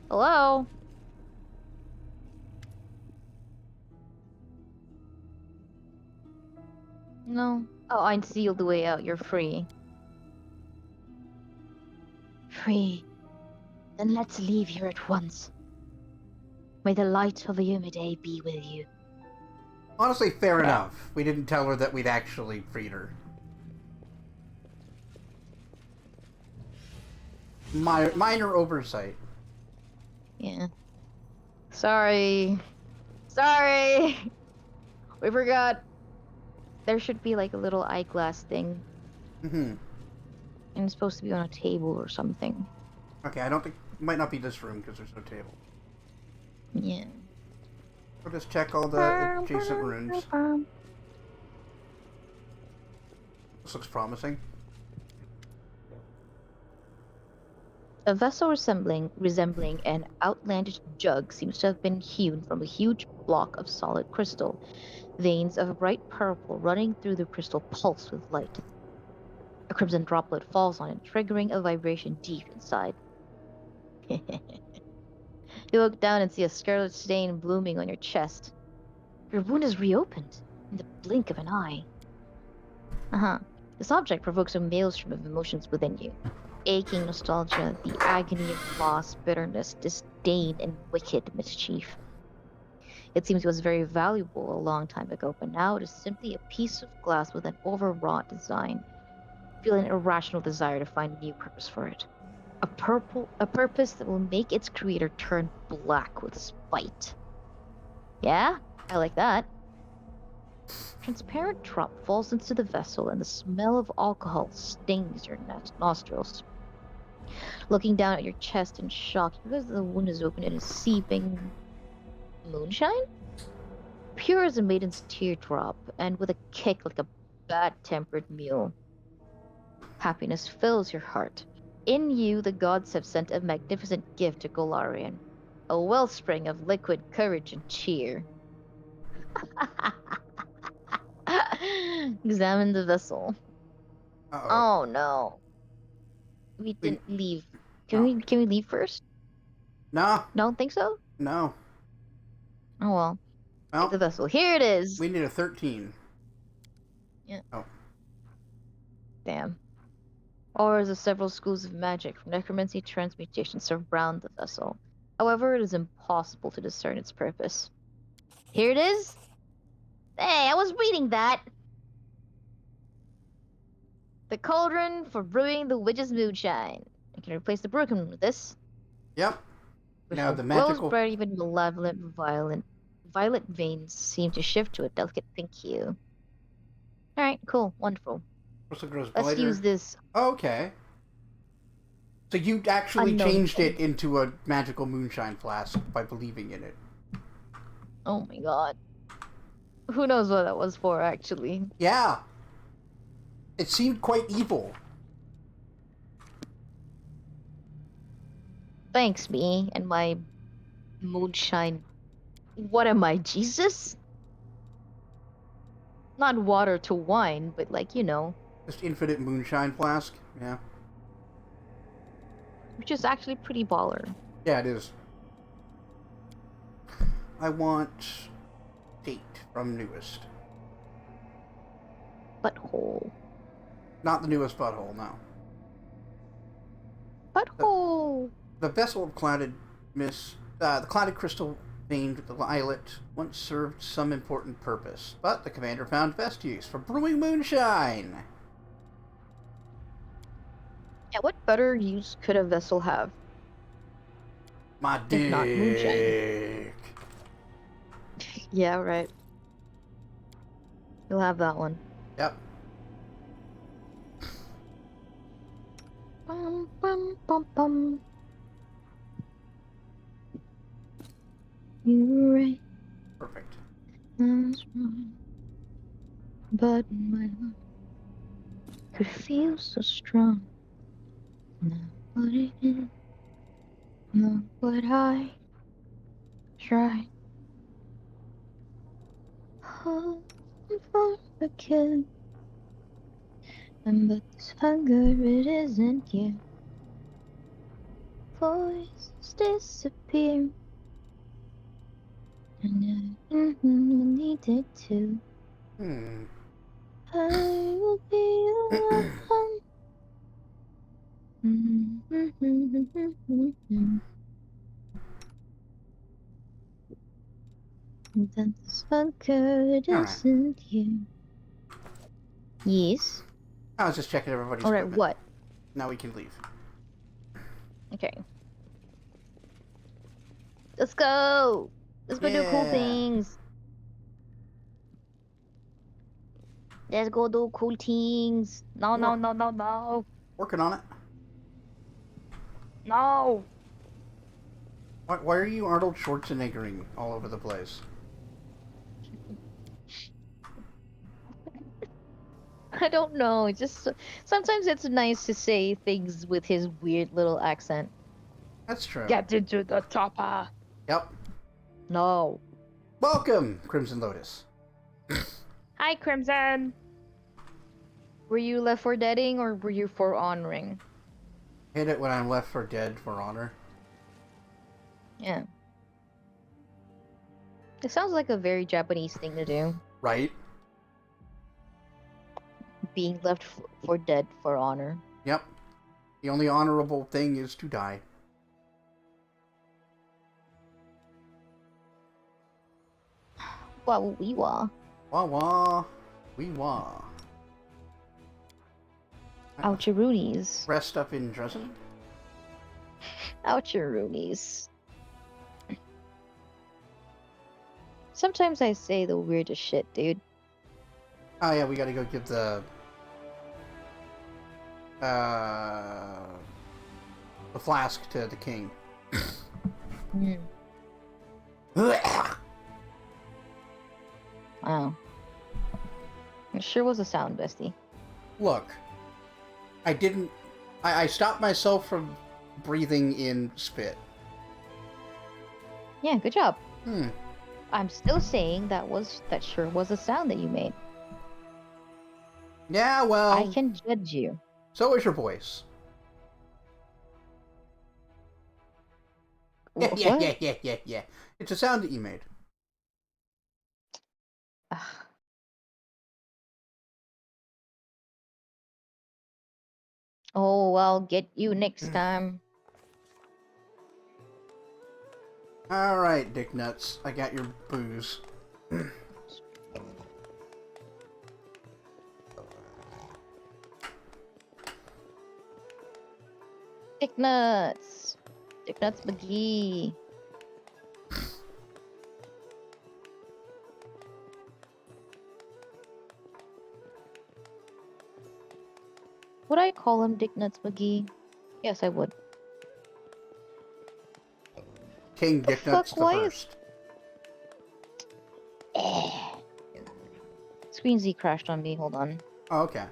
Hello? No. Oh, I sealed the way out. You're free. Free. Then let's leave here at once. May the light of Ayumide be with you. Honestly, fair enough. We didn't tell her that we'd actually freed her. Minor oversight. Yeah. Sorry. Sorry! We forgot. There should be like a little eyeglass thing. Mm-hmm. And it's supposed to be on a table or something. Okay, I don't think... It might not be this room because there's no table. Yeah. We'll just check all the adjacent rooms. This looks promising. A vessel resembling an outlandish jug seems to have been hewn from a huge block of solid crystal. Veins of bright purple running through the crystal pulse with light. A crimson droplet falls on it, triggering a vibration deep inside. You look down and see a scarlet stain blooming on your chest. Your wound is reopened in the blink of an eye. This object provokes a maelstrom of emotions within you. Aching nostalgia, the agony of loss, bitterness, disdain, and wicked mischief. It seems it was very valuable a long time ago, but now it is simply a piece of glass with an overwrought design. Feel an irrational desire to find a new purpose for it. A purpose that will make its creator turn black with spite. Yeah? I like that. Transparent drop falls into the vessel and the smell of alcohol stings your nostrils. Looking down at your chest in shock, you realize the wound is open and is seeping moonshine? Pure as a maiden's teardrop, and with a kick like a bad-tempered mule. Happiness fills your heart. In you, the gods have sent a magnificent gift to Golarion. A wellspring of liquid courage and cheer. Examine the vessel. Uh-oh. Oh no. We didn't leave. No. Can we leave first? No. Don't think so? No. Oh well. Well, Take the vessel. Here it is. we need a 13. Yeah. Oh. Damn. Auras of several schools of magic, from necromancy to transmutation, surround the vessel. However, it is impossible to discern its purpose. Here it is. Hey, I was reading that. The cauldron for brewing the witch's moonshine. I can replace the broken with this. Yep. Which Now will the glow magical... bright, even malevolent, violet veins seem to shift to a delicate pink hue. Alright, cool, wonderful. What's the gross Let's blighter? use this. Okay. So you actually Unknown changed thing. it into a magical moonshine flask by believing in it. Oh my god. Who knows what that was for, actually. Yeah. It seemed quite evil. Thanks, me and my moonshine. What am I, Jesus? Not water to wine, but like, you know, Just infinite moonshine flask. Yeah. which is actually pretty baller. Yeah, it is. I want date from newest. Butthole. Not the newest butthole, no. Butthole! The vessel of clouded the clouded crystal veined violet once served some important purpose, but the commander found best use for brewing moonshine. Yeah, what better use could a vessel have? My If dick. not moonshine. Yeah, right. You'll have that one. Yep. Bum, bum, bum, bum. You were right, Perfect. I was wrong. But my love could feel so strong. Not what it is, not what I tried. Hoping for a kiss, and but this hunger it isn't here. Voices disappear, and I needed to. I will be alone. That this hunger it All right. isn't here. Yes. I was just checking everybody's All right. equipment. What? Now we can leave. Okay. Let's go. Let's go do cool Yeah. things. Let's go do cool things. No, no, no, no, no. Working on it. No. Why are you Arnold Schwarzeneggering all over the place? I don't know. It's just sometimes it's nice to say things with his weird little accent. That's true. Get into the chopper. Yep. No. Welcome, Crimson Lotus. Hi, Crimson. Were you left for deading or were you for honoring? Hit it when I'm left for dead for honor. Yeah. It sounds like a very Japanese thing to do. Right? Being left for dead for honor. Yep. The only honorable thing is to die. Wow, wee wah. Wah wah. Wee wah. Oucharoonies. Rest up in Dresden? Oucharoonies. Sometimes I say the weirdest shit, dude. Oh yeah, we gotta go give the flask to the king. Mm. Wow. It sure was a sound, bestie. Look, I stopped myself from breathing in spit. Yeah, good job. Hmm. I'm still saying that sure was a sound that you made. Yeah, well, I can judge you. so is your voice. What? Yeah. It's a sound that you made. Ugh. Oh, I'll get you next time. Alright, Dick Nuts. I got your booze. Dick Nuts. Dick Nuts McGee. Would I call him Dick Nuts McGee? Yes, I would. King Dick fuck, Nuts the why is- first. Screen Z crashed on me. Hold on. Oh, okay.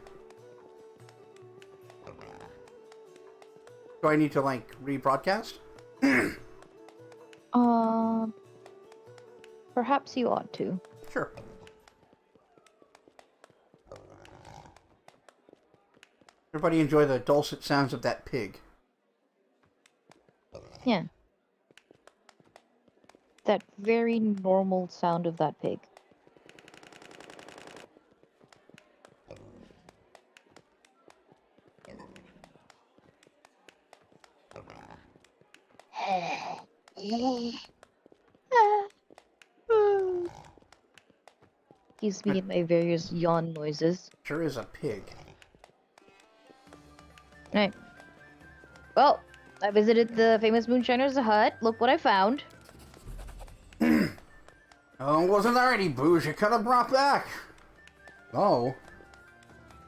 Do I need to, like, rebroadcast? Perhaps you ought to. Sure. Everybody enjoy the dulcet sounds of that pig. Yeah. That very normal sound of that pig. Excuse me and my various yawn noises. Sure is a pig. Right. Well, I visited the famous Moonshiner's hut. Look what I found. Oh, wasn't there any booze you could have brought back? Oh.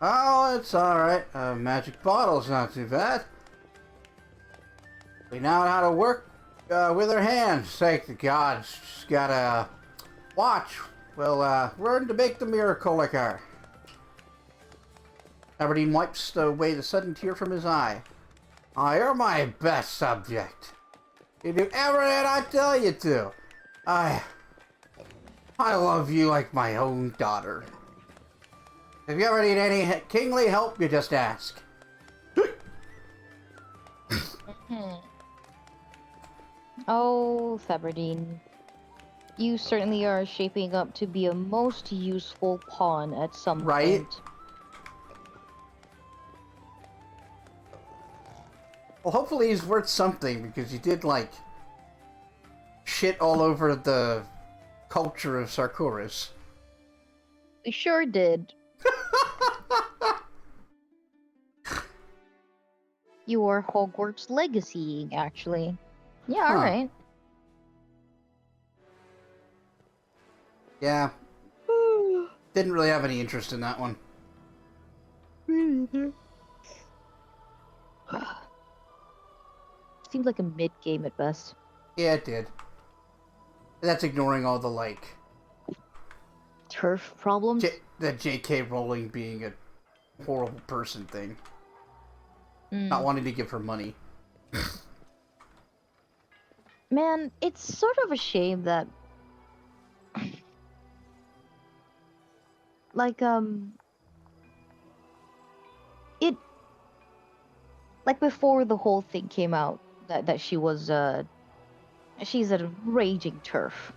Oh, it's alright. A magic bottle's not too bad. We now know how to work with our hands. Thank the gods. Just gotta watch. We'll learn to make the miracle liquor. Aberdeen wipes away the sudden tear from his eye. Oh, you're my best subject. You do everything I tell you to. I love you like my own daughter. If you ever need any kingly help, you just ask. Oh, Theberdine. You certainly are shaping up to be a most useful pawn at some Right? point. Well, hopefully he's worth something, because he did, like, shit all over the culture of Sarkoris. We sure did. You are Hogwarts legacy, actually. Yeah, Huh. alright. Yeah. Didn't really have any interest in that one. Seems like a mid-game at best. Yeah, it did. That's ignoring all the, like, Turf problems? the J.K. Rowling being a horrible person thing. Mm. Not wanting to give her money. Man, it's sort of a shame that... like, it... like, before the whole thing came out, that she was, she's a raging turf.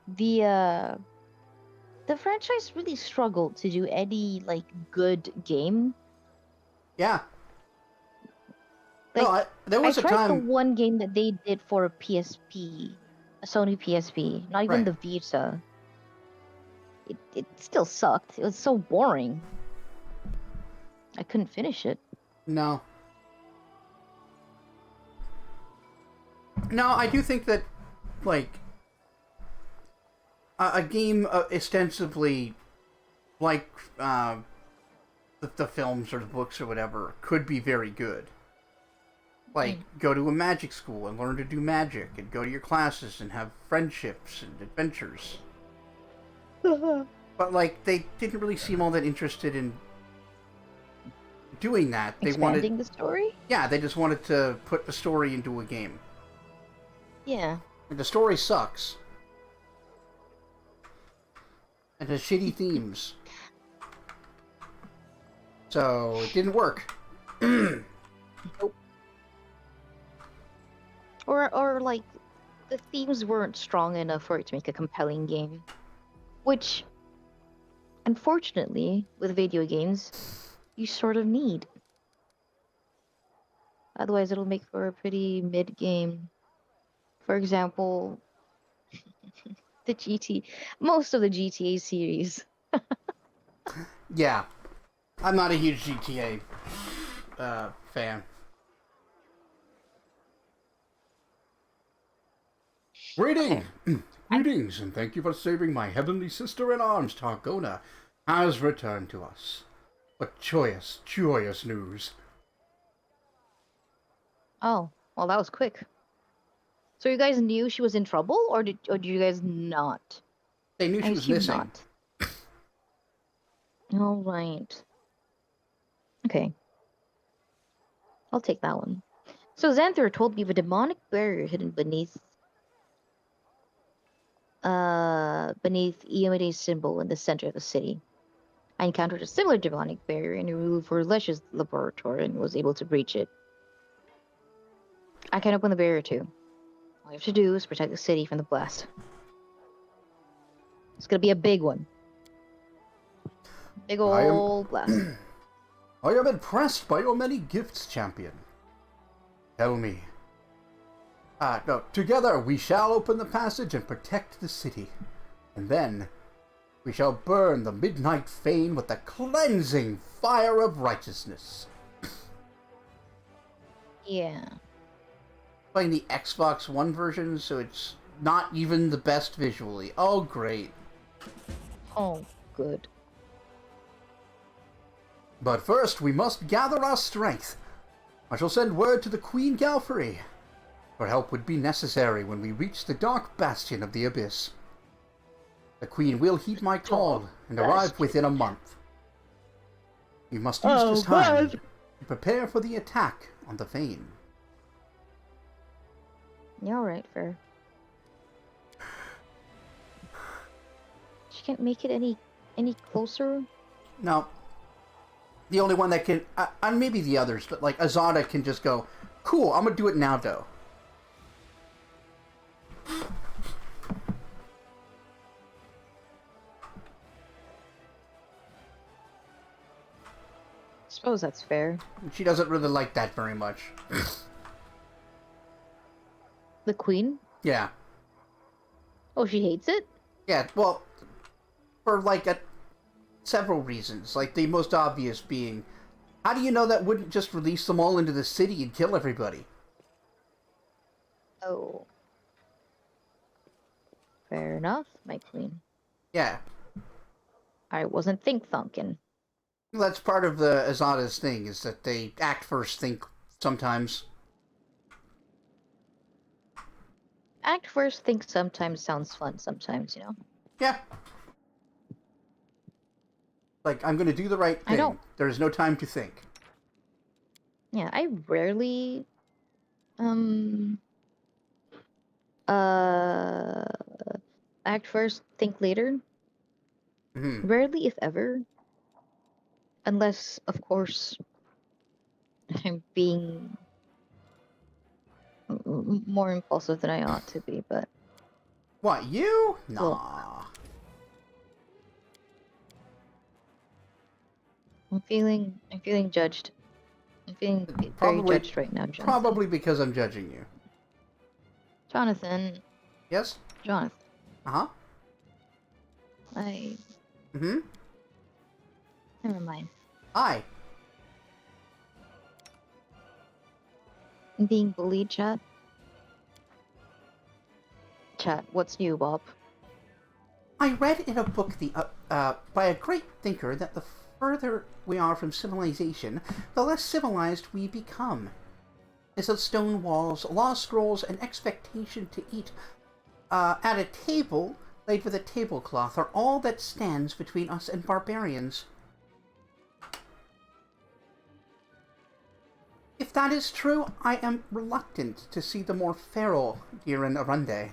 The franchise really struggled to do any, like, good game. Yeah. Like, No, there was I a tried the time... one game that they did for a PSP, a Sony PSP, not even Right. the Vita. It still sucked. It was so boring. I couldn't finish it. No. No, I do think that, like, a game ostensibly like the films or the books or whatever could be very good. Like, go to a magic school and learn to do magic, and go to your classes and have friendships and adventures. But, like, they didn't really seem all that interested in doing that. They Expanding the story? Yeah, they just wanted to put the story into a game. Yeah. And the story sucks. And has shitty themes. So, it didn't work. Nope. Or like, the themes weren't strong enough for it to make a compelling game. Which, unfortunately, with video games, you sort of need. Otherwise, it'll make for a pretty mid-game. For example, most of the GTA series. Yeah. I'm not a huge GTA fan. Greetings, and thank you for saving my heavenly sister-in-arms. Targona has returned to us. What joyous, joyous news. Oh, well, that was quick. So you guys knew she was in trouble, or did you guys not? They knew she was assume missing. not. All right. Okay. I'll take that one. So Xanther told me of a demonic barrier hidden beneath Iomede's symbol in the center of the city. I encountered a similar demonic barrier in a room for Lesh's laboratory and was able to breach it. I can open the barrier too. All you have to do is protect the city from the blast. It's gonna be a big one. Big I am- old blast. I am impressed by your many gifts, champion. Tell me. No, together we shall open the passage and protect the city. And then we shall burn the midnight fane with the cleansing fire of righteousness. Yeah. Playing the Xbox One version, so it's not even the best visually. Oh, great. Oh, good. But first, we must gather our strength. I shall send word to the Queen Galfrey. Her help would be necessary when we reach the dark bastion of the Abyss. The Queen will heed my call and arrive within a month. We must use this time to prepare for the attack on the Fane. Yeah, alright, fair. She can't make it any closer? No. The only one that can, and maybe the others, but like Azada can just go, cool, I'm gonna do it now, though. Suppose that's fair. She doesn't really like that very much. The queen? Yeah. Oh, she hates it? Yeah, well, for like several reasons. Like the most obvious being, how do you know that wouldn't just release them all into the city and kill everybody? Oh. Fair enough, my queen. Yeah. I wasn't think-thunking. That's part of the Azada's thing, is that they act first, think sometimes. Act first, think sometimes sounds fun sometimes, you know? Yeah. Like, I'm gonna do the right thing. I don't. There's no time to think. Yeah, I rarely, act first, think later. Mm-hmm. Rarely, if ever. Unless, of course, I'm being more impulsive than I ought to be, but What, you? Well, Nah. I'm feeling judged. I'm feeling very Probably- judged right now, Jonathan. Probably because I'm judging you. Jonathan, Yes? Jonathan, Uh-huh. Mm-hmm. never mind. Hi. I'm being bullied, chat. Chat, what's new, Bob? I read in a book by a great thinker that the further we are from civilization, the less civilized we become. As of stone walls, law scrolls, and expectation to eat at a table laid with a tablecloth are all that stands between us and barbarians. If that is true, I am reluctant to see the more feral Diran Arunde.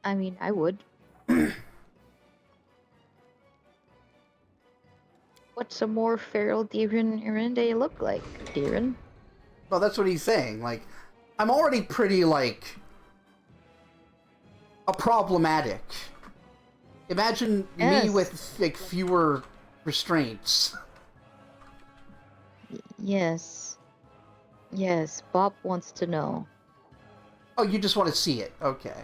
I mean, I would. What's a more feral Diran Irinde look like, Diran? Well, that's what he's saying. Like, I'm already pretty, like, a problematic. Imagine me Yes. with, like, fewer restraints. Yes. Yes, Bob wants to know. Oh, you just want to see it. Okay.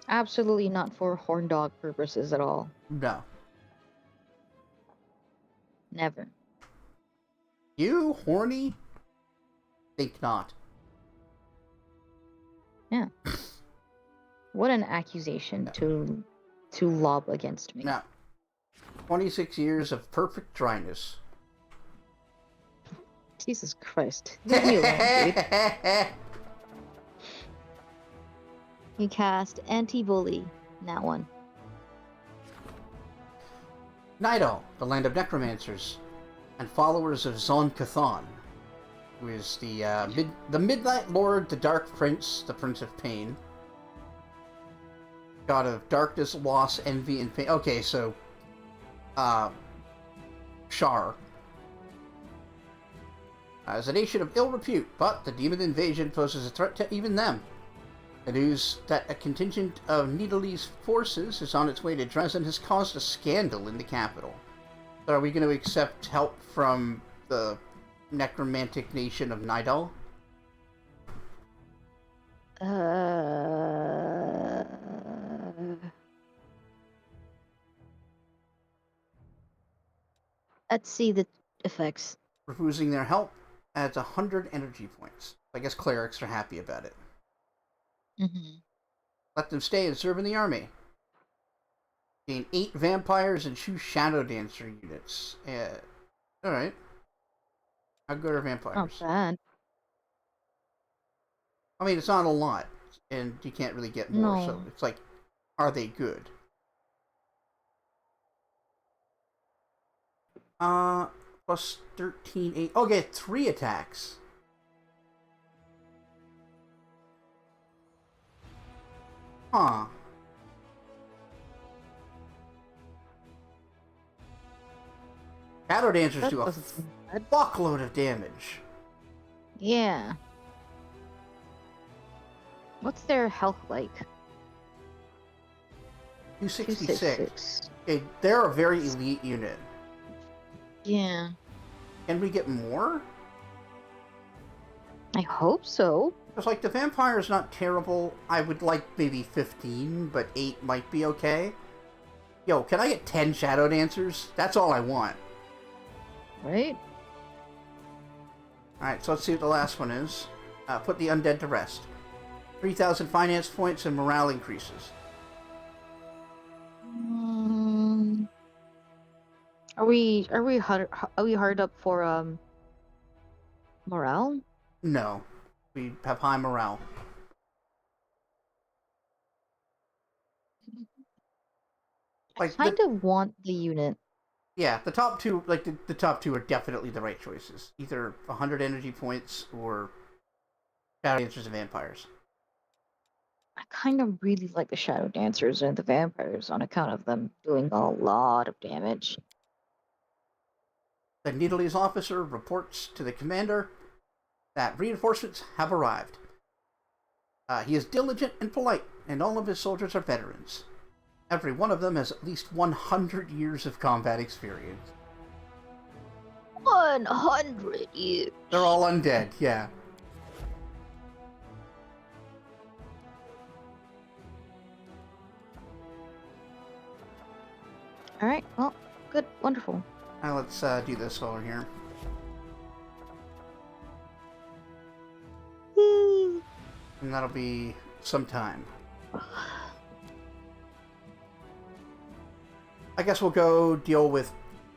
Absolutely not for horn dog purposes at all. No. Never. You, horny? Think not. Yeah. What an accusation to lob against me. No. 26 years of perfect dryness. Jesus Christ. Leave me alone, dude. You cast anti-bully. That one. Nidal, the land of necromancers, and followers of Zon Cathon, who is the Midnight Lord, the Dark Prince, the Prince of Pain, god of darkness, loss, envy, and pain. Okay, so, Shar. As a nation of ill repute, but the demon invasion poses a threat to even them. The news that a contingent of Nidalee forces is on its way to Dresden has caused a scandal in the capital. So are we going to accept help from the necromantic nation of Nidal? Let's see the effects. Refusing their help adds 100 energy points. I guess clerics are happy about it. Mm-hmm. Let them stay and serve in the army. Gain 8 vampires and 2 shadow dancer units. Alright. How good are vampires? Not bad. I mean, it's not a lot, and you can't really get more, No. so it's like, are they good? Plus 13, 8. Oh, get 3 attacks. Huh. Shadow Dancers do a fuckload of damage. Yeah. What's their health like? 266. Okay, they're a very elite unit. Yeah. Can we get more? I hope so. Because, like, the vampire's not terrible. I would like maybe 15, but 8 might be okay. Yo, can I get 10 Shadow Dancers? That's all I want. Right? Alright, so let's see what the last one is. Put the undead to rest. 3,000 finance points and morale increases. Are we hard up for morale? No. We have high morale. Like, I kind of want the unit. Yeah, the top two, like, the top two are definitely the right choices. Either 100 energy points or Shadow Dancers and Vampires. I kind of really like the Shadow Dancers and the Vampires on account of them doing a lot of damage. The Nidalee's officer reports to the commander that reinforcements have arrived. He is diligent and polite, and all of his soldiers are veterans. Every one of them has at least 100 years of combat experience. 100 years. They're all undead, yeah. Alright, well, good, wonderful. Now let's do this while we're here. And that'll be some time. I guess we'll go deal with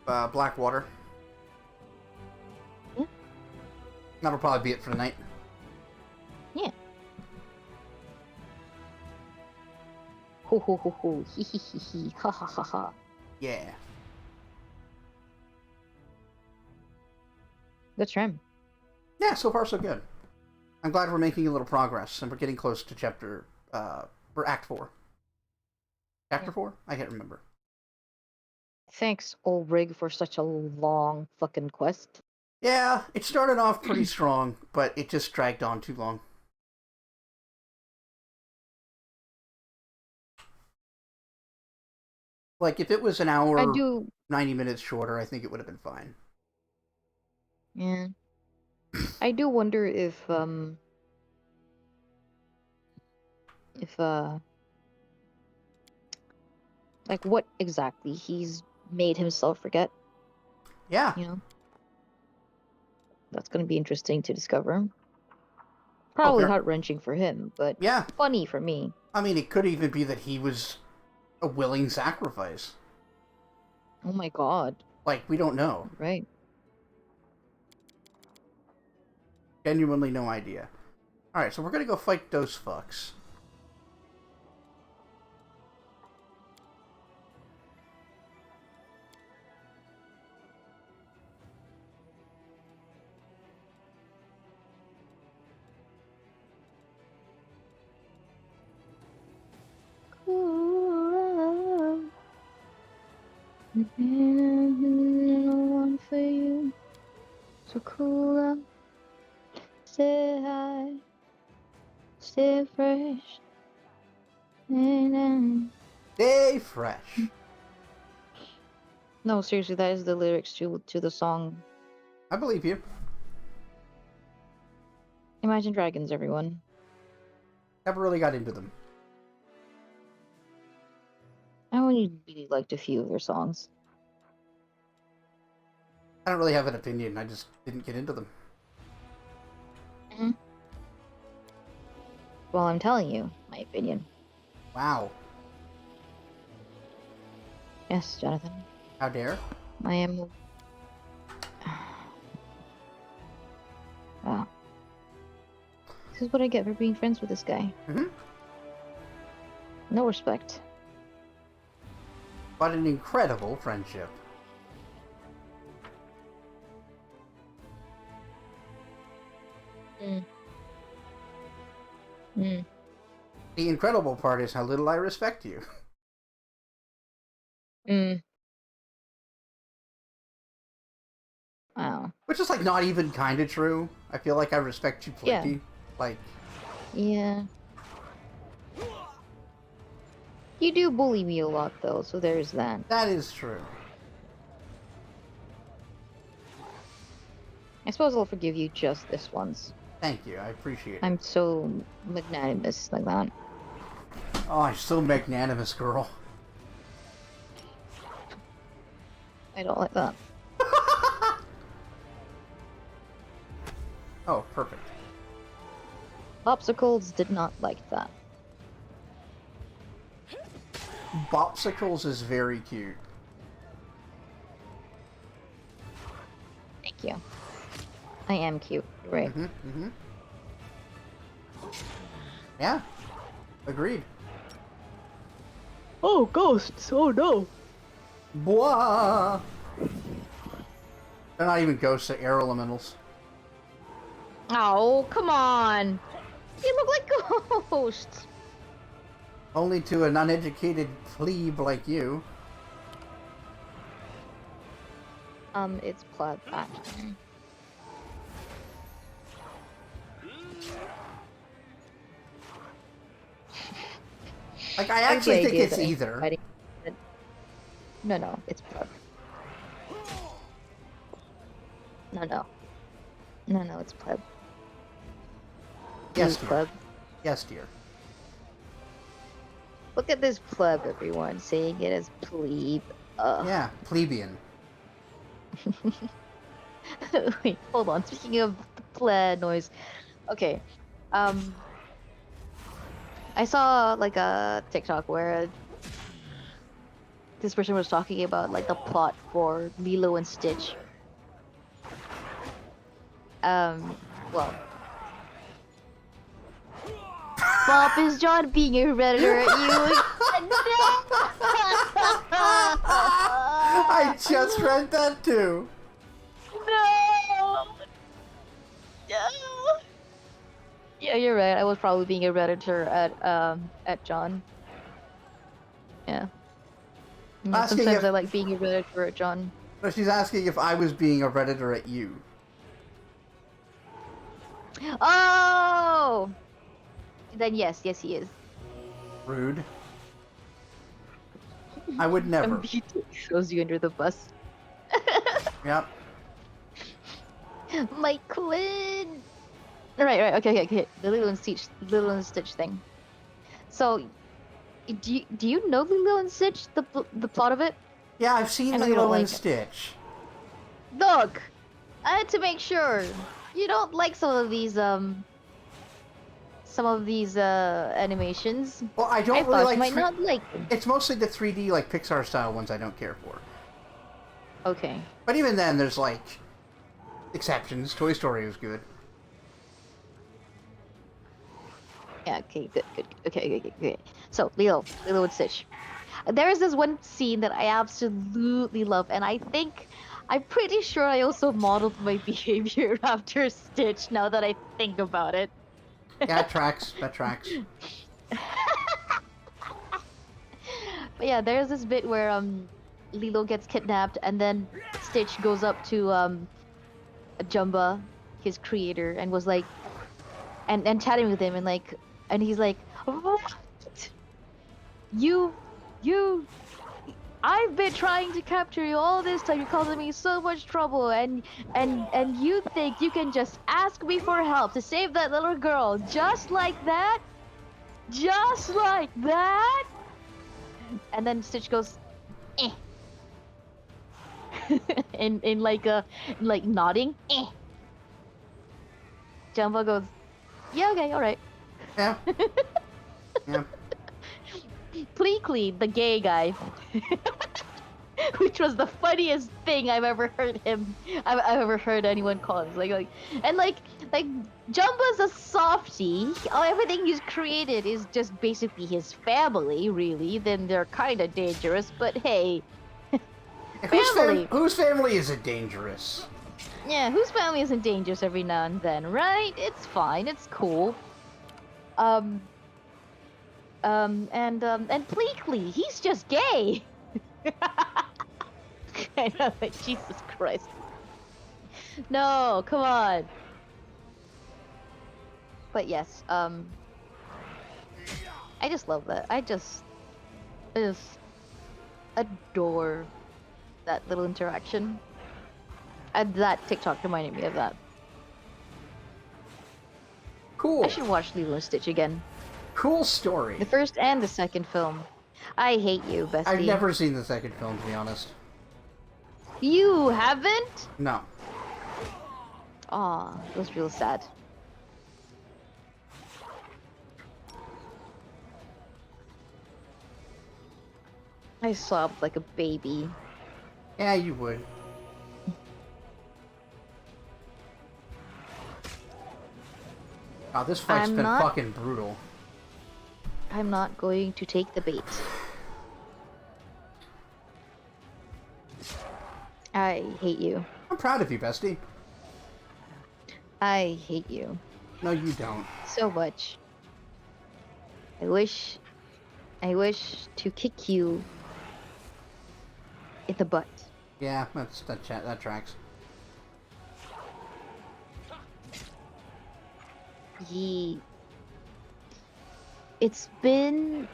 Blackwater. Yeah. That'll probably be it for the night. Yeah. Ho ho ho ho, hee hee hee hee, ha ha ha ha. Yeah. Good trim. Yeah, so far so good. I'm glad we're making a little progress, and we're getting close to chapter, or Act 4. Chapter 4? I can't remember. Thanks, Ulrig, for such a long fucking quest. Yeah, it started off pretty strong, but it just dragged on too long. Like, if it was an hour, 90 minutes shorter, I think it would have been fine. Yeah. I do wonder if like what exactly he's made himself forget. Yeah. You know? That's gonna be interesting to discover. Probably heart-wrenching for him, but yeah, funny for me. I mean, it could even be that he was a willing sacrifice. Oh my god. Like, we don't know. Right. Genuinely no idea. Alright, so we're gonna go fight those fucks. One for you. So cool up. Stay high. Stay fresh. Stay fresh. No, seriously, that is the lyrics to the song. I believe you. Imagine Dragons, everyone. Never really got into them. I only really liked a few of their songs. I don't really have an opinion. I just didn't get into them. Well, I'm telling you, my opinion. Wow. Yes, Jonathan. How dare? I am. Wow. This is what I get for being friends with this guy. Mm-hmm. No respect. But an incredible friendship. Mm. The incredible part is how little I respect you. Mm. Wow. Which is, like, not even kind of true. I feel like I respect you plenty. Yeah. Like... Yeah. You do bully me a lot, though, so there's that. That is true. I suppose I'll forgive you just this once. Thank you. I appreciate it. I'm so magnanimous like that. Oh, you're so magnanimous, girl. I don't like that. Oh, perfect. Popsicles did not like that. Bopsicles is very cute. Thank you. I am cute, right? Mm-hmm. Yeah. Agreed. Oh, ghosts! Oh no! Blah! They're not even ghosts, they're air elementals. Oh, come on! You look like ghosts! Only to an uneducated plebe like you. It's plaid actually. Like, I actually think it's that either. No, it's plaid. No, it's pleb. Yes, It's dear. pleb. Yes, dear. Look at this pleb, everyone, saying it as plebe. Ugh. Yeah, plebeian. Wait, hold on. Speaking of the pleb noise, okay. I saw like a TikTok where this person was talking about like the plot for Lilo and Stitch. Well, Bop Jon being a redditor at you. I just read that too. No. Yeah, you're right. I was probably being a redditor at John. Yeah. Asking Sometimes if- I like being a redditor at John. No, she's asking if I was being a redditor at you. Oh! Then yes, he is. Rude. I would never. Immediately throws you under the bus. Yep. My queen! Right, okay. The Lilo and Stitch thing. So, do you know Lilo and Stitch? The plot of it? Yeah, I've seen I know you Lilo don't and like it. Stitch. Look! I had to make sure. You don't like some of these animations. Well, I don't I really thought like. you might not like them. It's mostly the 3D, like Pixar style ones I don't care for. Okay. But even then, there's like exceptions. Toy Story was good. Yeah, okay, good. Okay. So, Lilo and Stitch. There is this one scene that I absolutely love, and I'm pretty sure I also modeled my behavior after Stitch, now that I think about it. Yeah, it tracks. That tracks. But yeah, there's this bit where Lilo gets kidnapped, and then Stitch goes up to Jumba, his creator, and was like, and chatting with him, and like, and he's like, "What? You, I've been trying to capture you all this time. You're causing me so much trouble, and you think you can just ask me for help to save that little girl just like that? Just like that?" And then Stitch goes, "Eh." in like a like nodding. Eh. Jumbo goes, "Yeah, okay, all right." Yeah. Yeah. Pleakley, the gay guy, which was the funniest thing I've ever heard him. I've ever heard anyone call him. Like Jumbo's a softie. Everything he's created is just basically his family, really. Then they're kind of dangerous, but hey, family. Whose family isn't dangerous? Yeah, whose family isn't dangerous every now and then, right? It's fine. It's cool. And Pleakley, he's just gay. I know, like, Jesus Christ. No, come on. But yes, I just love that. I just adore that little interaction. And that TikTok reminded me of that. Cool. I should watch Lilo and Stitch again. Cool story. The first and the second film. I hate you, bestie. I've never seen the second film, to be honest. You haven't? No. Aw, it was real sad. I sobbed like a baby. Yeah, you would. Oh, this fight's been fucking brutal. I'm not going to take the bait. I hate you. I'm proud of you, bestie. I hate you. No, you don't. So much. I wish to kick you in the butt. Yeah, that tracks. It's been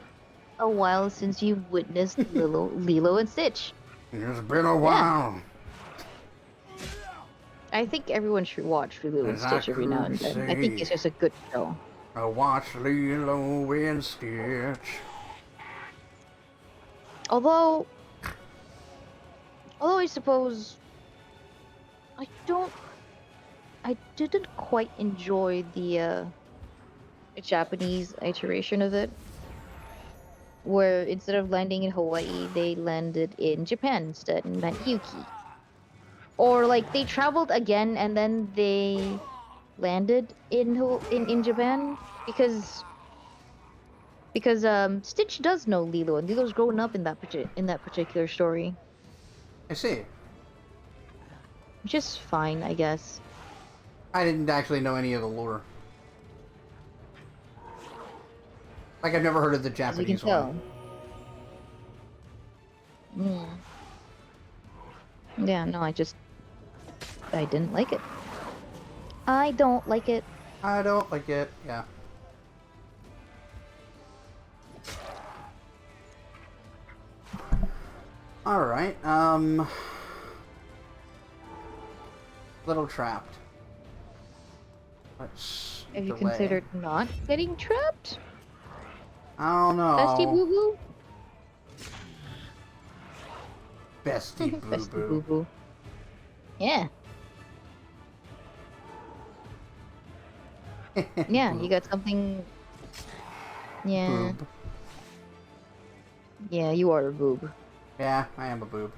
a while since you've witnessed Lilo and Stitch. It's been a while. I think everyone should watch Lilo and Stitch every now and then. I think it's just a good show. I watch Lilo and Stitch. Although I suppose I didn't quite enjoy the Japanese iteration of it, where instead of landing in Hawaii, they landed in Japan instead and met Yuki. Or like they traveled again and then they landed in Japan because Stitch does know Lilo, and Lilo's grown up in that particular story. I see. Which is fine, I guess. I didn't actually know any of the lore. Like, I've never heard of the As you can Japanese tell. one. Yeah, no, I didn't like it. I don't like it. I don't like it, yeah. Alright, Little trapped. Let's Have you delay. considered not getting trapped? I don't know. Bestie Boo Boo? Bestie Boo Bestie Boo Boo. Boo. Yeah. Yeah, you got something. Yeah. Boob. Yeah, you are a boob. Yeah, I am a boob.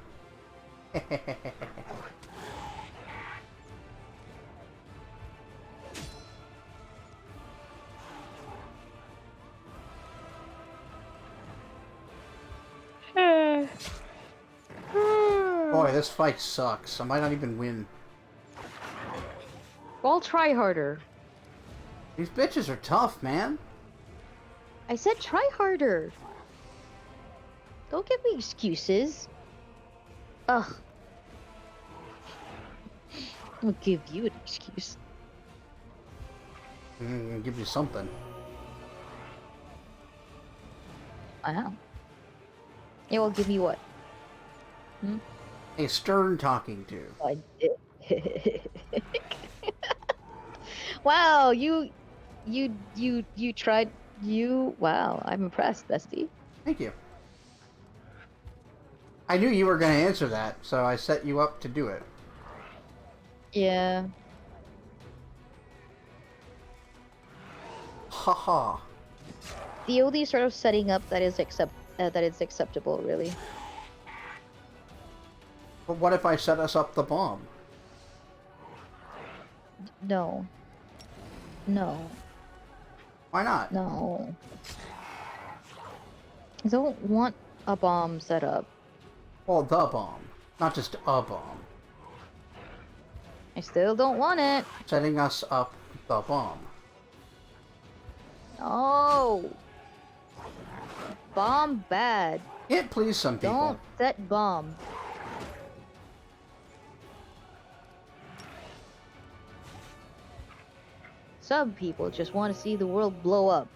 Boy, this fight sucks. I might not even win. I'll try harder. These bitches are tough, man. I said try harder. Don't give me excuses. Ugh. I'll give you an excuse. Give you something. Wow. Yeah, well, give me what? A stern talking to. I did. Wow, you tried. Wow, I'm impressed, bestie. Thank you. I knew you were going to answer that, so I set you up to do it. Yeah. Haha. The only sort of setting up that is acceptable, really. But what if I set us up the bomb? No. No. Why not? No. I don't want a bomb set up. Well, the bomb. Not just a bomb. I still don't want it. Setting us up the bomb. No. Bomb bad. It please some people. Don't set bomb. Some people just want to see the world blow up.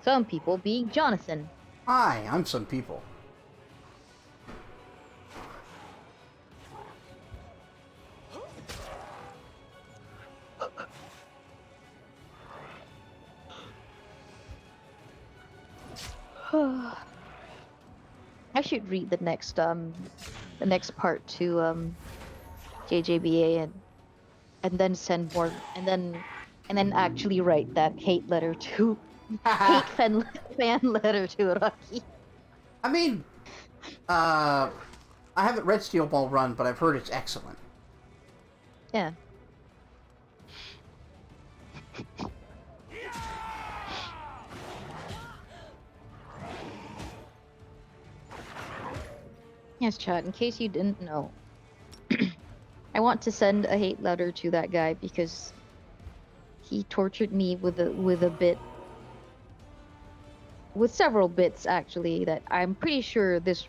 Some people being Jonathan. Hi, I'm some people. I should read the next part to JJBA and then send more and then actually write that hate letter to fan letter to Rocky. I mean, I haven't read Steel Ball Run, but I've heard it's excellent. Yeah. Yes, chat, in case you didn't know. I want to send a hate letter to that guy because he tortured me with several bits actually that I'm pretty sure this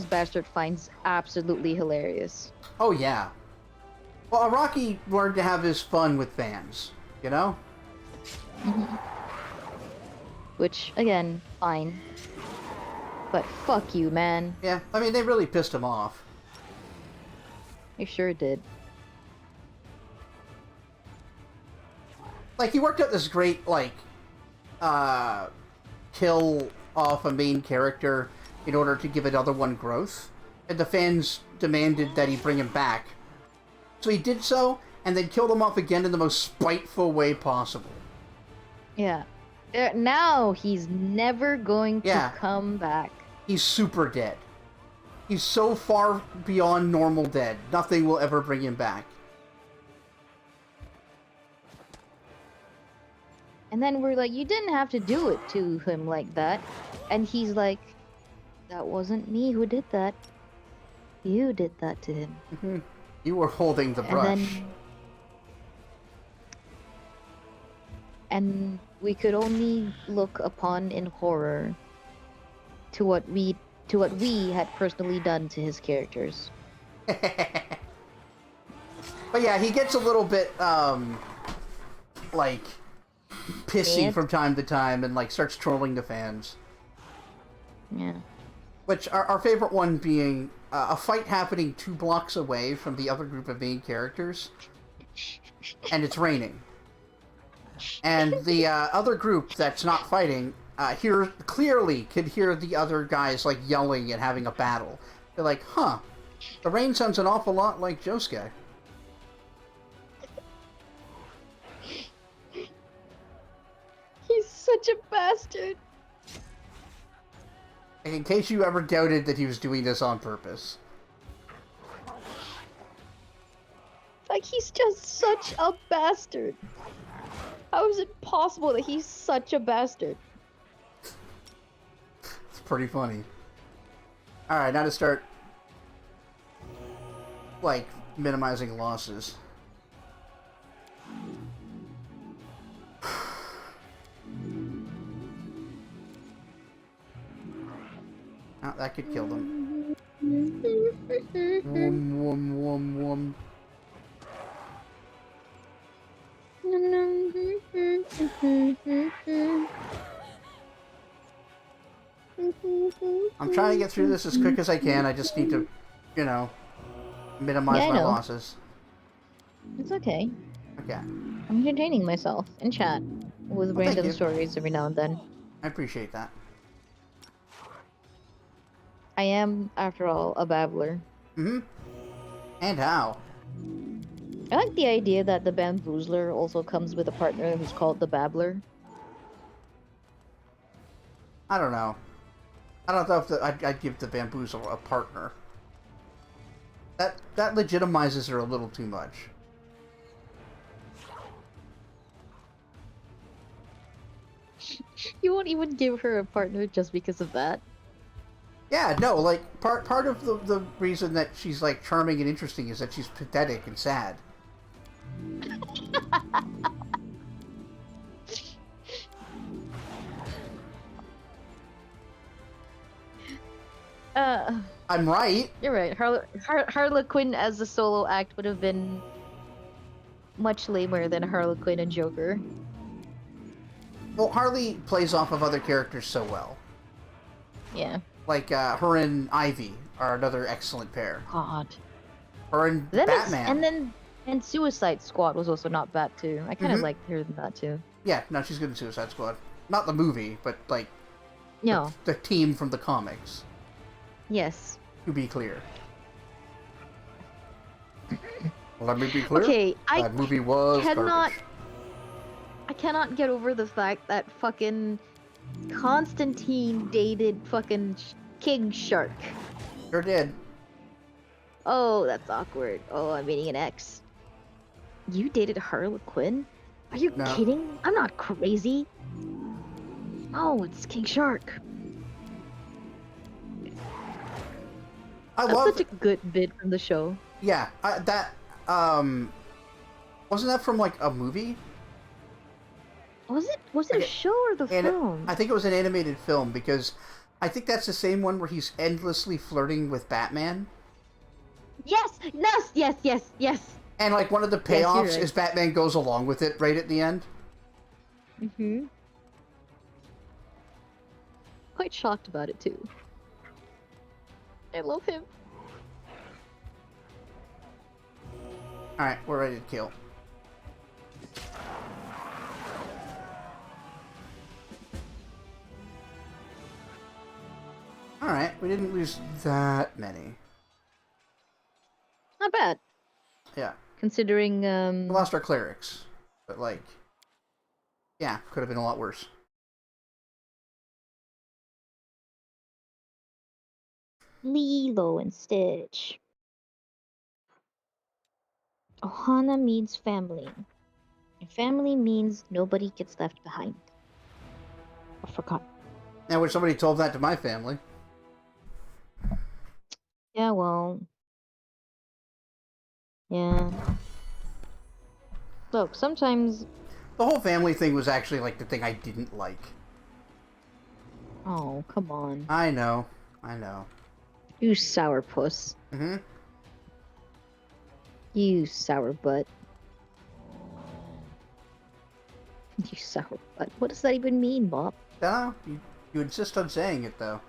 bastard finds absolutely hilarious. Oh, yeah. Well, Araki learned to have his fun with fans, you know? Which, again, fine. But fuck you, man. Yeah, I mean, they really pissed him off. You sure did. Like, he worked out this great, like, kill off a main character in order to give another one growth. And the fans demanded that he bring him back. So he did so, and then killed him off again in the most spiteful way possible. Yeah. Now he's never going to come back. He's super dead. He's so far beyond normal dead. Nothing will ever bring him back. And then we're like, you didn't have to do it to him like that. And he's like, that wasn't me who did that. You did that to him. Mm-hmm. You were holding the brush. And we could only look upon in horror to what we had personally done to his characters. But yeah, he gets a little bit, like, pissy from time to time and, like, starts trolling the fans. Yeah. Which, our favorite one being a fight happening 2 blocks away from the other group of main characters. And it's raining. And the other group that's not fighting clearly could hear the other guys, like, yelling and having a battle. They're like, huh, the rain sounds an awful lot like Josuke. He's such a bastard. In case you ever doubted that he was doing this on purpose. Like, he's just such a bastard. How is it possible that he's such a bastard? It's pretty funny. Alright, now to start, like, minimizing losses. Oh, that could kill them. Wum, wum, wum. I'm trying to get through this as quick as I can. I just need to, you know, minimize Yeah, I my know. losses. It's okay. Okay. I'm entertaining myself in chat with Well, thank random you. stories every now and then. I appreciate that. I am, after all, a babbler. Mm-hmm. And how? I like the idea that the bamboozler also comes with a partner who's called the babbler. I don't know. I don't know if I'd give the bamboozle a partner. That legitimizes her a little too much. You won't even give her a partner just because of that. Yeah, no, like part of the reason that she's like charming and interesting is that she's pathetic and sad. I'm right. You're right. Harlequin as a solo act would have been much lamer than Harlequin and Joker. Well, Harley plays off of other characters so well. Yeah. Like her and Ivy are another excellent pair. God. Her and Then Batman. and Suicide Squad was also not bad too. I kind of Mhm. liked her in that too. Yeah, no, she's good in Suicide Squad. Not the movie, but like No. the team from the comics. Yes. To be clear. Let me be clear. Okay, That movie was cannot- garbage. I cannot get over the fact that fucking Constantine dated fucking King Shark. Sure did. Oh, that's awkward. Oh, I'm meeting an ex. You dated Harlequin? Are you No. kidding? I'm not crazy. Oh, it's King Shark. I That's love. such a good bit from the show. Yeah, wasn't that from like a movie? Was it a Okay, show or the film? I think it was an animated film because I think that's the same one where he's endlessly flirting with Batman. Yes, yes. And like one of the Yes, you're payoffs right. is Batman goes along with it right at the end. Mm-hmm. Quite shocked about it too. I love him. Alright, we're ready to kill. Alright, we didn't lose that many. Not bad, Yeah. considering We lost our clerics. But like, yeah, could have been a lot worse. Lilo and Stitch. Ohana means family. And family means nobody gets left behind. I forgot. Now, when somebody told that to my family, Yeah, well. Yeah. Look, sometimes. the whole family thing was actually like the thing I didn't like. Oh, come on. I know. I know. You sourpuss. Mm-hmm. You sour butt. You sour butt. What does that even mean, Bob? No, you insist on saying it, though.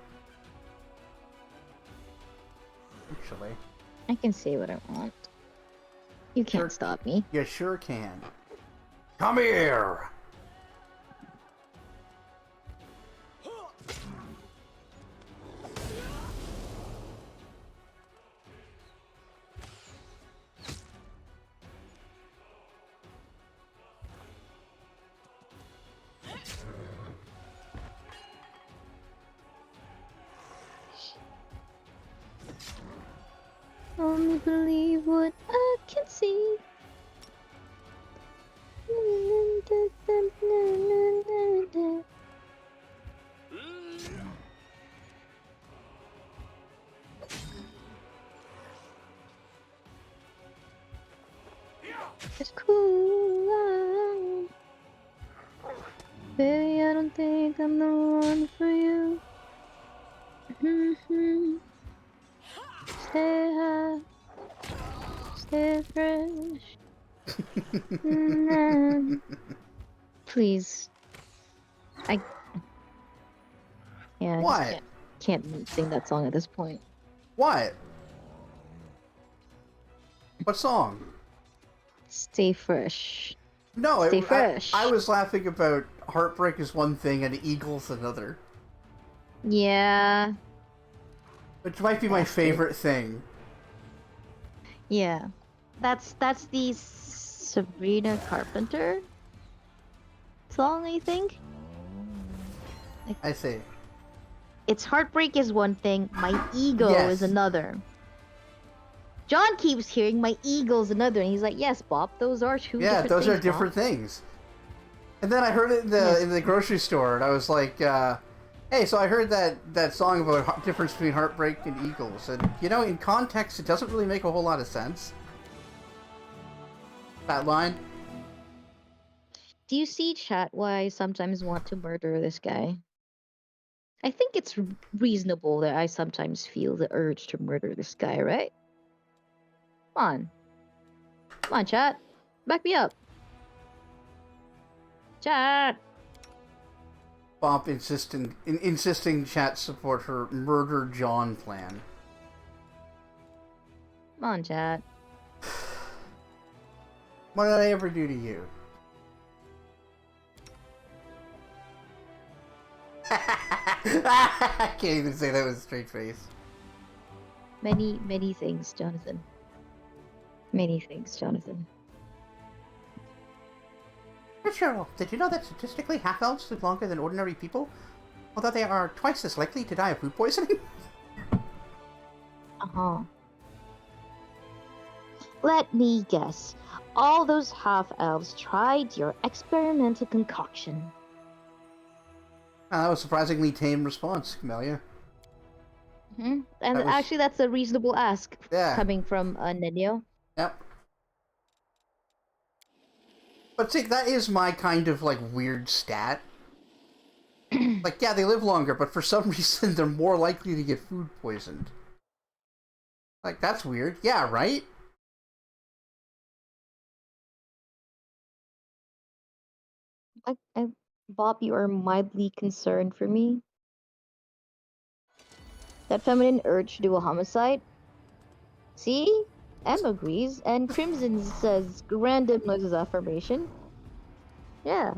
Actually. I can say what I want. You can't Sure. stop me. You sure can. Come here! Only believe what I can see. It's cool. Baby, I don't think I'm the one for you. Stay high, stay fresh. Mm, Please. I yeah, I just What? can't sing that song at this point. What? What song? Stay fresh. No, Stay fresh. I was laughing about Heartbreak is one thing and Eagles another. Yeah. Which might be my Bastard. favorite thing. Yeah. That's the Sabrina Carpenter song, I think. I see. It's heartbreak is one thing, my ego Yes. is another. John keeps hearing my ego's another, and he's like, "Yes, Bob, those are two Yeah, different those things, are different Bob." things. And then I heard it in the grocery store, and I was like, "Hey, so I heard that song about difference between Heartbreak and Eagles, and you know, in context, it doesn't really make a whole lot of sense." That line. Do you see, chat, why I sometimes want to murder this guy? I think it's reasonable that I sometimes feel the urge to murder this guy, right? Come on. Come on, chat. Back me up. Chat. Bop insisting chat support her murder John plan. Come on, chat. What did I ever do to you? I can't even say that with a straight face. Many, many things, Jonathan. Many things, Jonathan. Cheryl, did you know that statistically half-elves live longer than ordinary people? Although they are twice as likely to die of food poisoning? Uh-huh. Let me guess. All those half-elves tried your experimental concoction. That was a surprisingly tame response, Camellia. Hmm. And That was- actually, that's a reasonable ask Yeah. coming from Nenio. Yep. But see, that is my kind of, like, weird stat. Like, yeah, they live longer, but for some reason they're more likely to get food poisoned. Like, that's weird. Yeah, right? Bob, you are mildly concerned for me. That feminine urge to do a homicide? See? M agrees, and Crimson says random noises affirmation. Yeah.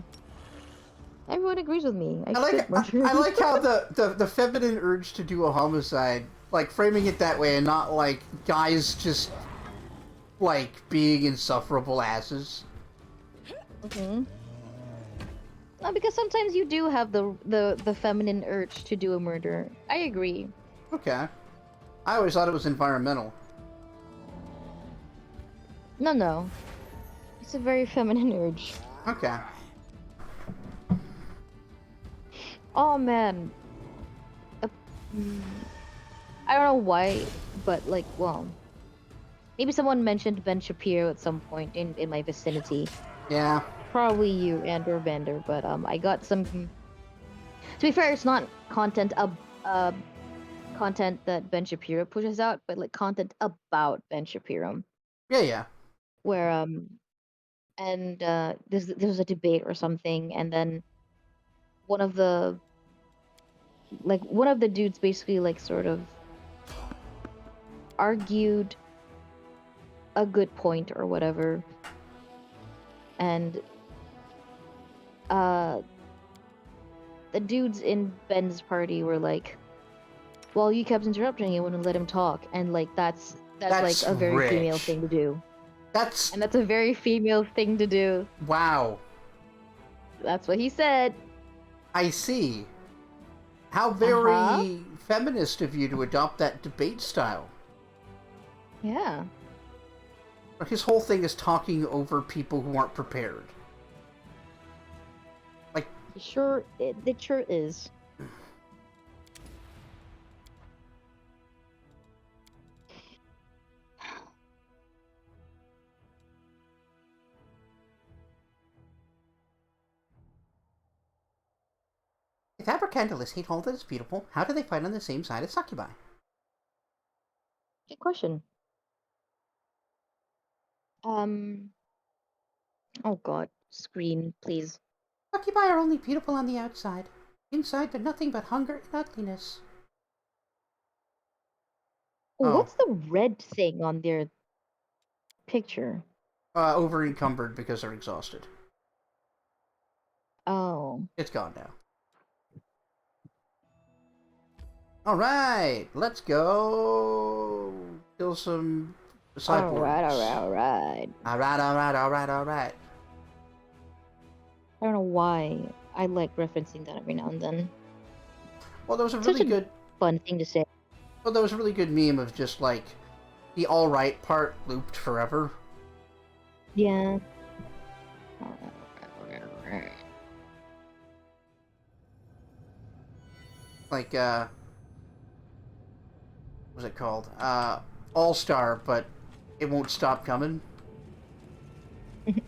Everyone agrees with me. I should murder I this like how person. the feminine urge to do a homicide, like, framing it that way and not, like, guys just, like, being insufferable asses. Mm-hmm. No, because sometimes you do have the feminine urge to do a murder. I agree. Okay. I always thought it was environmental. No. It's a very feminine urge. Okay. Oh man. Uh, mm, I don't know why, but like, well, maybe someone mentioned Ben Shapiro at some point in my vicinity. Yeah. Probably you and or Bender, but I got some. To be fair, it's not content content that Ben Shapiro pushes out, but like content about Ben Shapiro, Yeah. where and there was a debate or something, and then one of the dudes basically like sort of argued a good point or whatever, and the dudes in Ben's party were like, well, you kept interrupting him, wouldn't let him talk, and like that's like a very rich. female thing to do, That's... and that's a very female thing to do. Wow. That's what he said. I see. How very Uh-huh. feminist of you to adopt that debate style. Yeah. His whole thing is talking over people who aren't prepared. Like, It sure is. if abracandalists hate all that is beautiful, how do they fight on the same side as succubi? Good question. Um. Oh God, screen, please. Occupi are only beautiful on the outside. Inside, they're nothing but hunger and ugliness. Oh, Oh. what's the red thing on their picture? Over encumbered because they're exhausted. Oh. It's gone now. Alright, let's go kill some cyborgs. Alright. Alright. I don't know why I like referencing that every now and then. Well, there was a Such really a good... fun thing to say. Well, there was a really good meme of just, like, the alright part looped forever. Yeah. Like, what was it called? All-Star, but it won't stop coming. It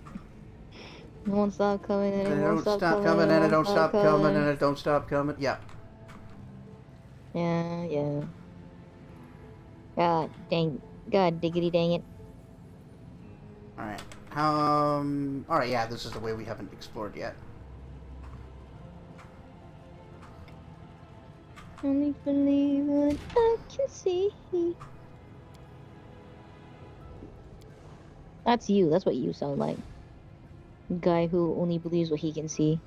won't stop coming, and And it it won't don't stop stop coming, coming, and it won't don't stop stop coming, and coming. it don't stop coming. Yeah. Yeah. God diggity dang it. Alright. Alright, yeah, this is the way we haven't explored yet. Only believe what I can see. That's you. That's what you sound like. Guy who only believes what he can see.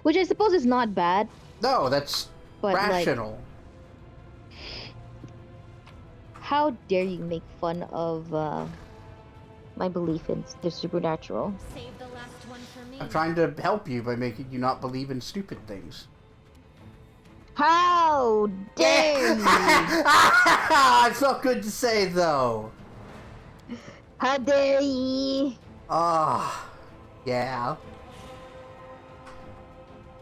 Which I suppose is not bad, No, that's but rational. like, how dare you make fun of my belief in the supernatural? Save the last one for me. I'm trying to help you by making you not believe in stupid things. How dare you? It felt good to say, though. How dare ye? Ah, yeah.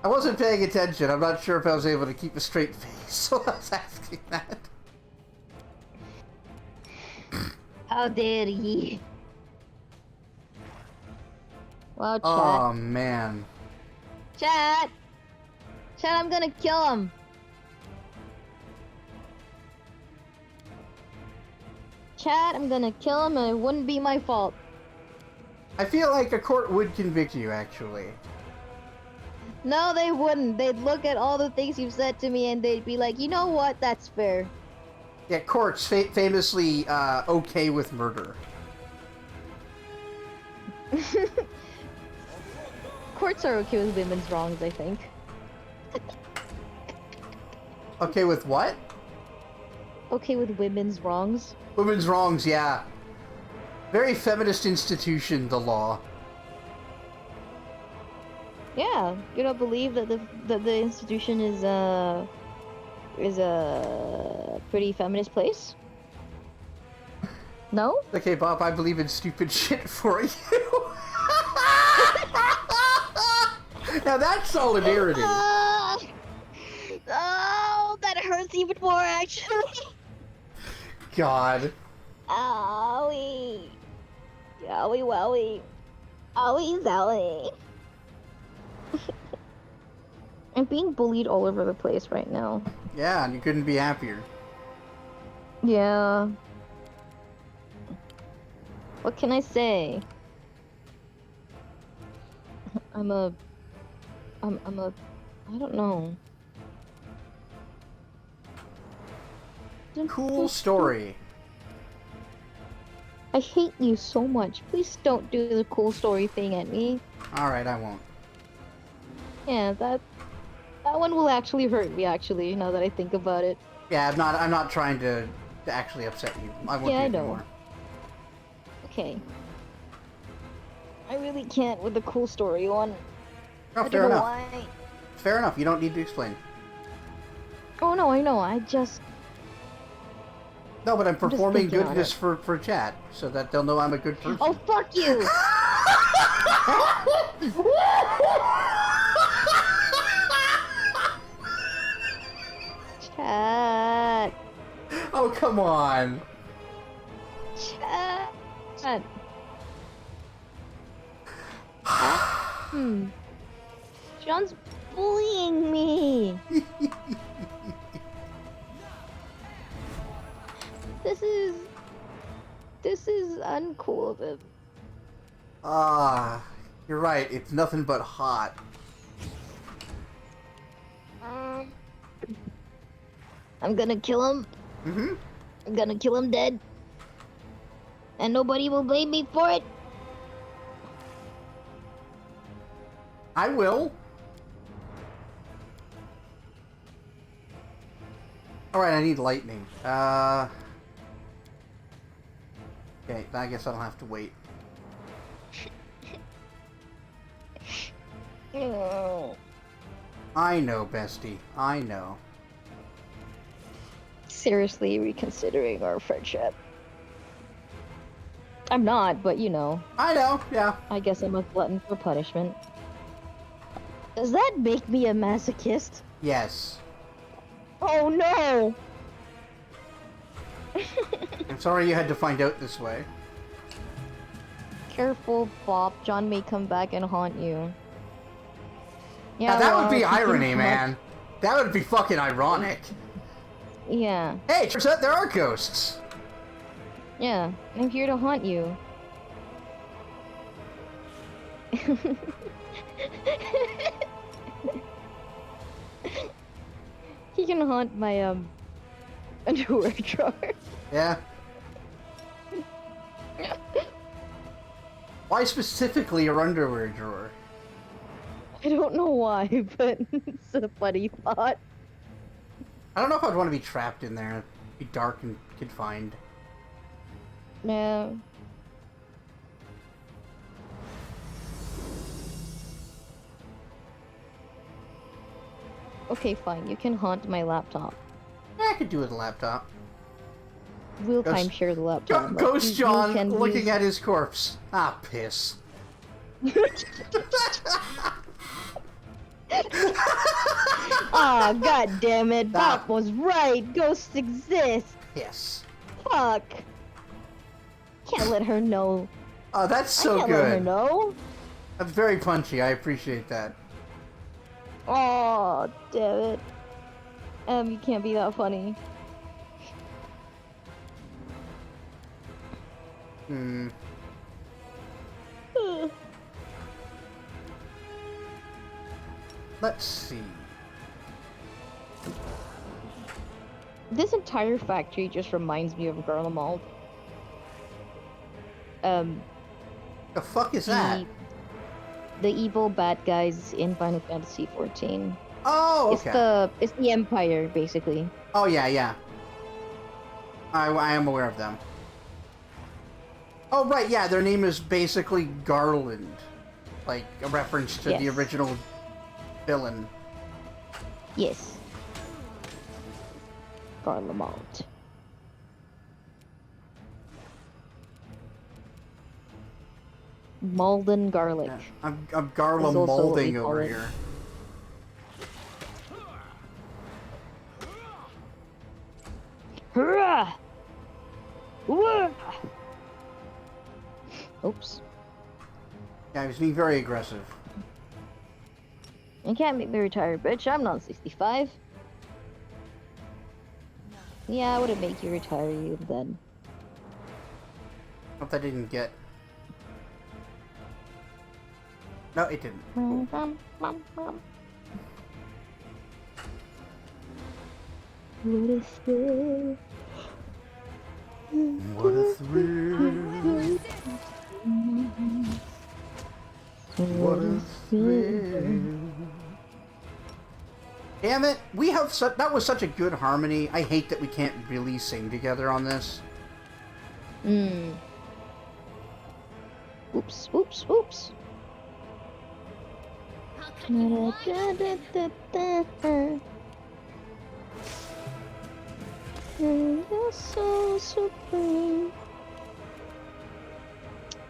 I wasn't paying attention. I'm not sure if I was able to keep a straight face, so I was asking that. How dare ye? Well, chat. Oh, man. Chat, I'm gonna kill him. Chat, I'm gonna kill him and it wouldn't be my fault. I feel like a court would convict you, actually. No, they wouldn't. They'd look at all the things you've said to me and they'd be like, you know what? That's fair. Yeah, courts famously okay with murder. Courts are okay with women's wrongs, I think. Okay with what? Okay with women's wrongs. Women's wrongs, yeah. Very feminist institution, the law. Yeah, you don't believe that the institution is a pretty feminist place? No? Okay, Bob, I believe in stupid shit for you. Now that's solidarity. Oh, that hurts even more, actually. God. Owie. Owie wowie. Owie zowie. I'm being bullied all over the place right now. Yeah, and you couldn't be happier. Yeah. What can I say? I don't know. Cool story. I hate you so much. Please don't do the cool story thing at me. Alright, I won't. Yeah, that one will actually hurt me, actually, now that I think about it. Yeah, I'm not trying to actually upset you. I won't Yeah, do I it know. anymore. Okay. I really can't with the cool story one. Oh, I fair don't know enough. why. Fair enough, you don't need to explain. Oh no, I know, I just... No, but I'm just performing thinking on goodness it. for chat, so that they'll know I'm a good person. Oh, fuck you! Chat. Oh, come on. Chat. John's bullying me. This is... This is uncool of him. Ah, you're right. It's nothing but hot. I'm gonna kill him. Mm-hmm. I'm gonna kill him dead. And nobody will blame me for it. I will. Alright, I need lightning. Okay, I guess I don't have to wait. I know, bestie. I know. Seriously reconsidering our friendship. I'm not, but you know. I know, yeah. I guess I'm a glutton for punishment. Does that make me a masochist? Yes. Oh no! I'm sorry you had to find out this way. Careful, Bop. Jon may come back and haunt you. Yeah, Now, that would be well, he can irony, haunt- man. That would be fucking ironic. Yeah, Hey, turns out there are ghosts. yeah. I'm here to haunt you. He can haunt my underwear drawer. Yeah. Why specifically your underwear drawer? I don't know why, but it's a funny thought. I don't know if I'd want to be trapped in there. It'd be dark and confined. Yeah. Okay, fine. You can haunt my laptop. Yeah, I could do with a laptop. We'll Ghost- timeshare the laptop. but Ghost you John can looking use- at his corpse. Ah, piss. Aw, god damn it. Ah. Bop was right. Ghosts exist. Piss. Fuck. Can't let her know. Oh, that's I so can't let her good. know. That's very punchy. I appreciate that. Oh, damn it. You can't be that funny. Hmm. Let's see. This entire factory just reminds me of Garlemald. The fuck is that? The evil bad guys in Final Fantasy XIV. Oh, okay. It's the Empire, basically. Oh, yeah, yeah. I am aware of them. Oh, right, yeah, their name is basically Garland. Like, a reference to the Yes. original villain. Yes. Garlemald. Malden garlic. Yeah, I'm Garla Is also what we molding call over it. here. Hurrah! Whoa! Oops. Yeah, he was being very aggressive. You can't make me retire, bitch. I'm not 65. Yeah, I wouldn't make you retire you then. Hope that didn't get... No, it didn't. Cool. What a thrill. What a thrill. What a thrill. Damn it! We have that was such a good harmony. I hate that we can't really sing together on this. Oops, oops, oops. I'll cut you one. You're so supreme.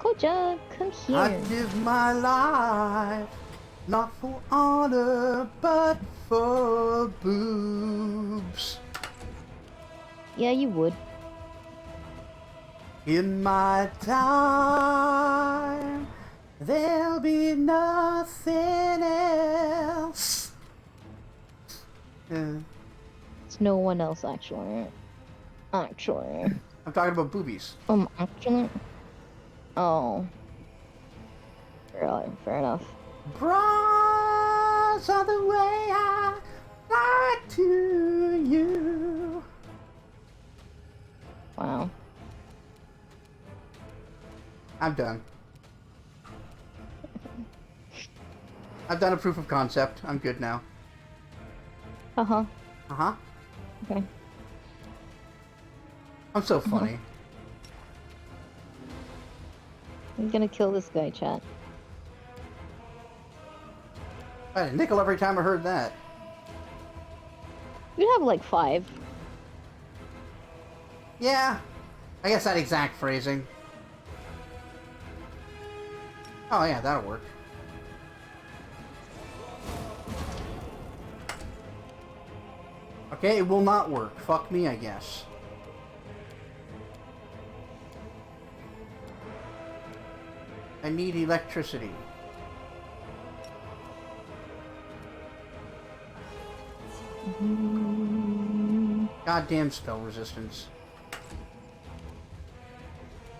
Koja, come I here. give my life not for honor, but for boobs. Yeah, you would. In my time, there'll be nothing else. Yeah. It's no one else, actually. Actually. I'm talking about boobies. Actually. Oh. Fair enough. Bras are the way I lie to you. Wow. I'm done. I've done a proof of concept. I'm good now. Uh-huh. Uh-huh. Okay. I'm so funny. I'm gonna kill this guy, chat. I had a nickel every time I heard that. You have like 5. Yeah. I guess that exact phrasing. Oh yeah, that'll work. Okay, it will not work. Fuck me, I guess. I need electricity. Goddamn spell resistance.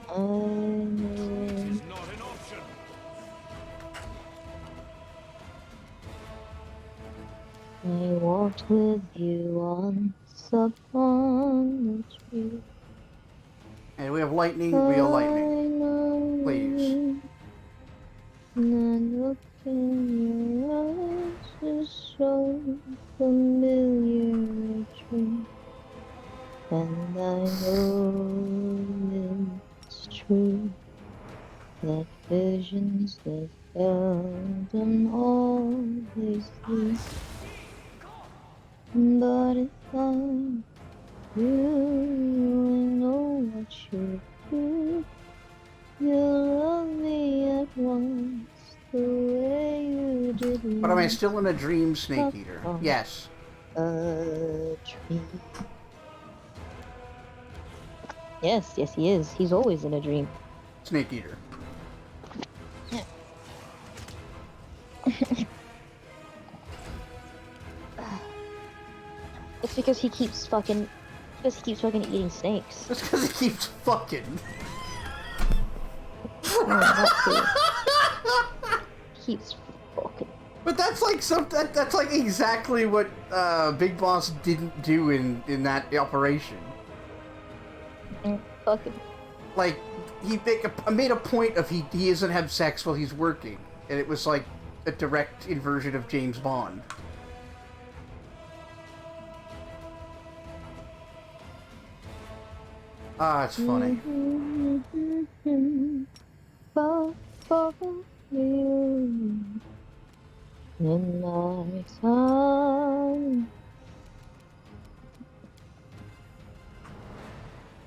It is not an option. I walked with you once upon a tree. And we have lightning, real lightning. I know Please. you, and I look in your eyes is so familiar a dream. And I know it's true that visions that seldom always leave. But if I'm you, I know what you do. You love me at once the way you did. But am I still in a dream, Snake Eater? Oh. Yes. A tree. Yes, he is. He's always in a dream. Snake Eater. It's because he keeps fucking. Because he keeps fucking eating snakes. Just because he keeps fucking. No, not true. Keeps fucking. But that's like that's like exactly what Big Boss didn't do in that operation. Fucking. Like he made a point of he doesn't have sex while he's working, and it was like a direct inversion of James Bond. Ah, it's funny. In my time.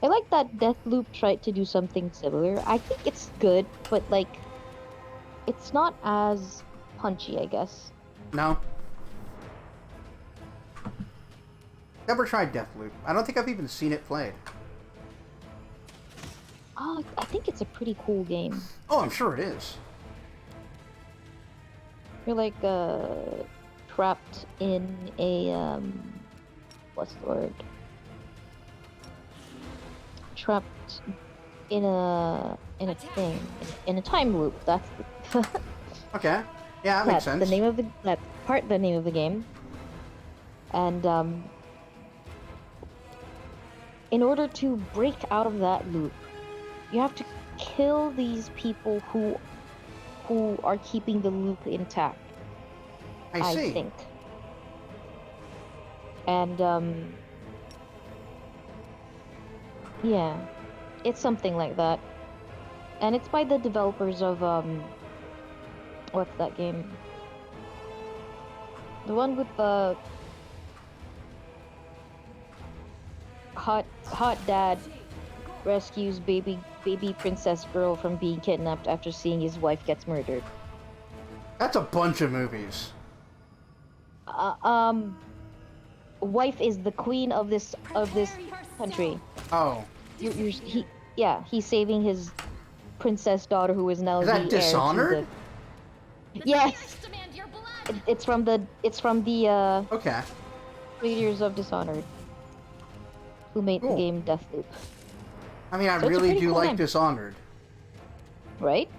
I like that Deathloop tried to do something similar. I think it's good, but like, it's not as punchy, I guess. No. Never tried Deathloop. I don't think I've even seen it played. Oh, I think it's a pretty cool game. Oh, I'm sure it is. You're like trapped in a what's the word? Trapped in a thing, in a time loop. That's the Okay. Yeah, that makes sense. the name of the name of the game. And in order to break out of that loop, you have to kill these people who are keeping the loop intact. I see. I think. And yeah, it's something like that. And it's by the developers of what's that game? The one with the hot dad rescues baby princess girl from being kidnapped after seeing his wife gets murdered. That's a bunch of movies. Wife is the queen of this country. Oh. He's saving his princess daughter who is now Is the that heir Dishonored? to the... Yes. Demand your blood. It's from the Okay. creators of Dishonored, who made the Cool. game Deathloop, I mean, I So it's a really pretty do cool like game. Dishonored. right?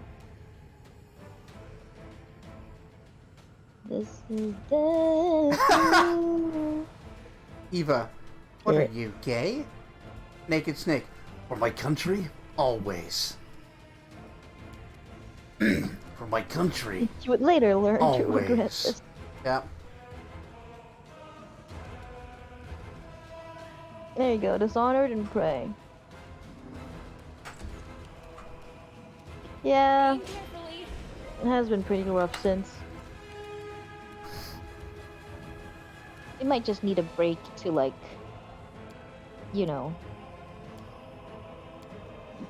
This is Deathloop. Eva, what are Yeah. you, gay? Naked Snake. For my country, always. For my country, You would later learn to regret always. this. Yeah. There you go, Dishonored and Prey. Yeah, Aim carefully. it has been pretty rough since. We might just need a break to, like, you know,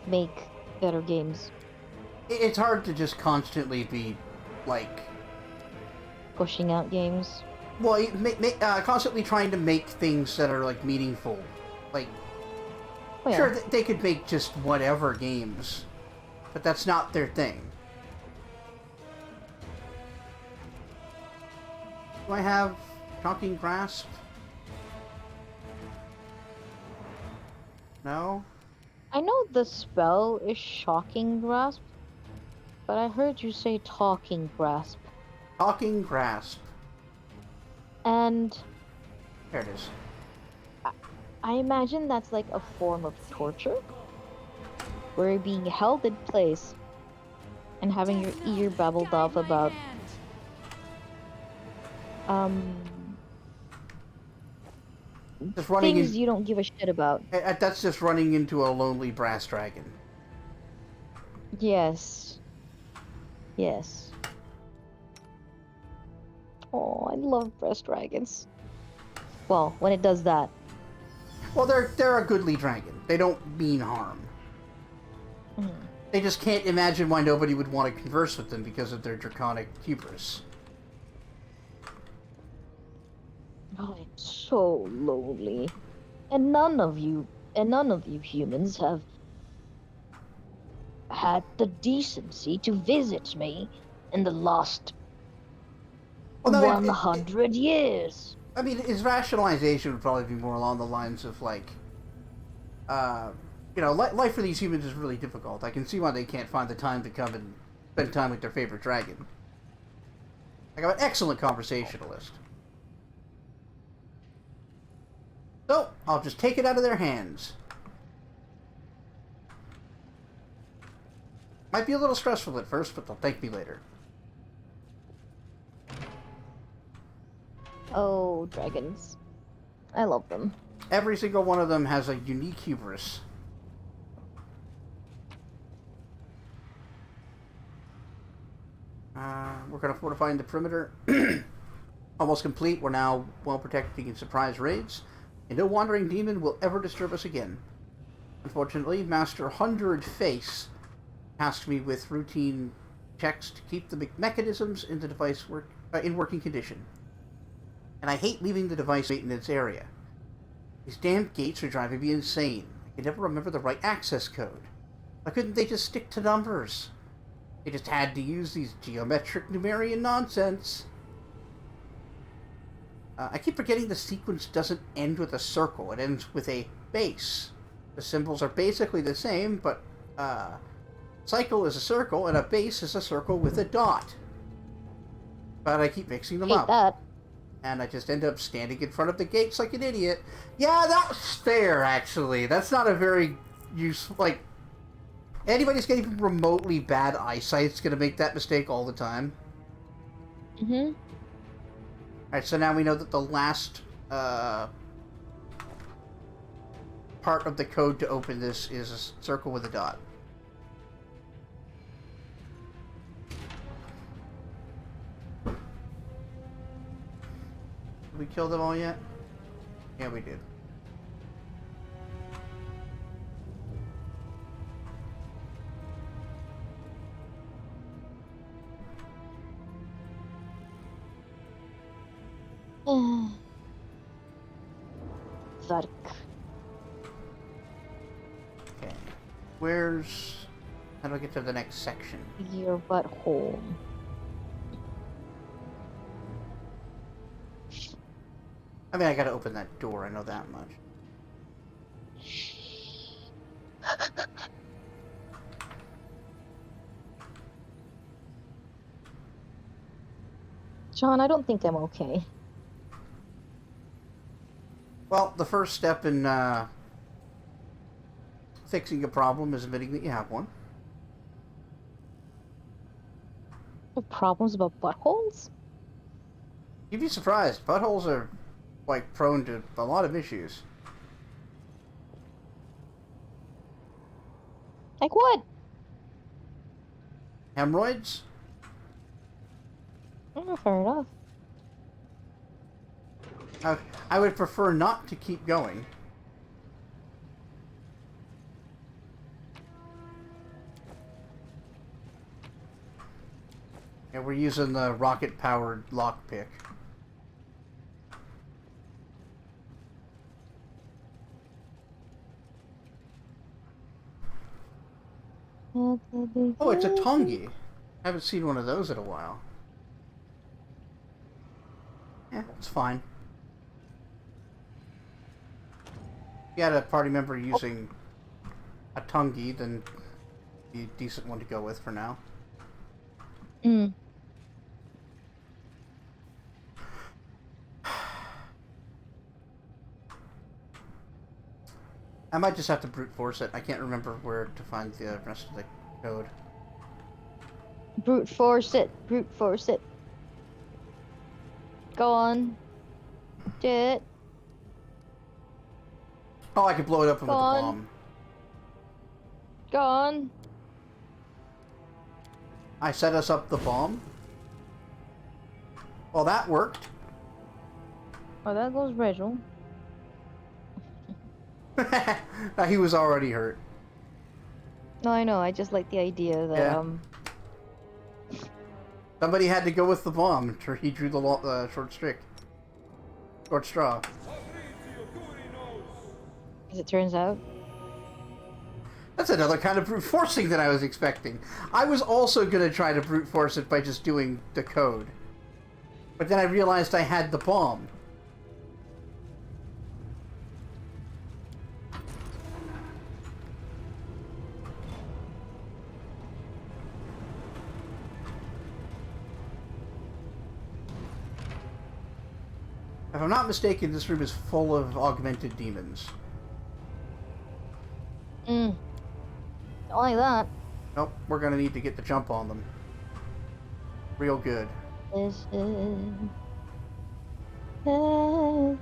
make better games. It's hard to just constantly be, like, Pushing out games. well, constantly trying to make things that are, like, meaningful. Like, Oh, yeah. sure, they could make just whatever games, but that's not their thing. Do I have Shocking Grasp? No? I know the spell is Shocking Grasp, but I heard you say Talking Grasp. Shocking Grasp. And There it is. I imagine that's like a form of torture, where you're being held in place and having your ear babbled off about Just running things in, you don't give a shit about. that's just running into a lonely brass dragon. Yes. Yes. Oh, I love breast dragons. Well, when it does that. Well, they're a goodly dragon. They don't mean harm. Mhm. They just can't imagine why nobody would want to converse with them because of their draconic hubris. Oh, I'm so lonely. And none of you humans have had the decency to visit me in the last Well, no, 100 years. I mean, his rationalization would probably be more along the lines of, like, life for these humans is really difficult. I can see why they can't find the time to come and spend time with their favorite dragon. Like, I'm an excellent conversationalist. So, I'll just take it out of their hands. Might be a little stressful at first, but they'll thank me later. Oh, dragons. I love them. Every single one of them has a unique hubris. We're going to fortify the perimeter. Almost complete. We're now well protected against surprise raids, and no wandering demon will ever disturb us again. Unfortunately, Master 100 Face tasked me with routine checks to keep the mechanisms in the device in working condition. And I hate leaving the device maintenance area. These damn gates are driving me insane. I can never remember the right access code. Why couldn't they just stick to numbers? They just had to use these geometric Numerian nonsense. I keep forgetting the sequence doesn't end with a circle. It ends with a base. The symbols are basically the same, but cycle is a circle and a base is a circle with a dot. But I keep mixing them Hate up. that. And I just end up standing in front of the gates like an idiot. Yeah, that's fair, actually. That's not a very useful, like, anybody's getting even remotely bad eyesight's gonna make that mistake all the time. Mm-hmm. Alright, so now we know that the last, part of the code to open this is a circle with a dot. Did we kill them all yet? Yeah, we did. Zark. Okay. Where's... How do I get to the next section? Your butthole. I mean, I gotta open that door, I know that much. John, I don't think I'm okay. Well, the first step in fixing a problem is admitting that you have one. I have problems about buttholes? You'd be surprised. Buttholes are, like, prone to a lot of issues. Like what? Hemorrhoids? Oh, fair enough. I would prefer not to keep going. And we're using the rocket-powered lockpick. Oh, it's a tongi. Haven't seen one of those in a while. Yeah, it's fine. If you had a party member using a tongi, then it'd be a decent one to go with for now. Mm. I might just have to brute force it. I can't remember where to find the rest of the code. Brute force it. Brute force it. Go on. Do it. Oh, I could blow it up with a Go on. bomb. Go on. I set us up the bomb. Well, that worked. Oh, there goes Rachel. He was already hurt. No, I know. I just like the idea that Yeah. Somebody had to go with the bomb. He drew the short stick. Short straw. as it turns out. That's another kind of brute forcing than I was expecting. I was also going to try to brute force it by just doing the code. But then I realized I had the bomb. If I'm not mistaken, this room is full of augmented demons. Don't like that. Nope, we're gonna need to get the jump on them. Real good. This is heaven.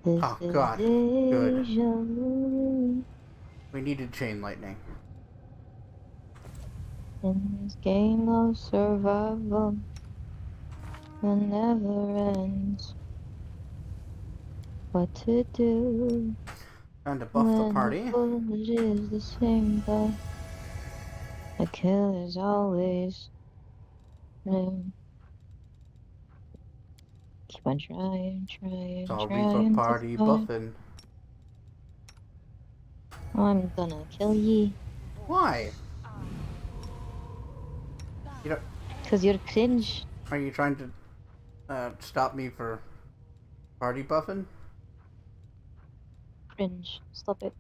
This Oh, is God. Good. deja vu. We needed chain lightning. In this game of survival that never ends. What to do Trying to buff the when party. the bullet is the same guy? The killer's always new. Keep on trying, It's all Reaper trying party to find. buffing. I'm gonna kill ye. Why? You know, Cause you're cringe. are you trying to stop me for party buffing? Cringe. Stop it.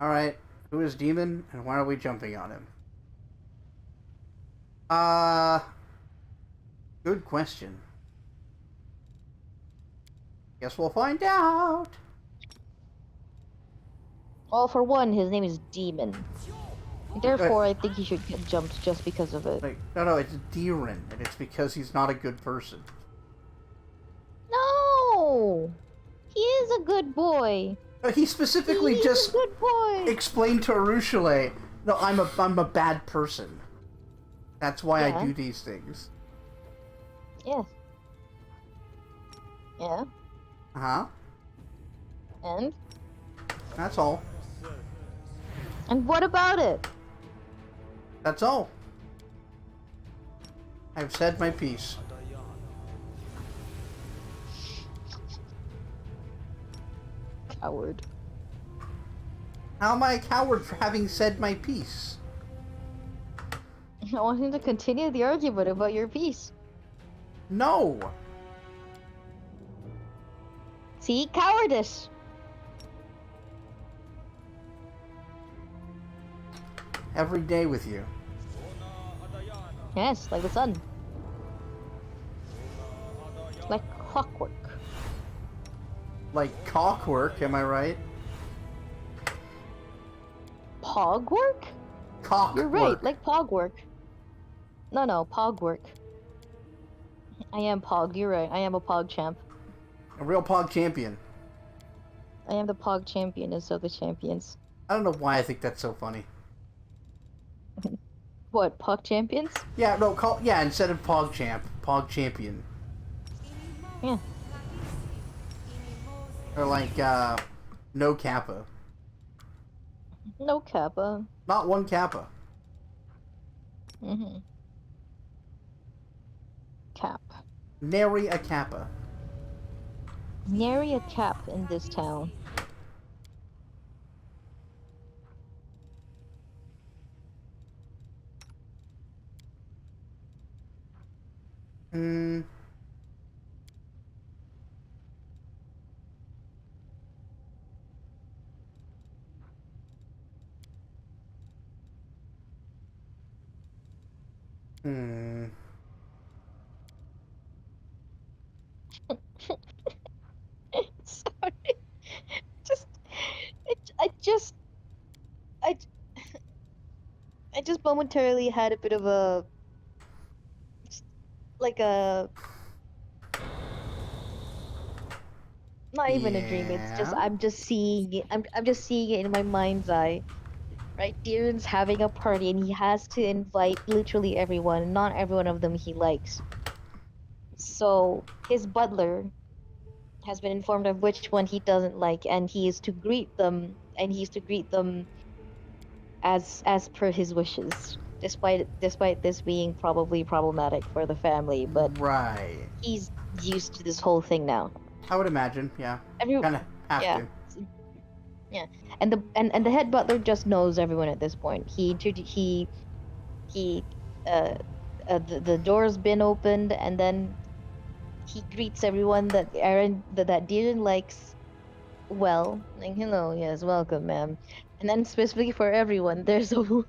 Alright, who is Demon and why are we jumping on him? Good question. Guess we'll find out. Well, for one, his name is Demon. Therefore, I think he should get jumped just because of it. Like, no, it's Deeren, and it's because he's not a good person. No! He is a good boy. He specifically He's just a good boy. explained to Arushale, no, I'm a bad person. That's why I Yeah. do these things. Yes. Yeah. Uh-huh. And? That's all. And what about it? That's all. I've said my piece. Coward. How am I a coward for having said my piece? I want him to continue the argument about your piece. No! See? Cowardice! Every day with you. Yes, like the sun. Like clockwork. Like cockwork, am I right? Pogwork? Cockwork. You're right, like pogwork. No, pogwork. I am pog, you're right. I am a pog champ. A real pog champion. I am the pog championess of the champions. I don't know why I think that's so funny. What, pog champions? Yeah, no, instead of pog champ, pog champion. Yeah. Or like, no kappa. No kappa. Not one kappa. Mm-hmm. Cap. Nary a kappa. Nary a cap in this town. Hmm. Hmm. Sorry. Just, I just, I, I just momentarily had a bit of a, like a, not even a dream. It's just Yeah. I'm just seeing it. I'm just seeing it in my mind's eye. Right, Darren's having a party and he has to invite literally everyone. Not every one of them he likes. So his butler has been informed of which one he doesn't like, and he is to greet them, and he's to greet them as per his wishes. Despite this being probably problematic for the family, but Right. he's used to this whole thing now. I would imagine, yeah. Every Kinda have yeah. to. Yeah, and the head butler just knows everyone at this point. He uh, the door's been opened, and then he greets everyone that that Darren likes well, like hello, yes, welcome, ma'am. And then specifically for everyone, there's a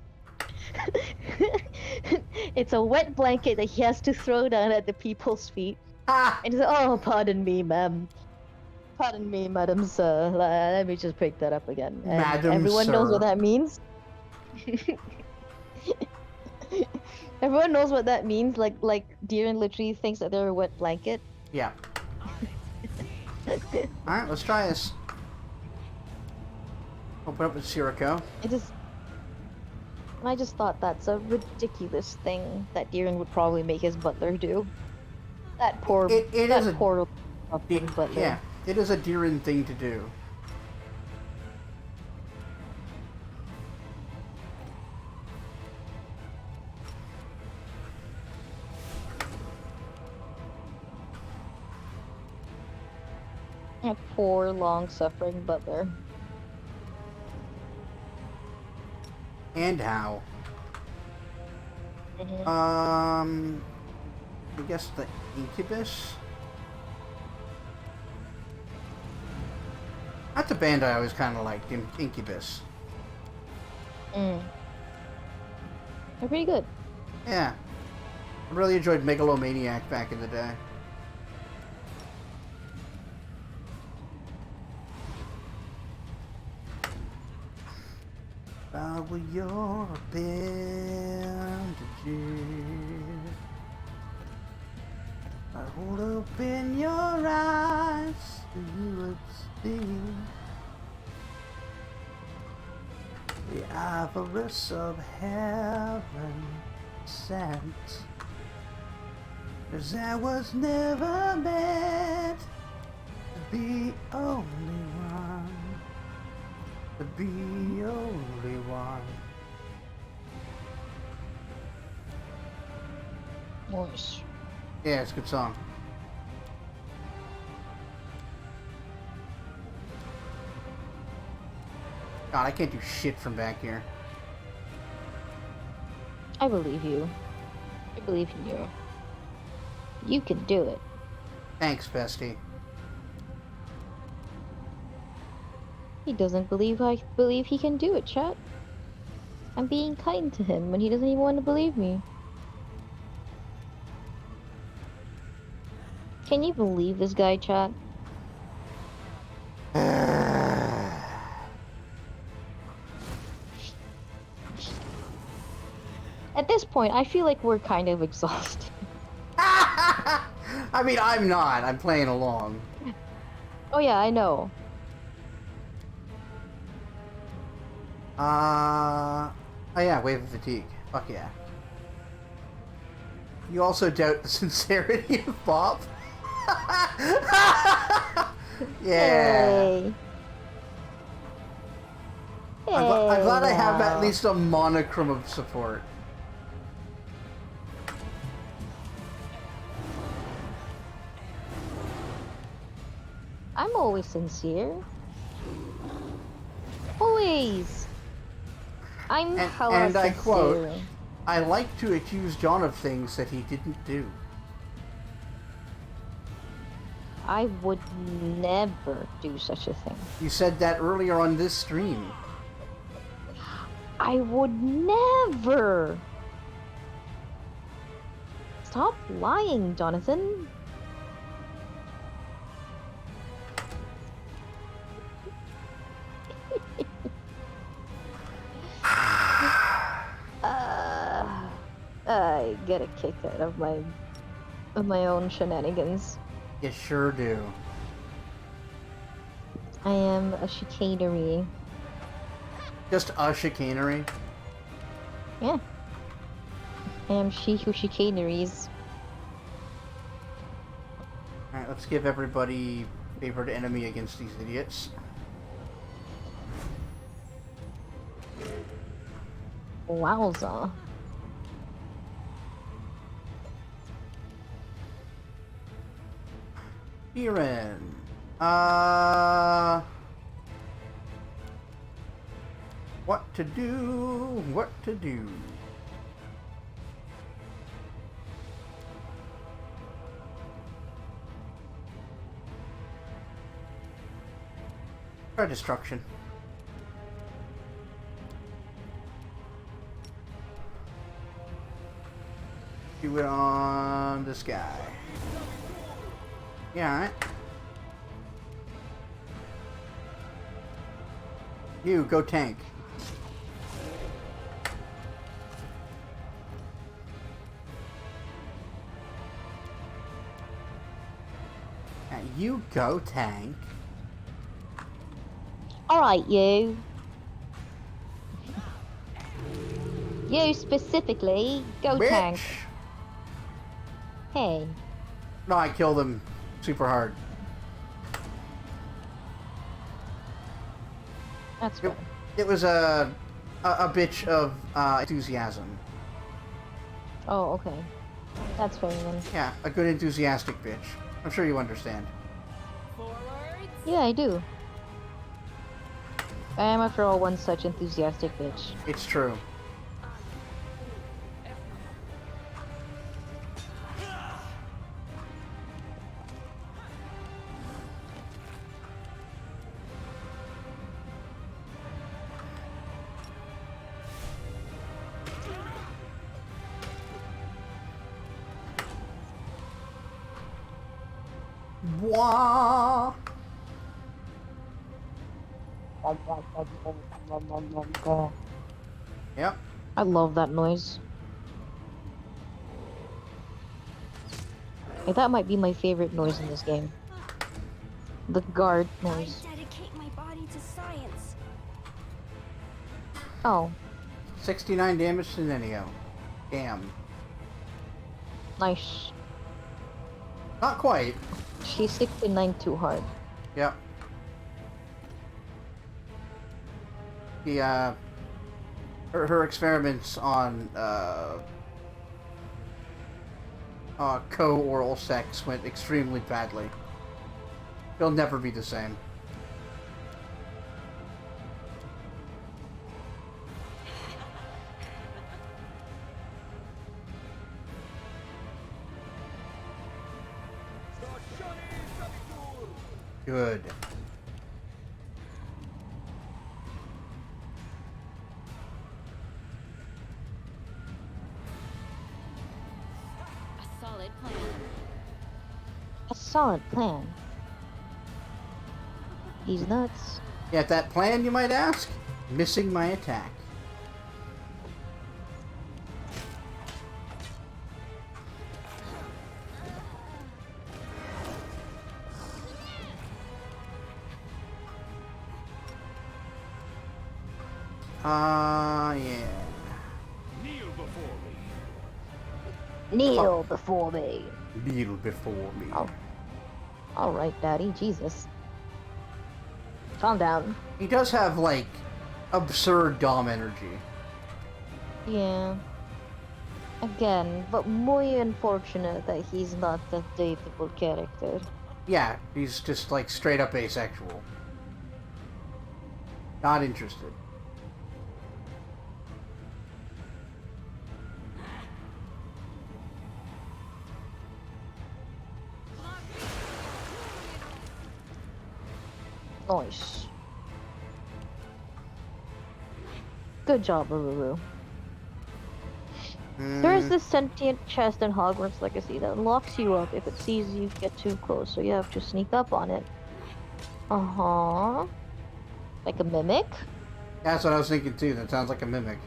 it's a wet blanket that he has to throw down at the people's feet. Ah! And he's like, oh, pardon me, ma'am. Pardon me, madam sir. Let me just pick that up again. And Madam everyone knows sir. what that means. Everyone knows what that means. Like Darren literally thinks that they're a wet blanket. Yeah. Alright, let's try this. Open up with Sirico. I just thought that's a ridiculous thing that Darren would probably make his butler do. That poor, It that is a- poor butler. Yeah, it is a Deeren thing to do. A poor, long-suffering butler. And how? Mhm. I guess the Incubus? That's a band I always kind of liked, Incubus. Mm. They're pretty good. Yeah. I really enjoyed Megalomaniac back in the day. If I were your bandage, I'd hold open your eyes so you would see the avarice of heaven sent. 'Cause I was never meant to be only one. To be only one. Nice. Yeah, it's a good song. God, I can't do shit from back here. I believe you. I believe in you. You can do it. Thanks, bestie. He doesn't believe I believe he can do it, chat. I'm being kind to him when he doesn't even want to believe me. Can you believe this guy, chat? At this point, I feel like we're kind of exhausted. I mean, I'm not. I'm playing along. Oh yeah, I know. Oh yeah, wave of fatigue. Fuck yeah. You also doubt the sincerity of Bop? Yeah. Hey. I'm glad I have at now. least a monochrome of support. I'm always sincere. Always. I'm hella And I sincere. quote, I like to accuse John of things that he didn't do. I would never do such a thing. You said that earlier on this stream. I would never. Stop lying, Jonathan. I get a kick out of my own shenanigans. You sure do. I am a chicanery. Just a chicanery. Yeah. I am she who chicaneries. Alright, let's give everybody favorite enemy against these idiots. Wowza. Biren. What to do? What to do? Try destruction. Do it on this guy. Yeah, alright. You, go tank. Yeah, you go tank. Alright, you. You specifically, go Bitch! tank. Hey. No, I killed him super hard. That's It, good. it was a bitch of enthusiasm. Oh, okay. That's fair then. Yeah, a good enthusiastic bitch. I'm sure you understand. Yeah, I do. I am, after all, one such enthusiastic bitch. It's true. Wah! Yep. I love that noise. Like, that might be my favorite noise in this game. The guard noise. I dedicate my body to science. Oh, 69 damage to Nenio. Damn. nice. Not quite. She's 69 too hard. Yep. The, her experiments on, co-oral sex went extremely badly. She'll never be the same. Good. A solid plan. A solid plan. He's nuts. Yet that plan, you might ask? Missing my attack. Yeah. Kneel before me. Kneel before me. Kneel before me. Oh. All right, Daddy. Jesus. Calm down. He does have, like, absurd Dom energy. Yeah. Again, but muy unfortunate that he's not a dateable character. Yeah, he's just, like, straight up asexual. Not interested. Nice. Good job, Ururu. There's this sentient chest in Hogwarts Legacy that locks you up if it sees you get too close, so you have to sneak up on it. Uh-huh. Like a mimic? That's what I was thinking too. That sounds like a mimic.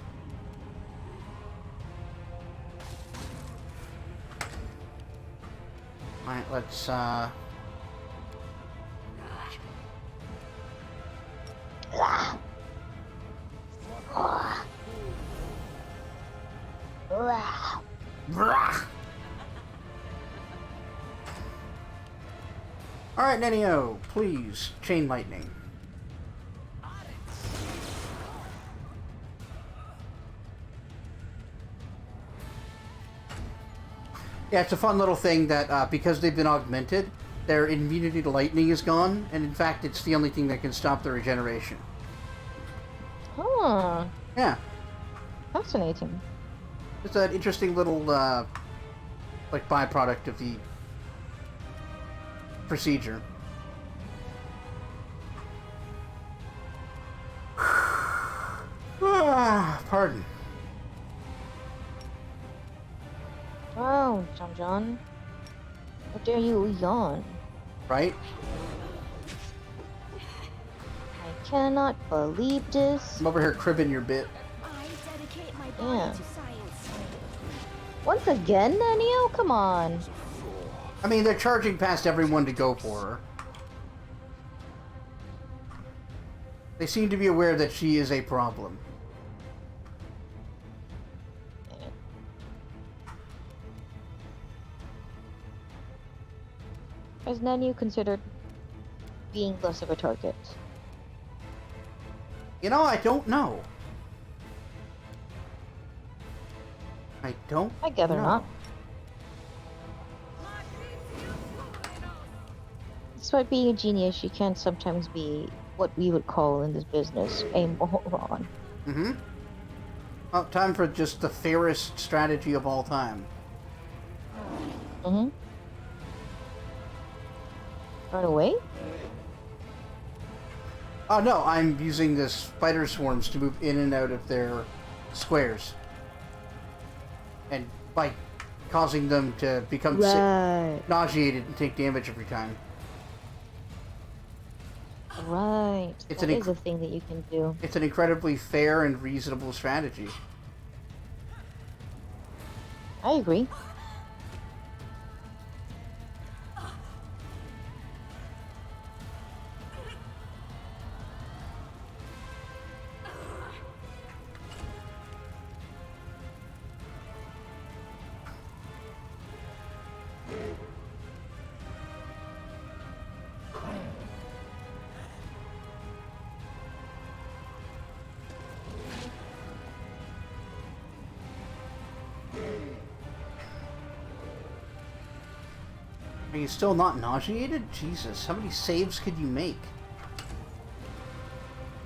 Alright, let's, Alright, Nenio, please, chain lightning. Yeah, it's a fun little thing that, because they've been augmented, their immunity to lightning is gone, and in fact, it's the only thing that can stop the regeneration. Huh. Yeah, Fascinating. it's an interesting little, like, byproduct of the procedure. Pardon. Oh, John. How dare you yawn? Right? I cannot believe this. I'm over here cribbing your bit. I dedicate my body Yeah. to science. Once again, Nanio? Come on. I mean, they're charging past everyone to go for her. They seem to be aware that she is a problem. Has Nanio considered being less of a target? You know, I don't know. I don't I gather know. not. Despite being a genius, she can sometimes be what we would call in this business a moron. Mm-hmm. Well, time for just the fairest strategy of all time. Mm-hmm. Run away? Oh no, I'm using the spider swarms to move in and out of their squares. And by causing them to become nauseated and take damage every time. Right. It's That an is a thing that you can do. It's an incredibly fair and reasonable strategy. I agree. Are you still not nauseated? Jesus, how many saves could you make?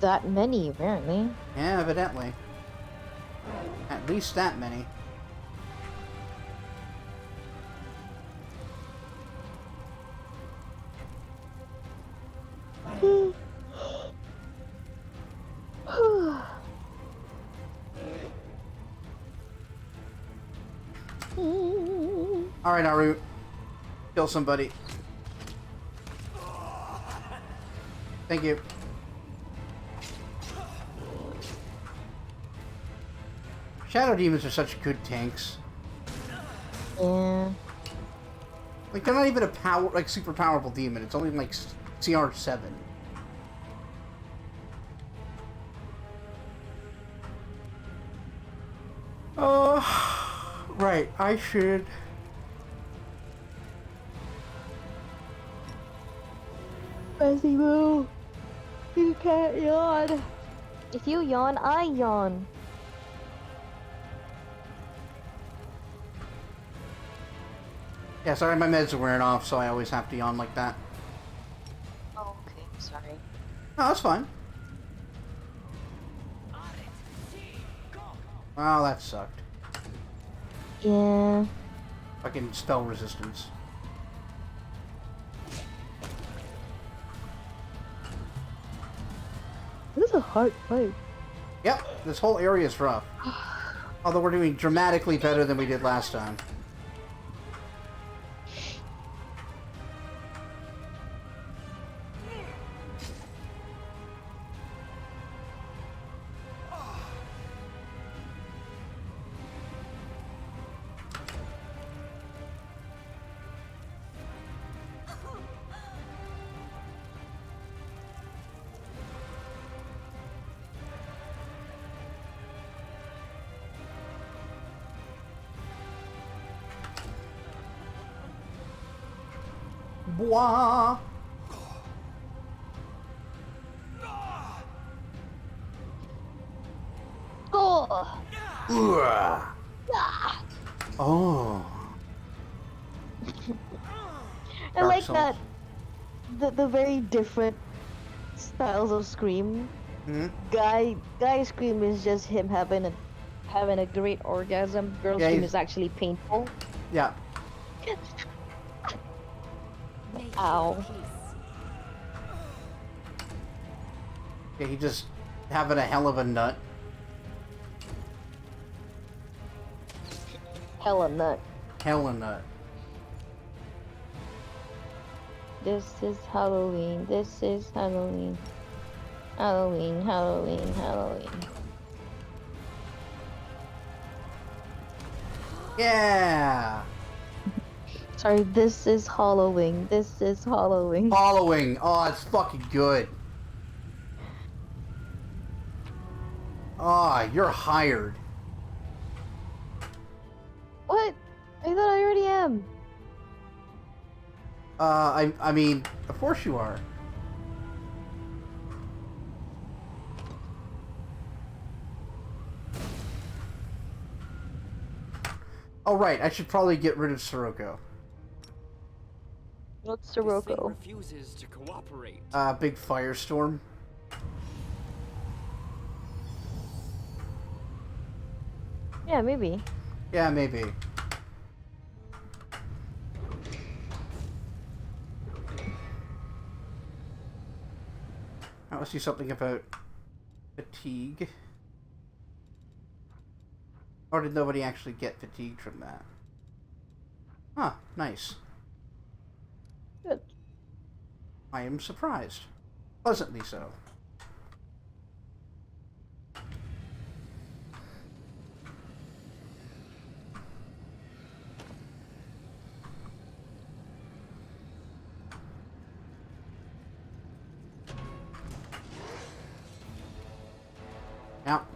That many, apparently. Yeah, evidently. At least that many. Alright, Aru. Kill somebody. Thank you. Shadow demons are such good tanks. Yeah. Like, they're not even a super powerful demon. It's only like CR7. Right. I should. Massimo, you can't yawn. If you yawn, I yawn. Yeah, sorry, my meds are wearing off, so I always have to yawn like that. Oh, okay. Sorry. Oh, that's fine. Wow, that sucked. Yeah. Fucking spell resistance. This is a hard fight. Yep, this whole area is rough. Although we're doing dramatically better than we did last time. Boah. Oh. Ugh. Oh. I Dark like Souls. that. The very different styles of scream. Hmm? Guy scream is just him having a great orgasm. Girl Yeah, scream he's- is actually painful. Yeah. Make Ow. your peace. Yeah, he just having a hell of a nut. Hella nut. Hell a nut. This is Halloween. This is Halloween. Halloween, Halloween, Halloween. Yeah. Sorry, this is Halloween. This is Halloween. Following. Oh, it's fucking good. Ah, you're hired. What? I thought I already am. I mean, of course you are. Oh, right. I should probably get rid of Sirocco. What's This thing Sirocco? refuses to cooperate. Big firestorm. Yeah, maybe. Yeah, maybe. Now let's do something about fatigue. Or did nobody actually get fatigued from that? Huh, nice. Good. I am surprised. Pleasantly so. Now,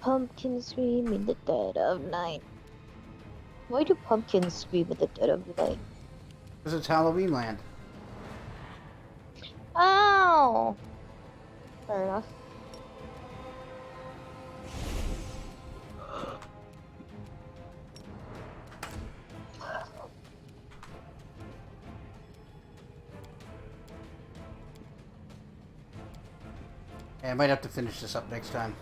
Pumpkins scream in the dead of night. Why do pumpkins scream in the dead of night? because it's Halloween land. Ow! Fair enough. Yeah, I might have to finish this up next time.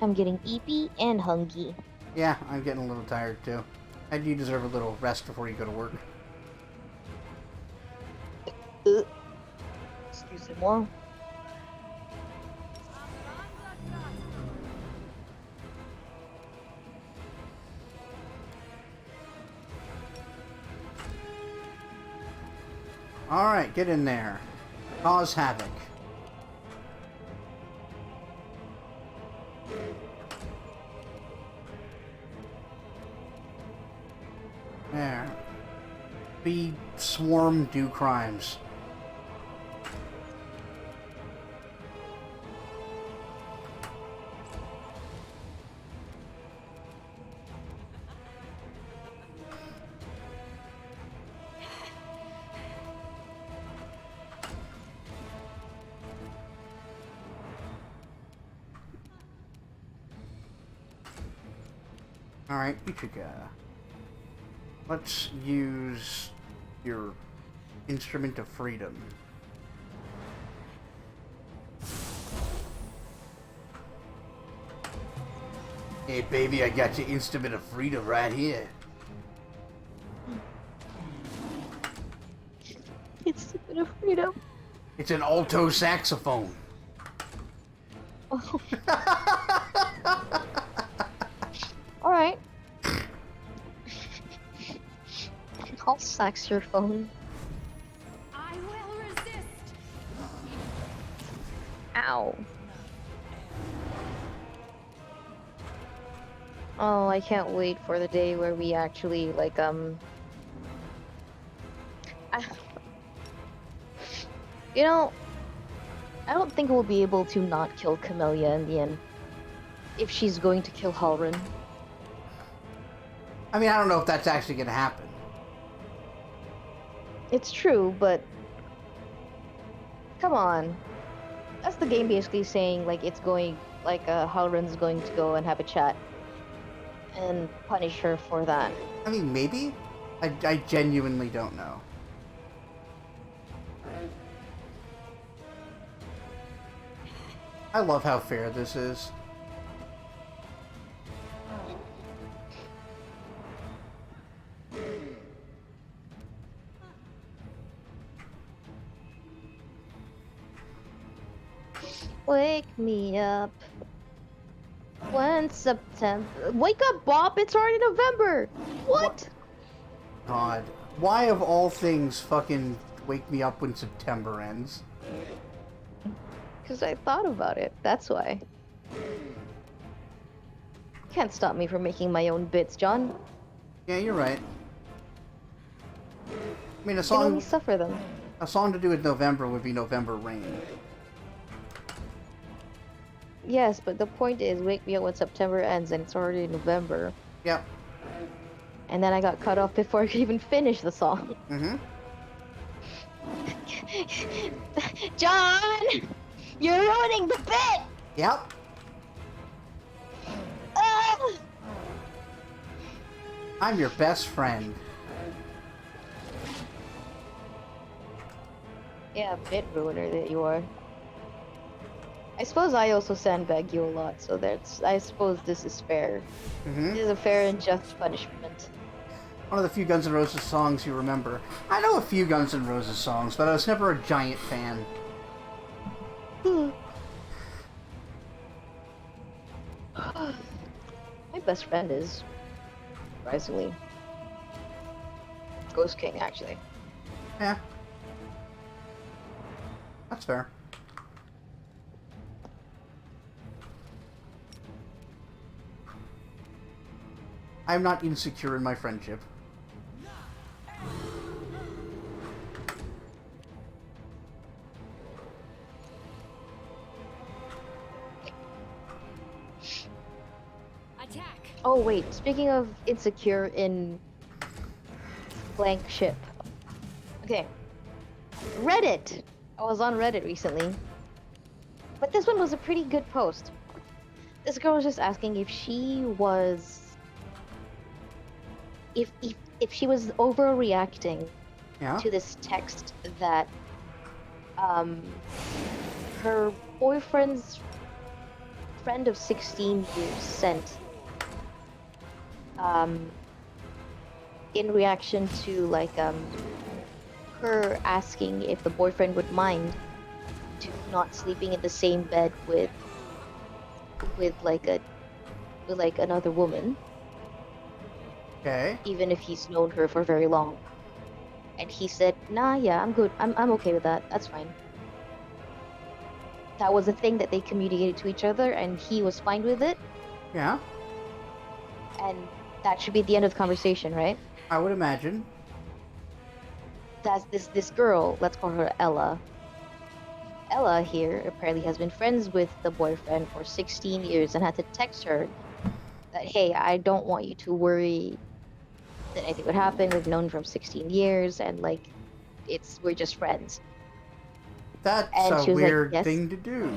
I'm getting eepy and hungry. Yeah, I'm getting a little tired too. And you deserve a little rest before you go to work. Excuse me, more. Alright, get in there. Cause havoc. There. Be swarm, do crimes. Alright, Ichiga. Let's use your instrument of freedom. Hey baby, I got your instrument of freedom right here. It's a bit of freedom. It's an alto saxophone. Oh. Alright. I'll sax your phone. I will resist. Ow. Oh, I can't wait for the day where we actually, like, You know, I don't think we'll be able to not kill Camellia in the end. If she's going to kill Halrin. I mean, I don't know if that's actually going to happen. It's true, but... Come on. That's the game basically saying, like, it's going... Like, Halrin's going to go and have a chat. And punish her for that. I mean, maybe? I genuinely don't know. I love how fair this is. Wake me up. When September... Wake up, Bop! It's already November! What? God. Why of all things fucking wake me up when September ends? Because I thought about it. That's why. Can't stop me from making my own bits, John. Yeah, you're right. I mean, I can only suffer them. a song to do with November would be November Rain. Yes, but the point is, wake me up when September ends and it's already November. Yep. And then I got cut off before I could even finish the song. Mm-hmm. John! You're ruining the bit! Yep. Ah! I'm your best friend. Yeah, bit ruiner that you are. I suppose I also sandbag you a lot, so I suppose this is fair. Mm-hmm. This is a fair and just punishment. One of the few Guns N' Roses songs you remember. I know a few Guns N' Roses songs, but I was never a giant fan. My best friend is, surprisingly, Ghost King, actually. Yeah. That's fair. I'm not insecure in my friendship. Attack. Oh wait, speaking of insecure in blank ship. Okay. Reddit! I was on Reddit recently. But this one was a pretty good post. This girl was just asking if she was... If she was overreacting Yeah? to this text that her boyfriend's friend of 16 years sent in reaction to like her asking if the boyfriend would mind to not sleeping in the same bed with another woman, Okay. even if he's known her for very long. And he said, nah, yeah, I'm good. I'm okay with that. That's fine. That was a thing that they communicated to each other, and he was fine with it. Yeah, And that should be the end of the conversation, right? I would imagine. That's this girl, let's call her Ella. Ella here apparently has been friends with the boyfriend for 16 years and had to text her that, hey, I don't want you to worry that anything would happen. We've known from 16 years, and like, we're just friends. That's And a she was like, weird yes. thing to do.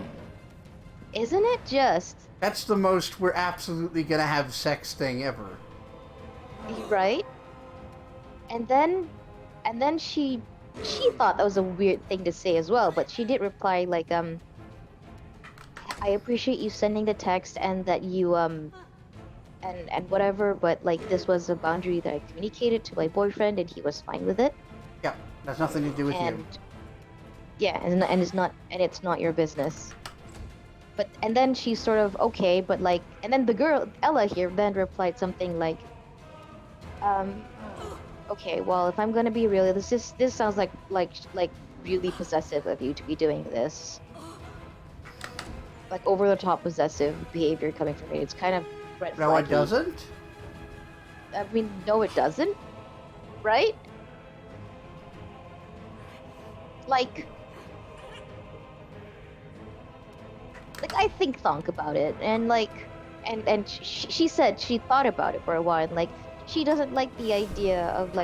Isn't it just? That's the most we're absolutely gonna have sex thing ever. Right? And then she thought that was a weird thing to say as well, but she did reply like, I appreciate you sending the text and that you and whatever, but like this was a boundary that I communicated to my boyfriend and he was fine with it. Yeah, that's nothing to do with And you. yeah, and it's not your business. But and then she's sort of okay, but like, and then the girl Ella here then replied something like, okay, well, if I'm gonna be real, this sounds like really possessive of you to be doing this, like over the top possessive behavior coming from me. It's kind of red No, it flaggy. doesn't. I mean, no, it doesn't, right? Like I think thunk about it, and like, and she said she thought about it for a while, and like she doesn't like the idea of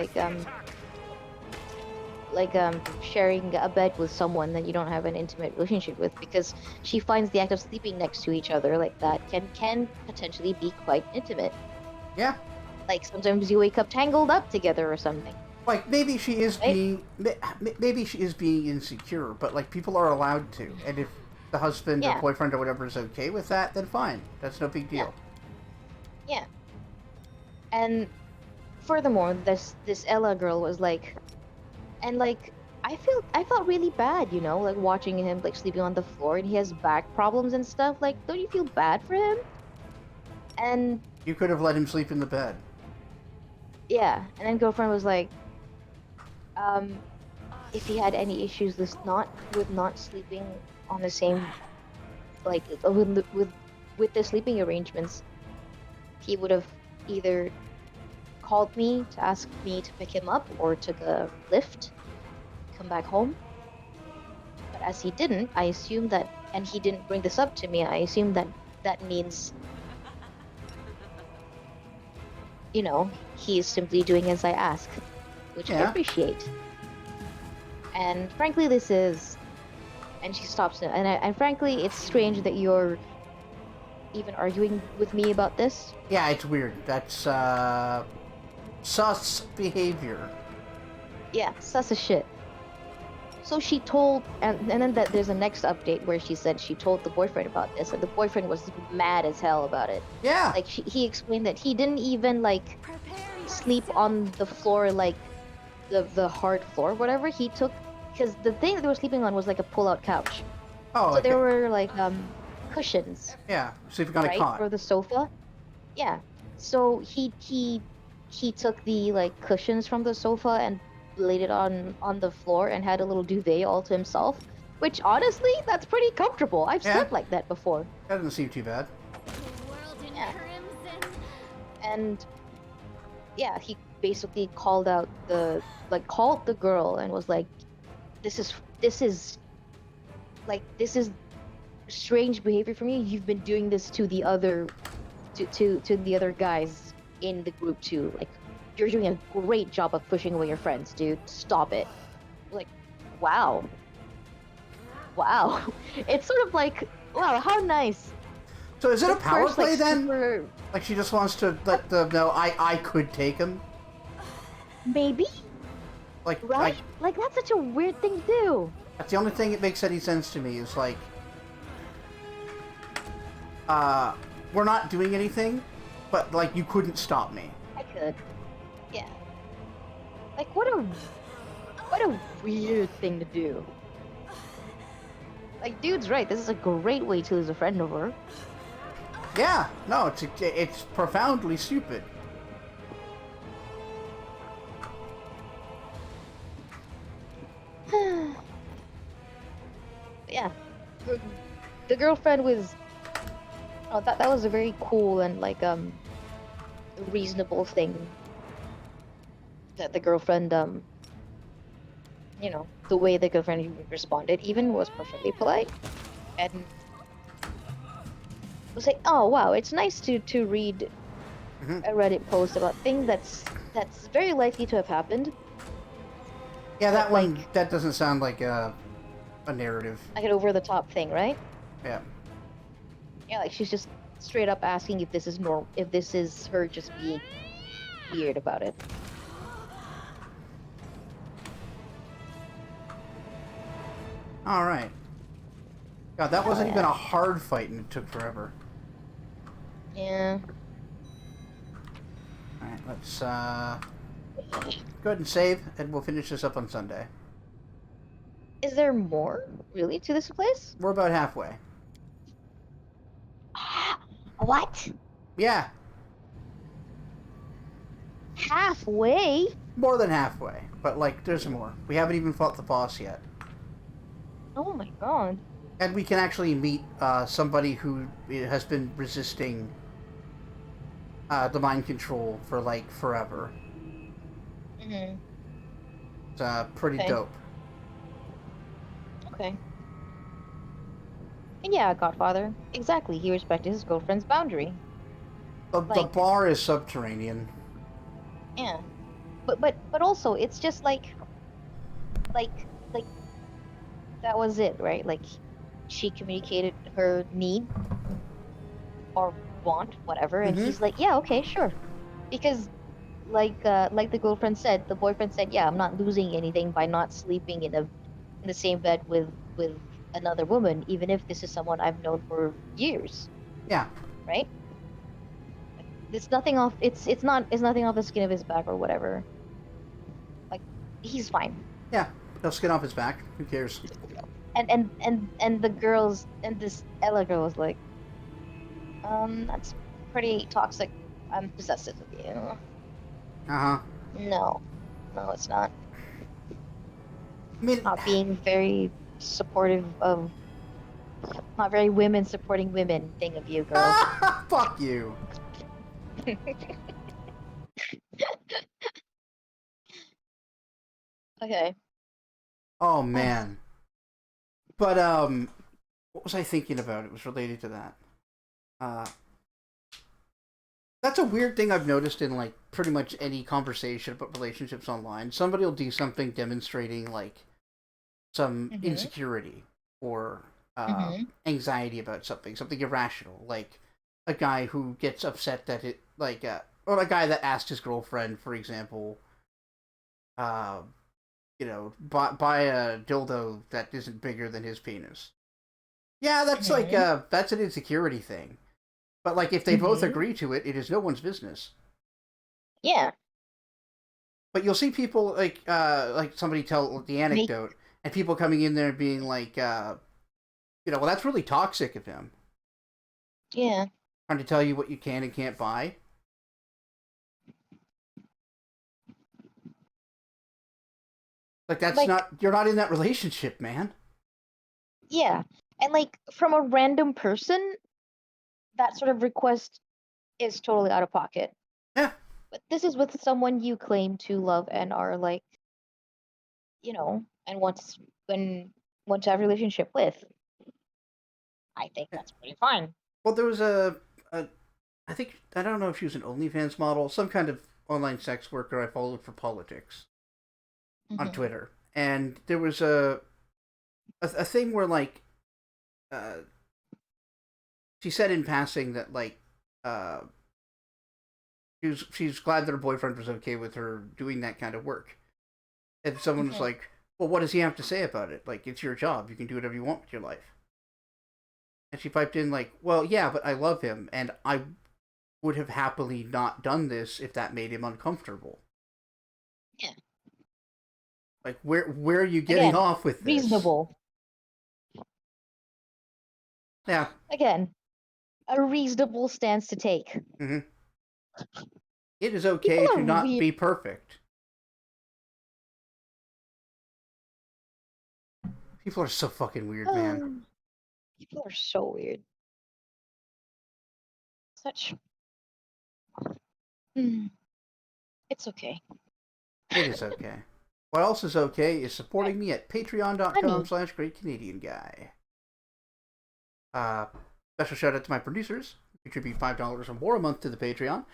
sharing a bed with someone that you don't have an intimate relationship with, because she finds the act of sleeping next to each other like that can potentially be quite intimate. Yeah. Like sometimes you wake up tangled up together or something. Like maybe she is Right? being maybe she is being insecure, but like people are allowed to, and if the husband or Yeah. boyfriend or whatever is okay with that, then fine. That's no big deal. Yeah. And furthermore, this Ella girl was like, and like I felt really bad, you know, like watching him like sleeping on the floor, and he has back problems and stuff. Like, don't you feel bad for him? And You could have let him sleep in the bed. yeah, and then girlfriend was like, if he had any issues with not sleeping on the same, like with the sleeping arrangements, he would have either called me to ask me to pick him up or took a lift, come back home. But as he didn't, I assumed that, and he didn't bring this up to me, I assumed that means, you know, he is simply doing as I ask, which I Yeah. appreciate. And frankly, this is, and she stops it, and frankly, it's strange that you're even arguing with me about this. Yeah, it's weird. That's sus behavior. Yeah, sus as shit. So she told, and then that there's a next update where she said she told the boyfriend about this, and the boyfriend was mad as hell about it. Yeah. Like he explained that he didn't even like sleep on the floor, like the hard floor, whatever. He took, because the thing that they were sleeping on was like a pull-out couch. Oh, So okay. there were like cushions, Yeah, sleeping on a right, cot. for the sofa. Yeah. So he took the like cushions from the sofa and laid it on the floor and had a little duvet all to himself. Which honestly, that's pretty comfortable. I've Yeah. slept like that before. That doesn't seem too bad. The world in Yeah. crimson. And yeah, he basically called the girl and was like, this is strange behavior from you. You've been doing this to the other to the other guys in the group too. Like, you're doing a great job of pushing away your friends, dude. Stop it. Like, wow. It's sort of like, wow, how nice. So is it a At power first, play like, then? super- Like she just wants to let them know I could take him? Maybe, Like, right? Like, that's such a weird thing to do. that's the only thing that makes any sense to me is like, we're not doing anything, but like you couldn't stop me. I could. Yeah. Like, what a weird thing to do. Like, dude's right. This is a great way to lose a friend over. Yeah, no, it's profoundly stupid. girlfriend was. Oh, that was a very cool and like reasonable thing that the girlfriend the way the girlfriend responded even was perfectly polite and was like, oh wow, it's nice to read Hmm. a Reddit post about things that's very likely to have happened, Yeah, but that like one, that doesn't sound like a narrative. an over the top thing, right? Yeah. Yeah, like she's just straight up asking if this is if this is her just being weird about it. Alright. God, that wasn't even a hard fight and it took forever. Yeah. Alright, let's go ahead and save, and we'll finish this up on Sunday. Is there more really to this place? We're about halfway. What? Yeah, Halfway? more than halfway. But, like, there's more. We haven't even fought the boss yet. Oh my god. And we can actually meet somebody who has been resisting the mind control for, like, forever. Mm-hmm. It's pretty Okay. dope. Okay. And yeah, Godfather. Exactly. He respected his girlfriend's boundary. The Like- bar is subterranean. Yeah. But also it's just like that was it, right? Like she communicated her need or want, whatever, and Mhm. he's like, yeah, okay, sure. Because like the girlfriend said, the boyfriend said, yeah, I'm not losing anything by not sleeping in the same bed with another woman, even if this is someone I've known for years, Yeah. right? It's nothing off. It's nothing off the skin of his back or whatever. Like he's fine. Yeah. He'll skin off his back. Who cares? And the girls and this Ella girl was like, that's pretty toxic. I'm possessive of you. Uh-huh. No, it's not. I mean, Not being very supportive of, not very women supporting women thing of you, girl. fuck you. Okay. Oh, man. But, what was I thinking about? It was related to that. That's a weird thing I've noticed in, like, pretty much any conversation about relationships online. Somebody will do something demonstrating, like, some insecurity or anxiety about something irrational. Like, a guy who gets upset that it, like, or a guy that asked his girlfriend, for example, buy a dildo that isn't bigger than his penis. Yeah, that's like that's an insecurity thing. But like if they both agree to it, it is no one's business. Yeah. But you'll see people like somebody tell the anecdote and people coming in there being like well that's really toxic of him. Yeah. Trying to tell you what you can and can't buy. Like that's not you're not in that relationship, man. Yeah. And like from a random person, that sort of request is totally out of pocket. Yeah. But this is with someone you claim to love and are like, and want to have a relationship with. I think that's pretty fine. Well, there was I think I don't know if she was an OnlyFans model, some kind of online sex worker I followed for politics on Twitter, and there was a thing where like she said in passing that like she's glad that her boyfriend was okay with her doing that kind of work, and someone was like, well, what does he have to say about it? Like, it's your job, you can do whatever you want with your life. And she piped in like, well, yeah, but I love him and I would have happily not done this if that made him uncomfortable. Yeah. Like, where are you getting off with this? Reasonable. Yeah. Again, a reasonable stance to take. Mm-hmm. It is okay to not be perfect. People are so fucking weird, man. People are so weird. Such. Hmm. It's okay. It is okay. What else is okay is supporting me at Honey. patreon.com/greatcanadianguy. Special shout out to my producers. Contribute $5 or more a month to the Patreon.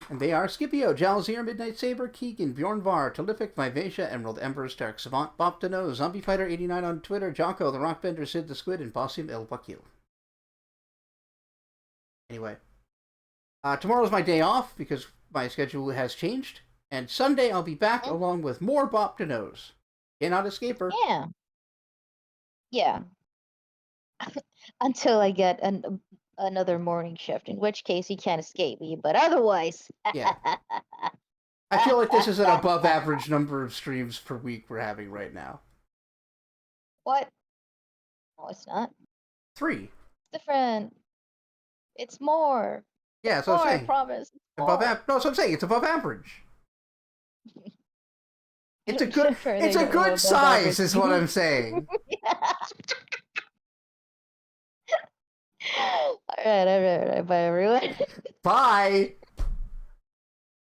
And they are Scipio, Jalzir, Midnight Saber, Keegan, Bjornvar, Talific, Vivacia, Emerald Emperor, Stark Savant, Bop Jon, Zombie Fighter 89 on Twitter, Jocko, The Rockbender, Sid the Squid, and Bossium El Wakil. Anyway, tomorrow's my day off because my schedule has changed. And Sunday I'll be back along with more Bop Jon. Cannot escape her. Yeah. Yeah. Until I get another morning shift, in which case you can't escape me. But otherwise, Yeah. I feel like this is an above average number of streams per week we're having right now. What? No, it's not. 3. It's different. It's more. Yeah, It's so I'm more, I saying. promise. It's Above more. no, so I'm saying it's above average. It's a I'm good sure it's they a don't know good above size average. is what I'm saying. All right. Bye, everyone. Bye.